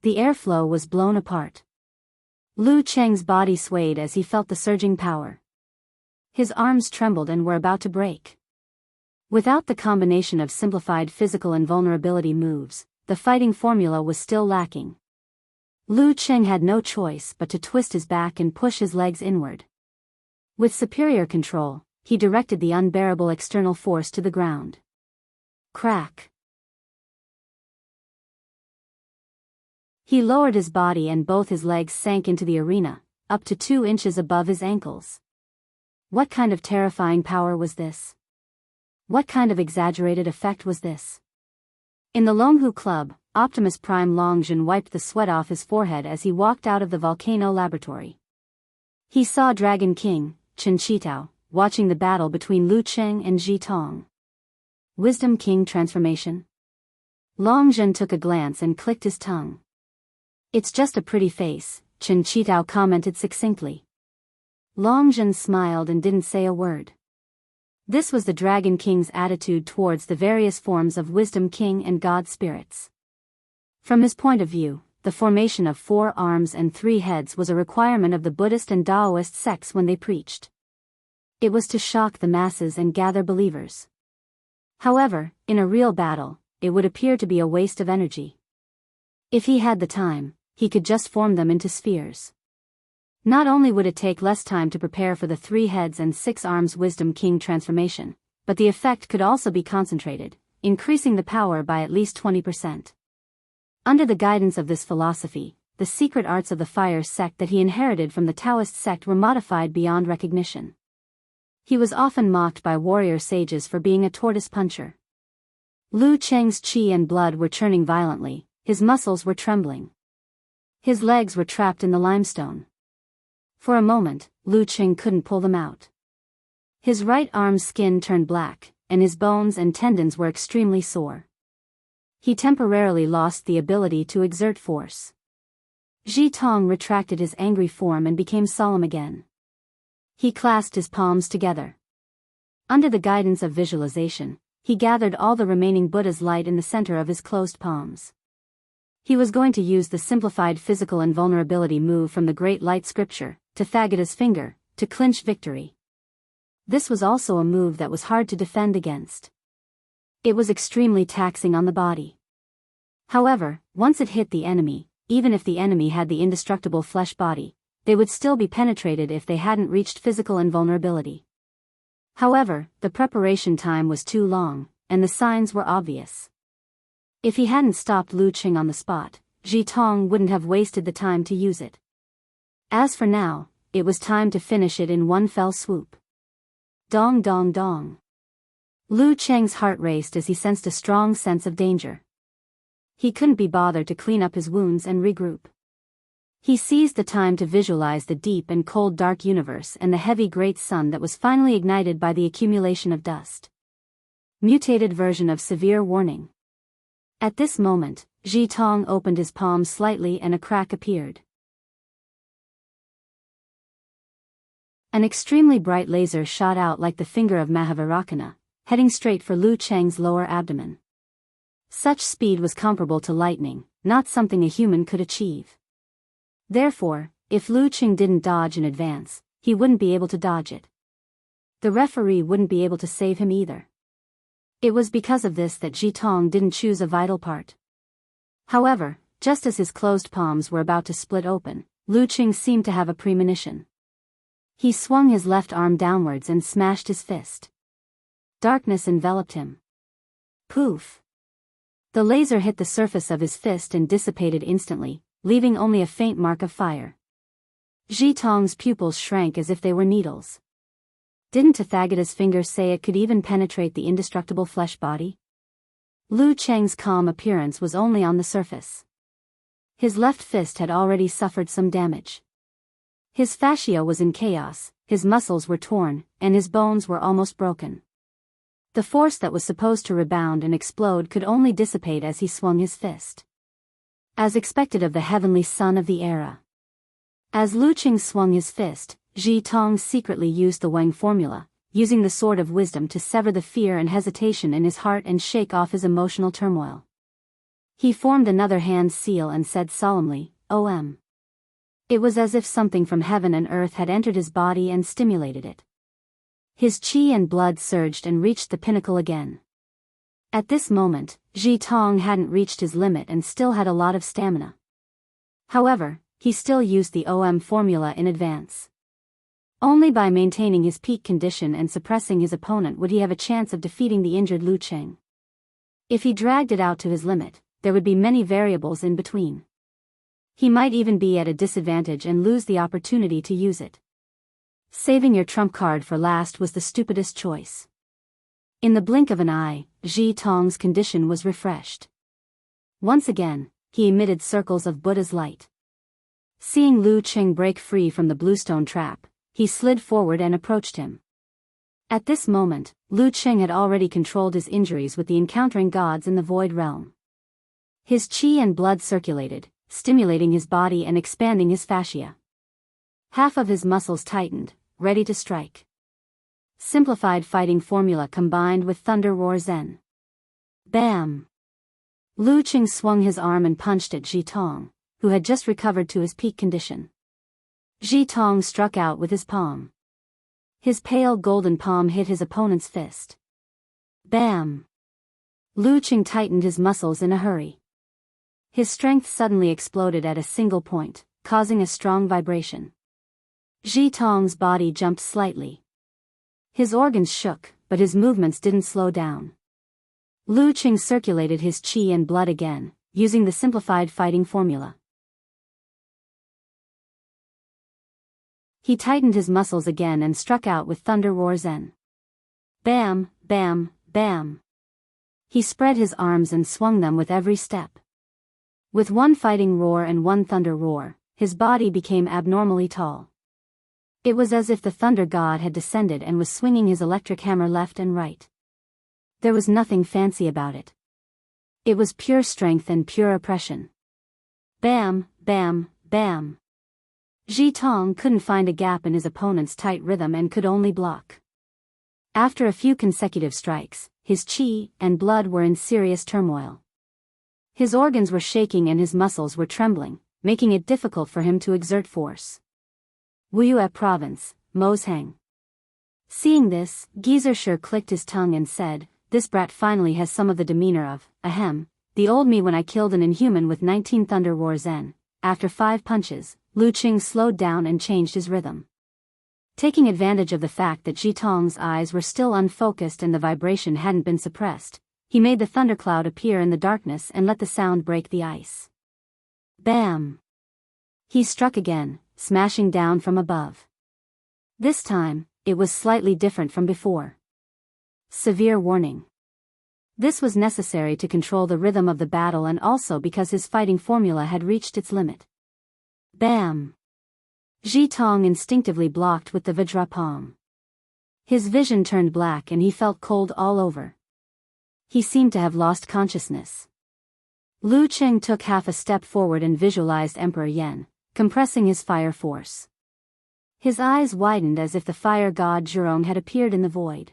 The airflow was blown apart. Lu Cheng's body swayed as he felt the surging power. His arms trembled and were about to break. Without the combination of simplified physical and vulnerability moves, the fighting formula was still lacking. Lu Cheng had no choice but to twist his back and push his legs inward. With superior control, he directed the unbearable external force to the ground. Crack! He lowered his body and both his legs sank into the arena, up to 2 inches above his ankles. What kind of terrifying power was this? What kind of exaggerated effect was this? In the Longhu Club, Optimus Prime Longjun wiped the sweat off his forehead as he walked out of the volcano laboratory. He saw Dragon King, Chen Qitao, watching the battle between Lu Cheng and Ji Tong. Wisdom King transformation? Longjun took a glance and clicked his tongue. "It's just a pretty face," Chen Qitao commented succinctly. Longjun smiled and didn't say a word. This was the Dragon King's attitude towards the various forms of Wisdom King and God spirits. From his point of view, the formation of 4 arms and 3 heads was a requirement of the Buddhist and Taoist sects when they preached. It was to shock the masses and gather believers. However, in a real battle, it would appear to be a waste of energy. If he had the time, he could just form them into spheres. Not only would it take less time to prepare for the 3 heads and 6 arms Wisdom King transformation, but the effect could also be concentrated, increasing the power by at least 20%. Under the guidance of this philosophy, the secret arts of the fire sect that he inherited from the Taoist sect were modified beyond recognition. He was often mocked by warrior sages for being a tortoise puncher. Lu Cheng's qi and blood were churning violently, his muscles were trembling. His legs were trapped in the limestone. For a moment, Lu Cheng couldn't pull them out. His right arm's skin turned black, and his bones and tendons were extremely sore. He temporarily lost the ability to exert force. Ji Tong retracted his angry form and became solemn again. He clasped his palms together. Under the guidance of visualization, he gathered all the remaining Buddha's light in the center of his closed palms. He was going to use the simplified physical and vulnerability move from the Great Light Scripture, Tathagata's finger, to clinch victory. This was also a move that was hard to defend against. It was extremely taxing on the body. However, once it hit the enemy, even if the enemy had the indestructible flesh body, they would still be penetrated if they hadn't reached physical invulnerability. However, the preparation time was too long, and the signs were obvious. If he hadn't stopped Lu Qing on the spot, Ji Tong wouldn't have wasted the time to use it. As for now, it was time to finish it in one fell swoop. Dong dong dong. Lu Cheng's heart raced as he sensed a strong sense of danger. He couldn't be bothered to clean up his wounds and regroup. He seized the time to visualize the deep and cold dark universe and the heavy great sun that was finally ignited by the accumulation of dust. Mutated version of severe warning. At this moment, Ji Tong opened his palm slightly and a crack appeared. An extremely bright laser shot out like the finger of Mahavairakana, heading straight for Lu Cheng's lower abdomen. Such speed was comparable to lightning, not something a human could achieve. Therefore, if Lu Cheng didn't dodge in advance, he wouldn't be able to dodge it. The referee wouldn't be able to save him either. It was because of this that Ji Tong didn't choose a vital part. However, just as his closed palms were about to split open, Lu Cheng seemed to have a premonition. He swung his left arm downwards and smashed his fist. Darkness enveloped him. Poof! The laser hit the surface of his fist and dissipated instantly, leaving only a faint mark of fire. Ji Tong's pupils shrank as if they were needles. Didn't Tathagata's finger say it could even penetrate the indestructible flesh body? Lu Cheng's calm appearance was only on the surface. His left fist had already suffered some damage. His fascia was in chaos, his muscles were torn, and his bones were almost broken. The force that was supposed to rebound and explode could only dissipate as he swung his fist. As expected of the heavenly son of the era. As Lu Qing swung his fist, Ji Tong secretly used the Wang formula, using the sword of wisdom to sever the fear and hesitation in his heart and shake off his emotional turmoil. He formed another hand seal and said solemnly, "Om." It was as if something from heaven and earth had entered his body and stimulated it. His qi and blood surged and reached the pinnacle again. At this moment, Ji Tong hadn't reached his limit and still had a lot of stamina. However, he still used the OM formula in advance. Only by maintaining his peak condition and suppressing his opponent would he have a chance of defeating the injured Lu Qing. If he dragged it out to his limit, there would be many variables in between. He might even be at a disadvantage and lose the opportunity to use it. Saving your trump card for last was the stupidest choice. In the blink of an eye, Ji Tong's condition was refreshed. Once again, he emitted circles of Buddha's light. Seeing Lu Qing break free from the bluestone trap, he slid forward and approached him. At this moment, Lu Qing had already controlled his injuries with the encountering gods in the void realm. His qi and blood circulated, stimulating his body and expanding his fascia. Half of his muscles tightened, ready to strike. Simplified fighting formula combined with Thunder Roar Zen. Bam! Lu Qing swung his arm and punched at Ji Tong, who had just recovered to his peak condition. Ji Tong struck out with his palm. His pale golden palm hit his opponent's fist. Bam! Lu Qing tightened his muscles in a hurry. His strength suddenly exploded at a single point, causing a strong vibration. Ji Tong's body jumped slightly. His organs shook, but his movements didn't slow down. Lu Qing circulated his qi and blood again, using the simplified fighting formula. He tightened his muscles again and struck out with Thunder Roar Zen. Bam, bam, bam. He spread his arms and swung them with every step. With one fighting roar and one thunder roar, his body became abnormally tall. It was as if the thunder god had descended and was swinging his electric hammer left and right. There was nothing fancy about it. It was pure strength and pure oppression. Bam, bam, bam. Ji Tong couldn't find a gap in his opponent's tight rhythm and could only block. After a few consecutive strikes, his qi and blood were in serious turmoil. His organs were shaking and his muscles were trembling, making it difficult for him to exert force. Wuyue Province, Mosheng. Seeing this, Geyser clicked his tongue and said, "This brat finally has some of the demeanor of, ahem, the old me when I killed an inhuman with 19 Thunder Roar Zen." After 5 punches, Lu Qing slowed down and changed his rhythm. Taking advantage of the fact that Ji Tong's eyes were still unfocused and the vibration hadn't been suppressed, he made the thundercloud appear in the darkness and let the sound break the ice. Bam! He struck again, smashing down from above. This time, it was slightly different from before. Severe warning. This was necessary to control the rhythm of the battle and also because his fighting formula had reached its limit. Bam! Ji Tong instinctively blocked with the Vajra palm. His vision turned black and he felt cold all over. He seemed to have lost consciousness. Lu Qing took half a step forward and visualized Emperor Yan, compressing his fire force. His eyes widened as if the fire god Zhurong had appeared in the void.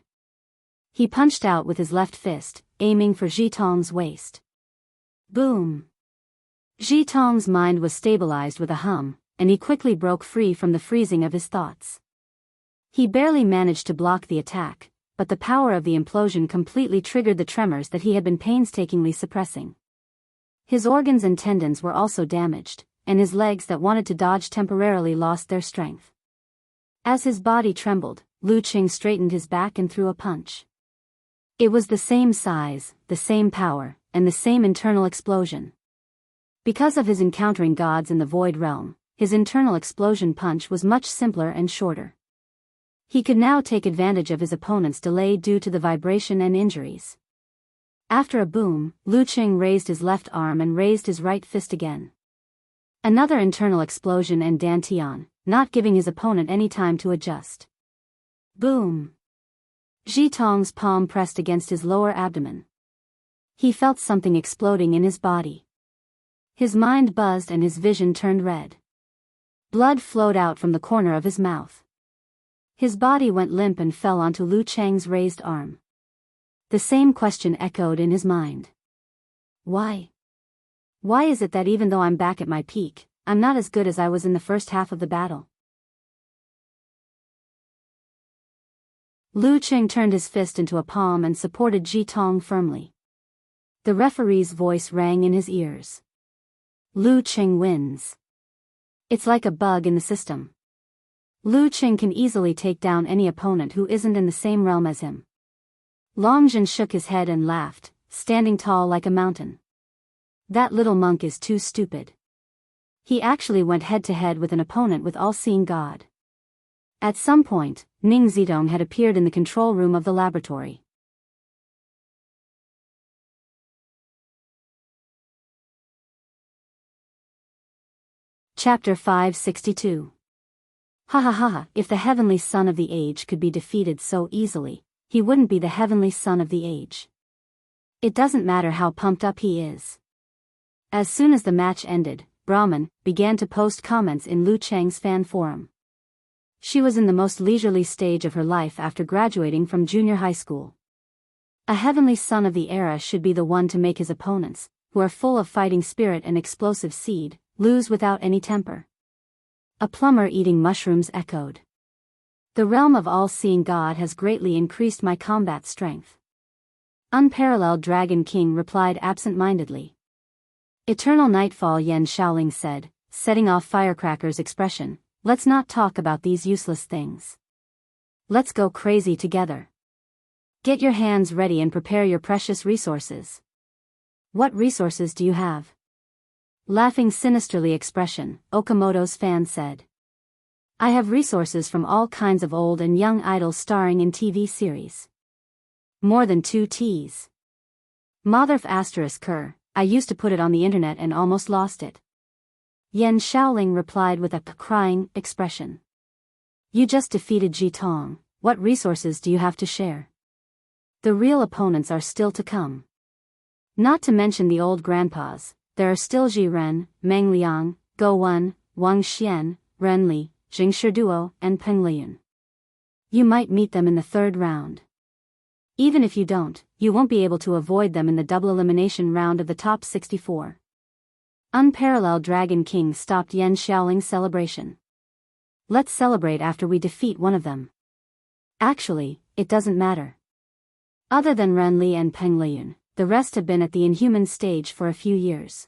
He punched out with his left fist, aiming for Ji Tong's waist. Boom! Ji Tong's mind was stabilized with a hum, and he quickly broke free from the freezing of his thoughts. He barely managed to block the attack, but the power of the implosion completely triggered the tremors that he had been painstakingly suppressing. His organs and tendons were also damaged, and his legs that wanted to dodge temporarily lost their strength. As his body trembled, Lu Qing straightened his back and threw a punch. It was the same size, the same power, and the same internal explosion. Because of his encountering gods in the void realm, his internal explosion punch was much simpler and shorter. He could now take advantage of his opponent's delay due to the vibration and injuries. After a boom, Lu Qing raised his left arm and raised his right fist again. Another internal explosion and dantian, not giving his opponent any time to adjust. Boom! Ji Tong's palm pressed against his lower abdomen. He felt something exploding in his body. His mind buzzed and his vision turned red. Blood flowed out from the corner of his mouth. His body went limp and fell onto Lu Cheng's raised arm. The same question echoed in his mind. Why? Why is it that even though I'm back at my peak, I'm not as good as I was in the first half of the battle? Lu Cheng turned his fist into a palm and supported Ji Tong firmly. The referee's voice rang in his ears. Lu Cheng wins. It's like a bug in the system. Lu Cheng can easily take down any opponent who isn't in the same realm as him. Long Zhen shook his head and laughed, standing tall like a mountain. That little monk is too stupid. He actually went head-to-head with an opponent with all-seeing God. At some point, Ning Zidong had appeared in the control room of the laboratory. Chapter 562. Ha ha ha ha, if the heavenly son of the age could be defeated so easily, he wouldn't be the heavenly son of the age. It doesn't matter how pumped up he is. As soon as the match ended, Brahman began to post comments in Lu Cheng's fan forum. She was in the most leisurely stage of her life after graduating from junior high school. A heavenly son of the era should be the one to make his opponents, who are full of fighting spirit and explosive seed, lose without any temper. A plumber eating mushrooms echoed. The realm of all-seeing God has greatly increased my combat strength. Unparalleled Dragon King replied absent-mindedly. Eternal Nightfall Yan Shaoling said, setting off Firecracker's expression, let's not talk about these useless things. Let's go crazy together. Get your hands ready and prepare your precious resources. What resources do you have? Laughing sinisterly expression, Okamoto's fan said. I have resources from all kinds of old and young idols starring in TV series. More than 2 Ts. Motherf asterisk Kerr, I used to put it on the internet and almost lost it. Yan Shaoling replied with a crying expression. You just defeated Ji Tong, what resources do you have to share? The real opponents are still to come. Not to mention the old grandpas, there are still Ji Ren, Meng Liang, Go Wen, Wang Xian, Ren Li, Jing Shiduo, and Peng Liyun. You might meet them in the 3rd round. Even if you don't, you won't be able to avoid them in the double elimination round of the top 64. Unparalleled Dragon King stopped Yan Xiaoling's celebration. Let's celebrate after we defeat one of them. Actually, it doesn't matter. Other than Ren Li and Peng Liyun, the rest have been at the inhuman stage for a few years.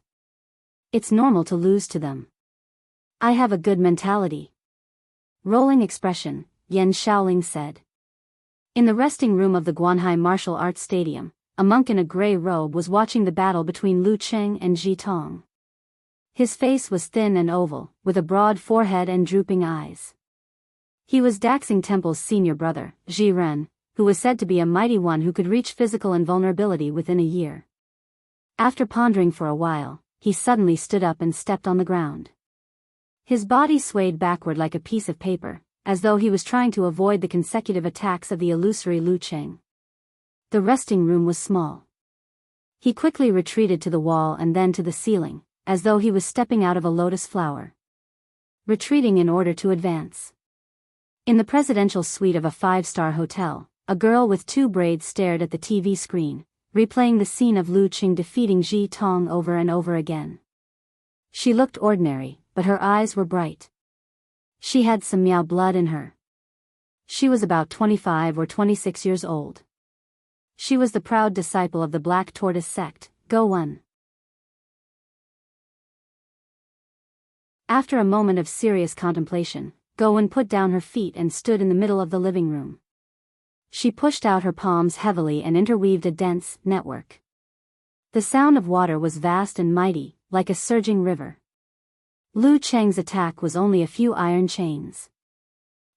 It's normal to lose to them. I have a good mentality. Rolling expression, Yan Shaoling said. In the resting room of the Guanhai Martial Arts Stadium, a monk in a gray robe was watching the battle between Lu Cheng and Ji Tong. His face was thin and oval, with a broad forehead and drooping eyes. He was Daxing Temple's senior brother, Ji Ren, who was said to be a mighty one who could reach physical invulnerability within a year. After pondering for a while, he suddenly stood up and stepped on the ground. His body swayed backward like a piece of paper, as though he was trying to avoid the consecutive attacks of the illusory Lu Cheng. The resting room was small. He quickly retreated to the wall and then to the ceiling, as though he was stepping out of a lotus flower. Retreating in order to advance. In the presidential suite of a 5-star hotel, a girl with 2 braids stared at the TV screen, replaying the scene of Lu Cheng defeating Ji Tong over and over again. She looked ordinary, but her eyes were bright. She had some Miao blood in her. She was about 25 or 26 years old. She was the proud disciple of the Black Tortoise sect, Go Wen. After a moment of serious contemplation, Go Wen put down her feet and stood in the middle of the living room. She pushed out her palms heavily and interweaved a dense network. The sound of water was vast and mighty, like a surging river. Lu Cheng's attack was only a few iron chains.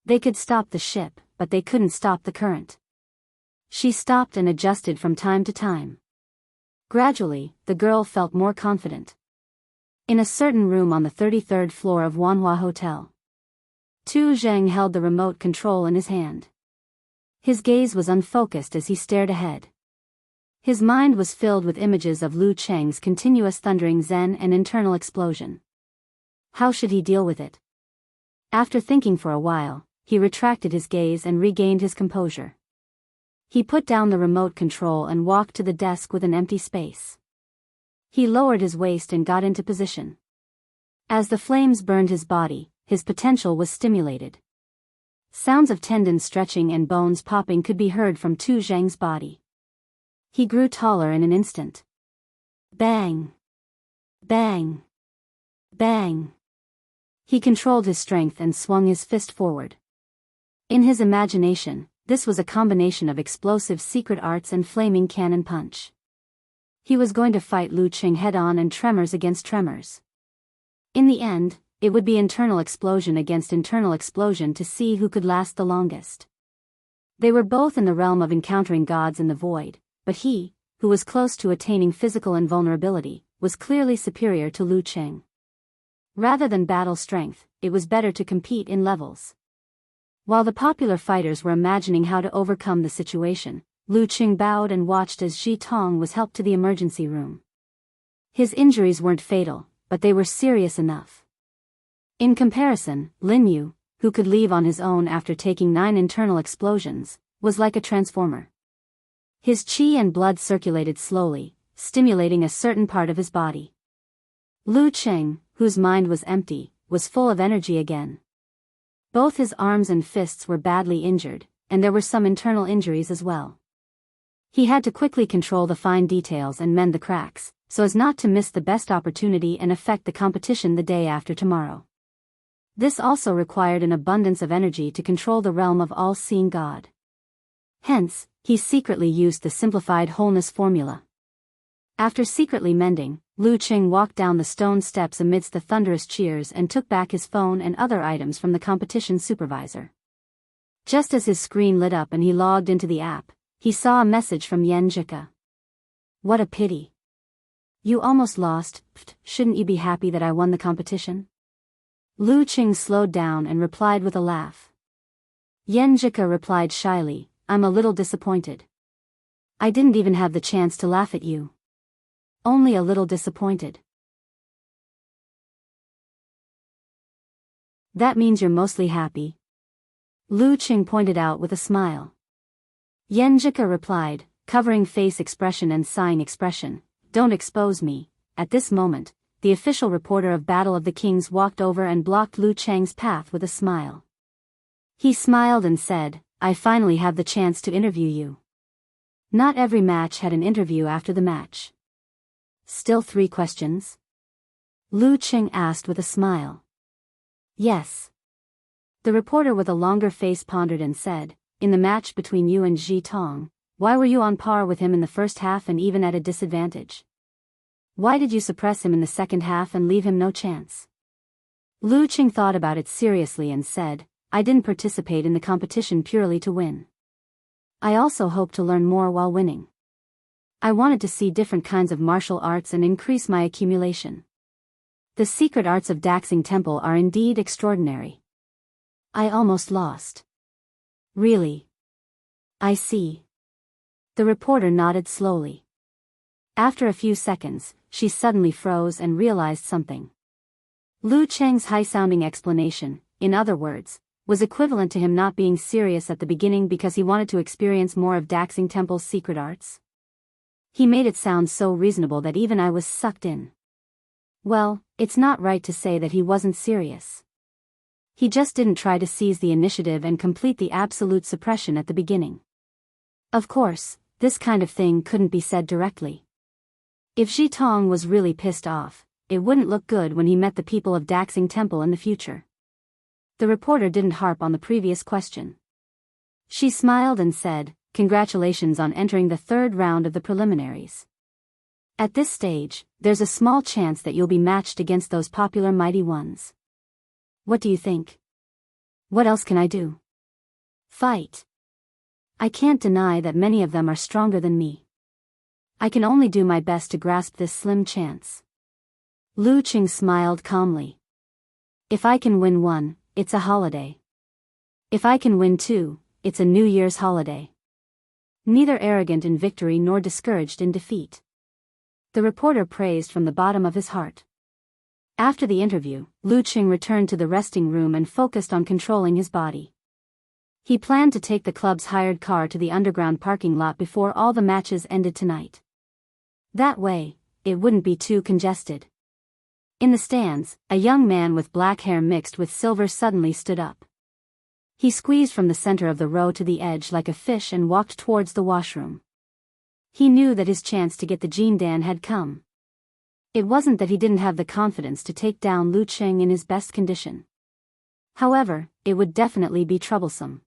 They could stop the ship, but they couldn't stop the current. She stopped and adjusted from time to time. Gradually, the girl felt more confident. In a certain room on the 33rd floor of Wanhua Hotel. Tu Zheng held the remote control in his hand. His gaze was unfocused as he stared ahead. His mind was filled with images of Lu Cheng's continuous thundering zen and internal explosion. How should he deal with it? After thinking for a while, he retracted his gaze and regained his composure. He put down the remote control and walked to the desk with an empty space. He lowered his waist and got into position. As the flames burned his body, his potential was stimulated. Sounds of tendons stretching and bones popping could be heard from Tu Zheng's body. He grew taller in an instant. Bang! Bang! Bang! He controlled his strength and swung his fist forward. In his imagination, this was a combination of explosive secret arts and flaming cannon punch. He was going to fight Lu Cheng head-on and tremors against tremors. In the end, it would be internal explosion against internal explosion to see who could last the longest. They were both in the realm of encountering gods in the void, but he, who was close to attaining physical invulnerability, was clearly superior to Lu Cheng. Rather than battle strength, it was better to compete in levels. While the popular fighters were imagining how to overcome the situation, Lu Cheng bowed and watched as Ji Tong was helped to the emergency room. His injuries weren't fatal, but they were serious enough. In comparison, Lin Yu, who could leave on his own after taking 9 internal explosions, was like a transformer. His qi and blood circulated slowly, stimulating a certain part of his body. Lu Cheng, whose mind was empty, was full of energy again. Both his arms and fists were badly injured, and there were some internal injuries as well. He had to quickly control the fine details and mend the cracks, so as not to miss the best opportunity and affect the competition the day after tomorrow. This also required an abundance of energy to control the realm of all-seeing God. Hence, he secretly used the simplified wholeness formula. After secretly mending, Lu Cheng walked down the stone steps amidst the thunderous cheers and took back his phone and other items from the competition supervisor. Just as his screen lit up and he logged into the app, he saw a message from Yen Jika. What a pity. You almost lost, shouldn't you be happy that I won the competition? Lu Cheng slowed down and replied with a laugh. Yen Jika replied shyly, I'm a little disappointed. I didn't even have the chance to laugh at you. Only a little disappointed. That means you're mostly happy. Lu Cheng pointed out with a smile. Yen Jika replied, covering face expression and sign expression, don't expose me. At this moment, the official reporter of Battle of the Kings walked over and blocked Lu Cheng's path with a smile. He smiled and said, I finally have the chance to interview you. Not every match had an interview after the match. Still 3 questions? Lu Cheng asked with a smile. Yes. The reporter with a longer face pondered and said, in the match between you and Ji Tong, why were you on par with him in the first half and even at a disadvantage? Why did you suppress him in the second half and leave him no chance? Lu Cheng thought about it seriously and said, I didn't participate in the competition purely to win. I also hoped to learn more while winning. I wanted to see different kinds of martial arts and increase my accumulation. The secret arts of Daxing Temple are indeed extraordinary. I almost lost. Really? I see. The reporter nodded slowly. After a few seconds, she suddenly froze and realized something. Lu Cheng's high-sounding explanation, in other words, was equivalent to him not being serious at the beginning because he wanted to experience more of Daxing Temple's secret arts. He made it sound so reasonable that even I was sucked in. Well, it's not right to say that he wasn't serious. He just didn't try to seize the initiative and complete the absolute suppression at the beginning. Of course, this kind of thing couldn't be said directly. If Ji Tong was really pissed off, it wouldn't look good when he met the people of Daxing Temple in the future. The reporter didn't harp on the previous question. She smiled and said, congratulations on entering the 3rd round of the preliminaries. At this stage, there's a small chance that you'll be matched against those popular mighty ones. What do you think? What else can I do? Fight. I can't deny that many of them are stronger than me. I can only do my best to grasp this slim chance. Lu Cheng smiled calmly. If I can win one, it's a holiday. If I can win too, it's a New Year's holiday. Neither arrogant in victory nor discouraged in defeat. The reporter praised from the bottom of his heart. After the interview, Lu Qing returned to the resting room and focused on controlling his body. He planned to take the club's hired car to the underground parking lot before all the matches ended tonight. That way, it wouldn't be too congested. In the stands, a young man with black hair mixed with silver suddenly stood up. He squeezed from the center of the row to the edge like a fish and walked towards the washroom. He knew that his chance to get the Jindan had come. It wasn't that he didn't have the confidence to take down Lu Qing in his best condition. However, it would definitely be troublesome.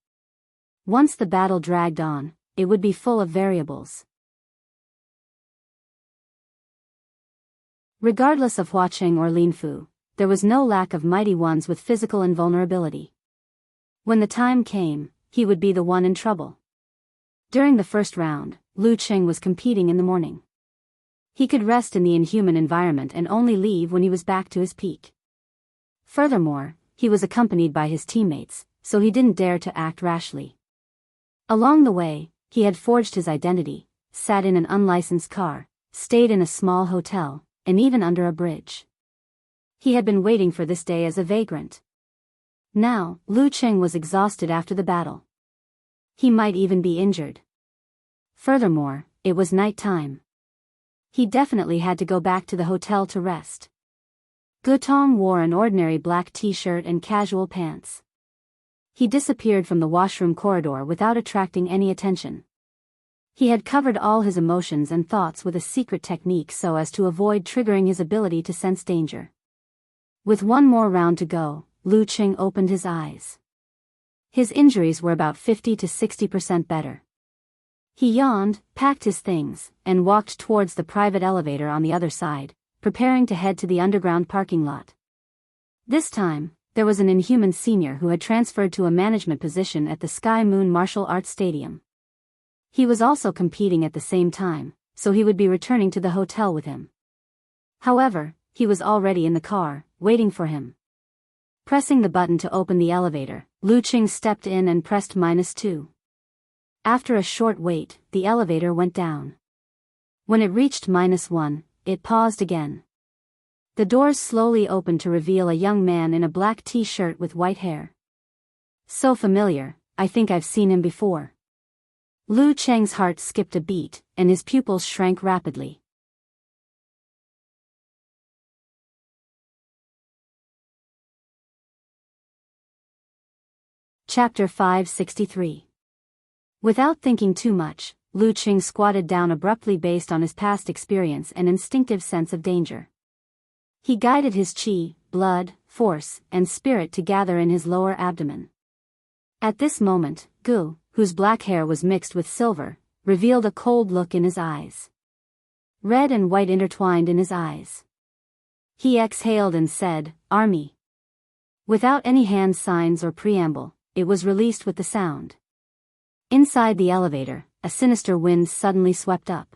Once the battle dragged on, it would be full of variables. Regardless of Hua Qing or Lin Fu, there was no lack of mighty ones with physical invulnerability. When the time came, he would be the one in trouble. During the first round, Lu Qing was competing in the morning. He could rest in the inhuman environment and only leave when he was back to his peak. Furthermore, he was accompanied by his teammates, so he didn't dare to act rashly. Along the way, he had forged his identity, sat in an unlicensed car, stayed in a small hotel, and even under a bridge. He had been waiting for this day as a vagrant. Now, Lu Qing was exhausted after the battle. He might even be injured. Furthermore, it was night time. He definitely had to go back to the hotel to rest. Gutong wore an ordinary black t-shirt and casual pants. He disappeared from the washroom corridor without attracting any attention. He had covered all his emotions and thoughts with a secret technique so as to avoid triggering his ability to sense danger. With one more round to go, Lu Qing opened his eyes. His injuries were about 50 to 60% better. He yawned, packed his things, and walked towards the private elevator on the other side, preparing to head to the underground parking lot. This time, there was an inhuman senior who had transferred to a management position at the Sky Moon Martial Arts Stadium. He was also competing at the same time, so he would be returning to the hotel with him. However, he was already in the car, waiting for him. Pressing the button to open the elevator, Lu Qing stepped in and pressed -2. After a short wait, the elevator went down. When it reached -1, it paused again. The doors slowly opened to reveal a young man in a black t-shirt with white hair. So familiar, I think I've seen him before. Lu Qing's heart skipped a beat, and his pupils shrank rapidly. Chapter 563. Without thinking too much, Lu Qing squatted down abruptly based on his past experience and instinctive sense of danger. He guided his qi, blood, force, and spirit to gather in his lower abdomen. At this moment, Gu, whose black hair was mixed with silver, revealed a cold look in his eyes. Red and white intertwined in his eyes. He exhaled and said, "Army." Without any hand signs or preamble, it was released with the sound. Inside the elevator, a sinister wind suddenly swept up.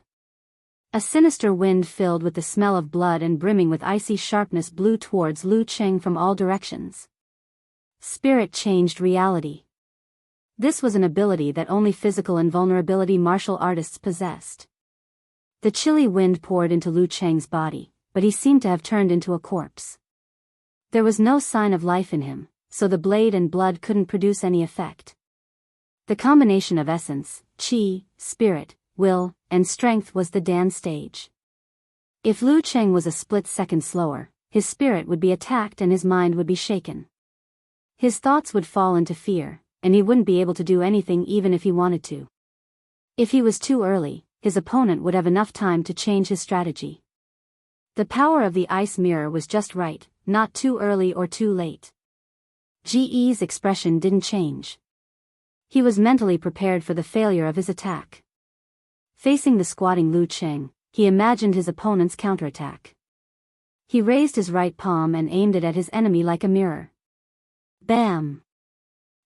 A sinister wind filled with the smell of blood and brimming with icy sharpness blew towards Lu Qing from all directions. Spirit changed reality. This was an ability that only physical invulnerability martial artists possessed. The chilly wind poured into Lu Qing's body, but he seemed to have turned into a corpse. There was no sign of life in him, so the blade and blood couldn't produce any effect. The combination of essence, qi, spirit, will, and strength was the Dan stage. If Lu Qing was a split second slower, his spirit would be attacked and his mind would be shaken. His thoughts would fall into fear, and he wouldn't be able to do anything even if he wanted to. If he was too early, his opponent would have enough time to change his strategy. The power of the ice mirror was just right, not too early or too late. Ge's expression didn't change. He was mentally prepared for the failure of his attack. Facing the squatting Lu Qing, he imagined his opponent's counterattack. He raised his right palm and aimed it at his enemy like a mirror. Bam!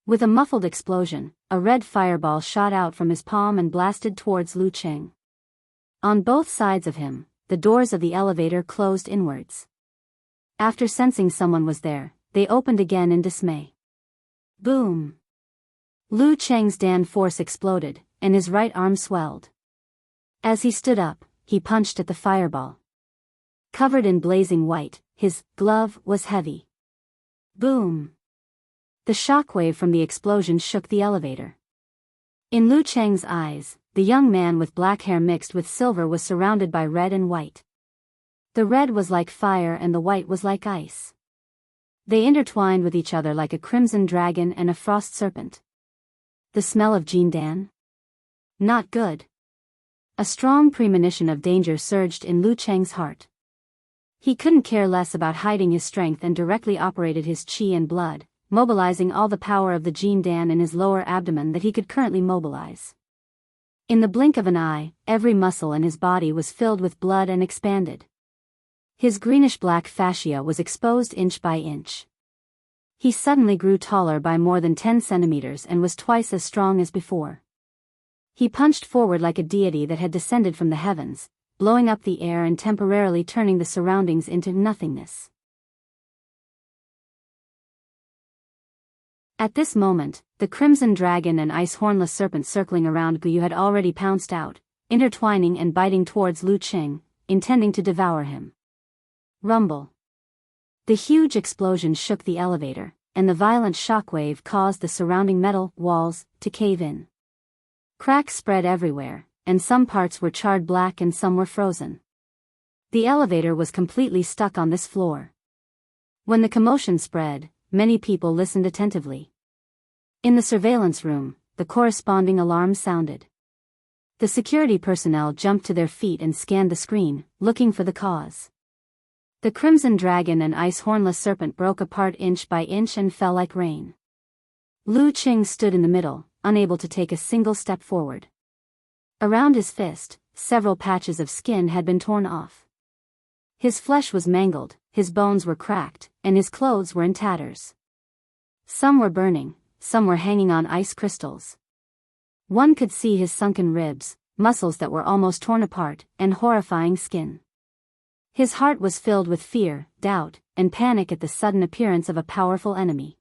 With a muffled explosion, a red fireball shot out from his palm and blasted towards Lu Qing. On both sides of him, the doors of the elevator closed inwards. After sensing someone was there, they opened again in dismay. Boom! Lu Cheng's Dan force exploded, and his right arm swelled. As he stood up, he punched at the fireball. Covered in blazing white, his glove was heavy. Boom! The shockwave from the explosion shook the elevator. In Lu Cheng's eyes, the young man with black hair mixed with silver was surrounded by red and white. The red was like fire and the white was like ice. They intertwined with each other like a crimson dragon and a frost serpent. The smell of Jindan? Not good. A strong premonition of danger surged in Lu Cheng's heart. He couldn't care less about hiding his strength and directly operated his qi and blood, mobilizing all the power of the Jindan in his lower abdomen that he could currently mobilize. In the blink of an eye, every muscle in his body was filled with blood and expanded. His greenish-black fascia was exposed inch by inch. He suddenly grew taller by more than 10 centimeters and was twice as strong as before. He punched forward like a deity that had descended from the heavens, blowing up the air and temporarily turning the surroundings into nothingness. At this moment, the crimson dragon and ice hornless serpent circling around Guyu had already pounced out, intertwining and biting towards Lu Cheng, intending to devour him. Rumble. The huge explosion shook the elevator, and the violent shockwave caused the surrounding metal walls to cave in. Cracks spread everywhere, and some parts were charred black and some were frozen. The elevator was completely stuck on this floor. When the commotion spread, many people listened attentively. In the surveillance room, the corresponding alarm sounded. The security personnel jumped to their feet and scanned the screen, looking for the cause. The crimson dragon and ice hornless serpent broke apart inch by inch and fell like rain. Lu Cheng stood in the middle, unable to take a single step forward. Around his fist, several patches of skin had been torn off. His flesh was mangled, his bones were cracked, and his clothes were in tatters. Some were burning, some were hanging on ice crystals. One could see his sunken ribs, muscles that were almost torn apart, and horrifying skin. His heart was filled with fear, doubt, and panic at the sudden appearance of a powerful enemy.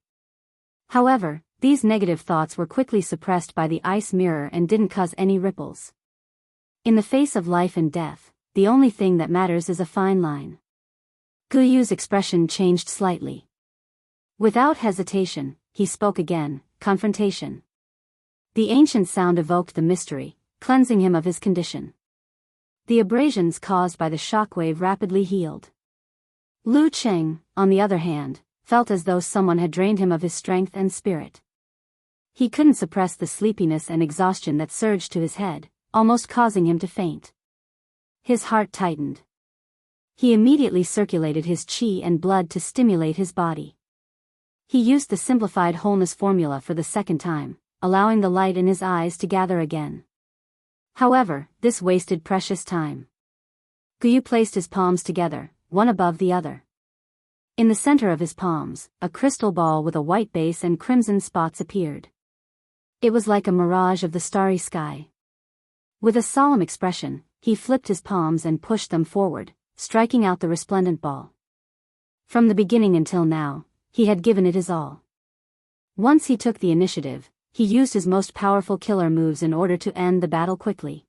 However, these negative thoughts were quickly suppressed by the ice mirror and didn't cause any ripples. In the face of life and death, the only thing that matters is a fine line. Guyu's expression changed slightly. Without hesitation, he spoke again, confrontation. The ancient sound evoked the mystery, cleansing him of his condition. The abrasions caused by the shockwave rapidly healed. Lu Cheng, on the other hand, felt as though someone had drained him of his strength and spirit. He couldn't suppress the sleepiness and exhaustion that surged to his head, almost causing him to faint. His heart tightened. He immediately circulated his qi and blood to stimulate his body. He used the simplified wholeness formula for the second time, allowing the light in his eyes to gather again. However, this wasted precious time. Guyu placed his palms together, one above the other. In the center of his palms, a crystal ball with a white base and crimson spots appeared. It was like a mirage of the starry sky. With a solemn expression, he flipped his palms and pushed them forward, striking out the resplendent ball. From the beginning until now, he had given it his all. Once he took the initiative, he used his most powerful killer moves in order to end the battle quickly.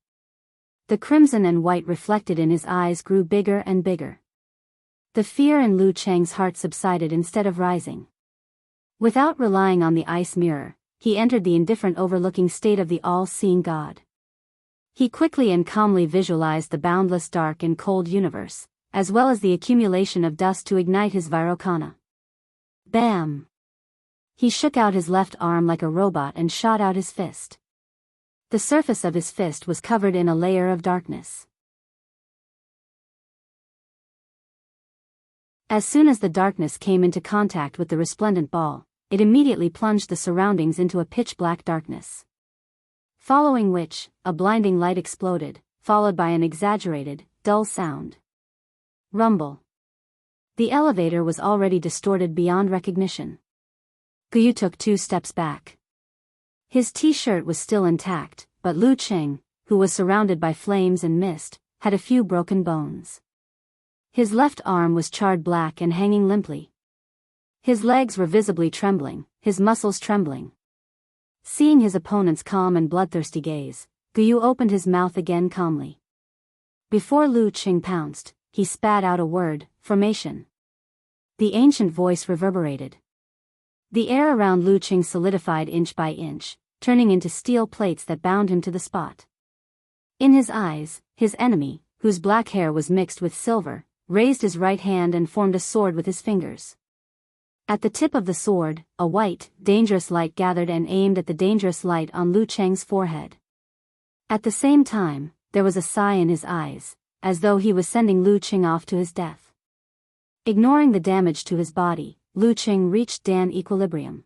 The crimson and white reflected in his eyes grew bigger and bigger. The fear in Lu Cheng's heart subsided instead of rising. Without relying on the ice mirror, he entered the indifferent overlooking state of the all-seeing God. He quickly and calmly visualized the boundless dark and cold universe, as well as the accumulation of dust to ignite his Vairocana. Bam! He shook out his left arm like a robot and shot out his fist. The surface of his fist was covered in a layer of darkness. As soon as the darkness came into contact with the resplendent ball, it immediately plunged the surroundings into a pitch-black darkness. Following which, a blinding light exploded, followed by an exaggerated, dull sound. Rumble. The elevator was already distorted beyond recognition. Guyu took 2 steps back. His t-shirt was still intact, but Lu Cheng, who was surrounded by flames and mist, had a few broken bones. His left arm was charred black and hanging limply. His legs were visibly trembling, his muscles trembling. Seeing his opponent's calm and bloodthirsty gaze, Guyu opened his mouth again calmly. Before Lu Qing pounced, he spat out a word, formation. The ancient voice reverberated. The air around Lu Qing solidified inch by inch, turning into steel plates that bound him to the spot. In his eyes, his enemy, whose black hair was mixed with silver, raised his right hand and formed a sword with his fingers. At the tip of the sword, a white, dangerous light gathered and aimed at the dangerous light on Lu Cheng's forehead. At the same time, there was a sigh in his eyes, as though he was sending Lu Qing off to his death. Ignoring the damage to his body, Lu Qing reached Dan equilibrium.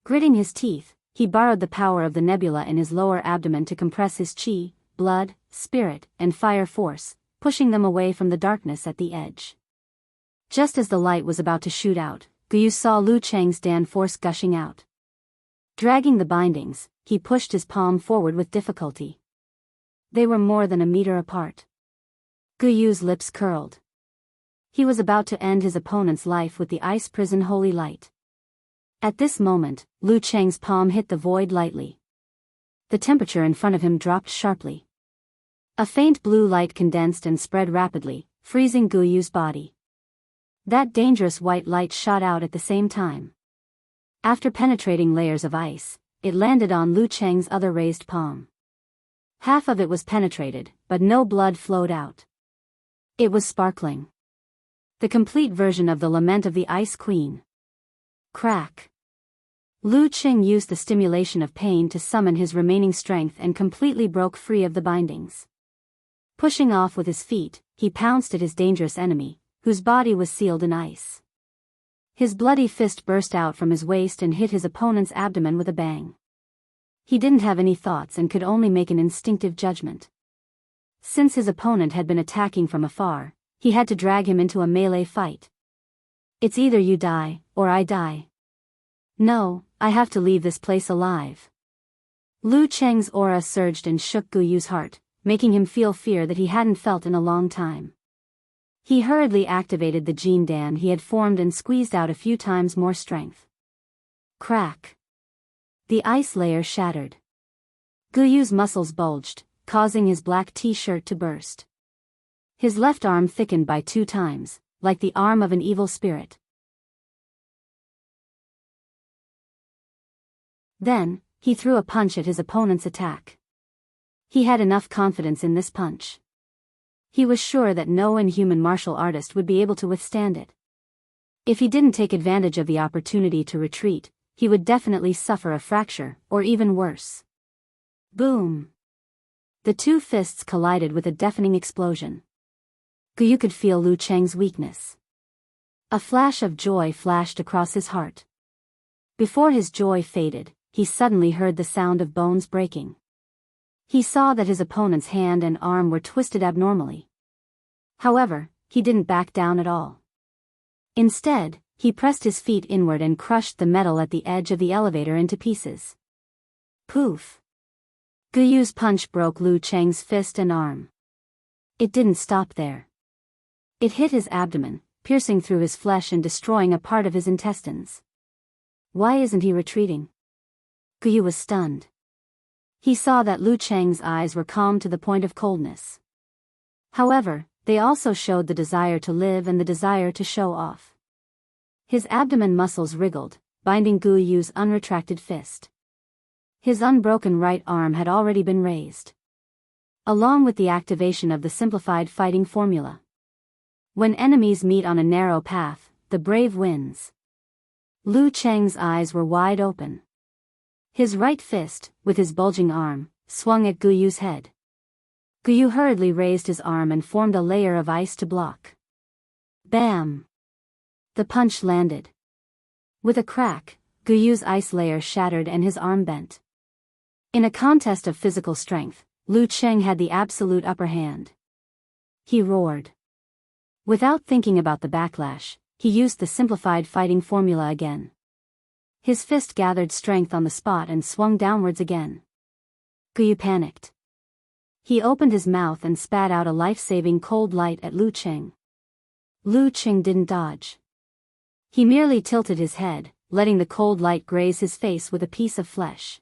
Gritting his teeth, he borrowed the power of the nebula in his lower abdomen to compress his qi, blood, spirit, and fire force, pushing them away from the darkness at the edge. Just as the light was about to shoot out, Guyu saw Lu Cheng's Dan force gushing out. Dragging the bindings, he pushed his palm forward with difficulty. They were more than a meter apart. Guyu's lips curled. He was about to end his opponent's life with the ice prison holy light. At this moment, Lu Cheng's palm hit the void lightly. The temperature in front of him dropped sharply. A faint blue light condensed and spread rapidly, freezing Guyu's body. That dangerous white light shot out at the same time. After penetrating layers of ice, it landed on Lu Cheng's other raised palm. Half of it was penetrated, but no blood flowed out. It was sparkling. The complete version of the Lament of the Ice Queen. Crack. Lu Qing used the stimulation of pain to summon his remaining strength and completely broke free of the bindings. Pushing off with his feet, he pounced at his dangerous enemy, whose body was sealed in ice. His bloody fist burst out from his waist and hit his opponent's abdomen with a bang. He didn't have any thoughts and could only make an instinctive judgment. Since his opponent had been attacking from afar, he had to drag him into a melee fight. It's either you die, or I die. No, I have to leave this place alive. Lu Cheng's aura surged and shook Guyu's heart, making him feel fear that he hadn't felt in a long time. He hurriedly activated the Jin Dan he had formed and squeezed out a few times more strength. Crack. The ice layer shattered. Guyu's muscles bulged, causing his black t-shirt to burst. His left arm thickened by 2 times, like the arm of an evil spirit. Then, he threw a punch at his opponent's attack. He had enough confidence in this punch. He was sure that no inhuman martial artist would be able to withstand it. If he didn't take advantage of the opportunity to retreat, he would definitely suffer a fracture, or even worse. Boom! The 2 fists collided with a deafening explosion. Guyu could feel Lu Cheng's weakness. A flash of joy flashed across his heart. Before his joy faded, he suddenly heard the sound of bones breaking. He saw that his opponent's hand and arm were twisted abnormally. However, he didn't back down at all. Instead, he pressed his feet inward and crushed the metal at the edge of the elevator into pieces. Poof! Guyu's punch broke Lu Cheng's fist and arm. It didn't stop there. It hit his abdomen, piercing through his flesh and destroying a part of his intestines. Why isn't he retreating? Guyu was stunned. He saw that Lu Cheng's eyes were calm to the point of coldness. However, they also showed the desire to live and the desire to show off. His abdomen muscles wriggled, binding Guyu's unretracted fist. His unbroken right arm had already been raised. Along with the activation of the simplified fighting formula. When enemies meet on a narrow path, the brave wins. Lu Cheng's eyes were wide open. His right fist, with his bulging arm, swung at Guyu's head. Guyu hurriedly raised his arm and formed a layer of ice to block. Bam! The punch landed. With a crack, Guyu's ice layer shattered and his arm bent. In a contest of physical strength, Lu Cheng had the absolute upper hand. He roared. Without thinking about the backlash, he used the simplified fighting formula again. His fist gathered strength on the spot and swung downwards again. Guyu panicked. He opened his mouth and spat out a life-saving cold light at Lu Cheng. Lu Cheng didn't dodge. He merely tilted his head, letting the cold light graze his face with a piece of flesh.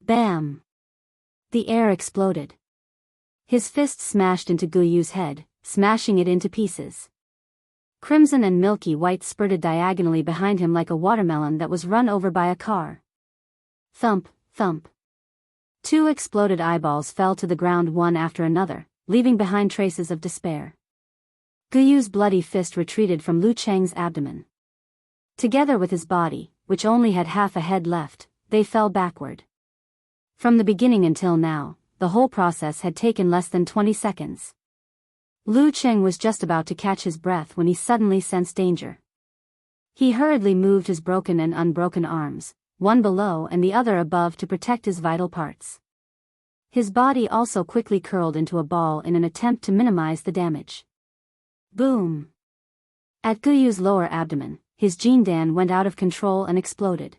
Bam! The air exploded. His fist smashed into Guyu's head, smashing it into pieces. Crimson and milky white spurted diagonally behind him like a watermelon that was run over by a car. Thump, thump. 2 exploded eyeballs fell to the ground one after another, leaving behind traces of despair. Guyu's bloody fist retreated from Lu Cheng's abdomen. Together with his body, which only had half a head left, they fell backward. From the beginning until now, the whole process had taken less than 20 seconds. Lu Cheng was just about to catch his breath when he suddenly sensed danger. He hurriedly moved his broken and unbroken arms, one below and the other above to protect his vital parts. His body also quickly curled into a ball in an attempt to minimize the damage. Boom! At Guyu's lower abdomen, his Jindan went out of control and exploded.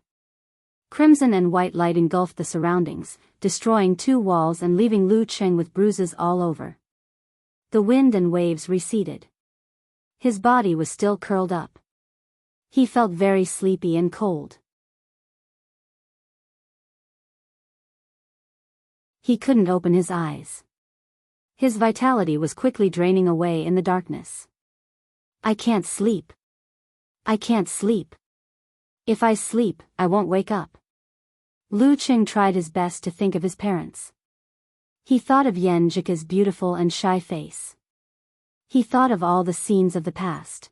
Crimson and white light engulfed the surroundings, destroying 2 walls and leaving Lu Cheng with bruises all over. The wind and waves receded. His body was still curled up. He felt very sleepy and cold. He couldn't open his eyes. His vitality was quickly draining away in the darkness. I can't sleep. I can't sleep. If I sleep, I won't wake up. Lu Cheng tried his best to think of his parents. He thought of Yan Zhika's beautiful and shy face. He thought of all the scenes of the past.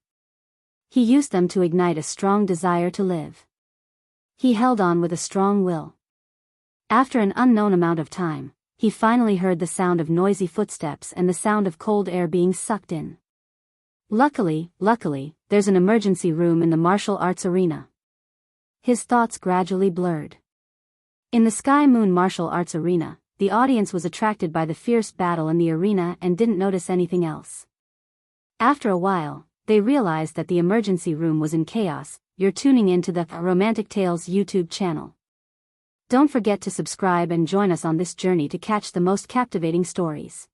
He used them to ignite a strong desire to live. He held on with a strong will. After an unknown amount of time, he finally heard the sound of noisy footsteps and the sound of cold air being sucked in. Luckily, there's an emergency room in the martial arts arena. His thoughts gradually blurred. In the Sky Moon martial arts arena, the audience was attracted by the fierce battle in the arena and didn't notice anything else. After a while, they realized that the emergency room was in chaos. You're tuning into the Romantic Tales YouTube channel. Don't forget to subscribe and join us on this journey to catch the most captivating stories.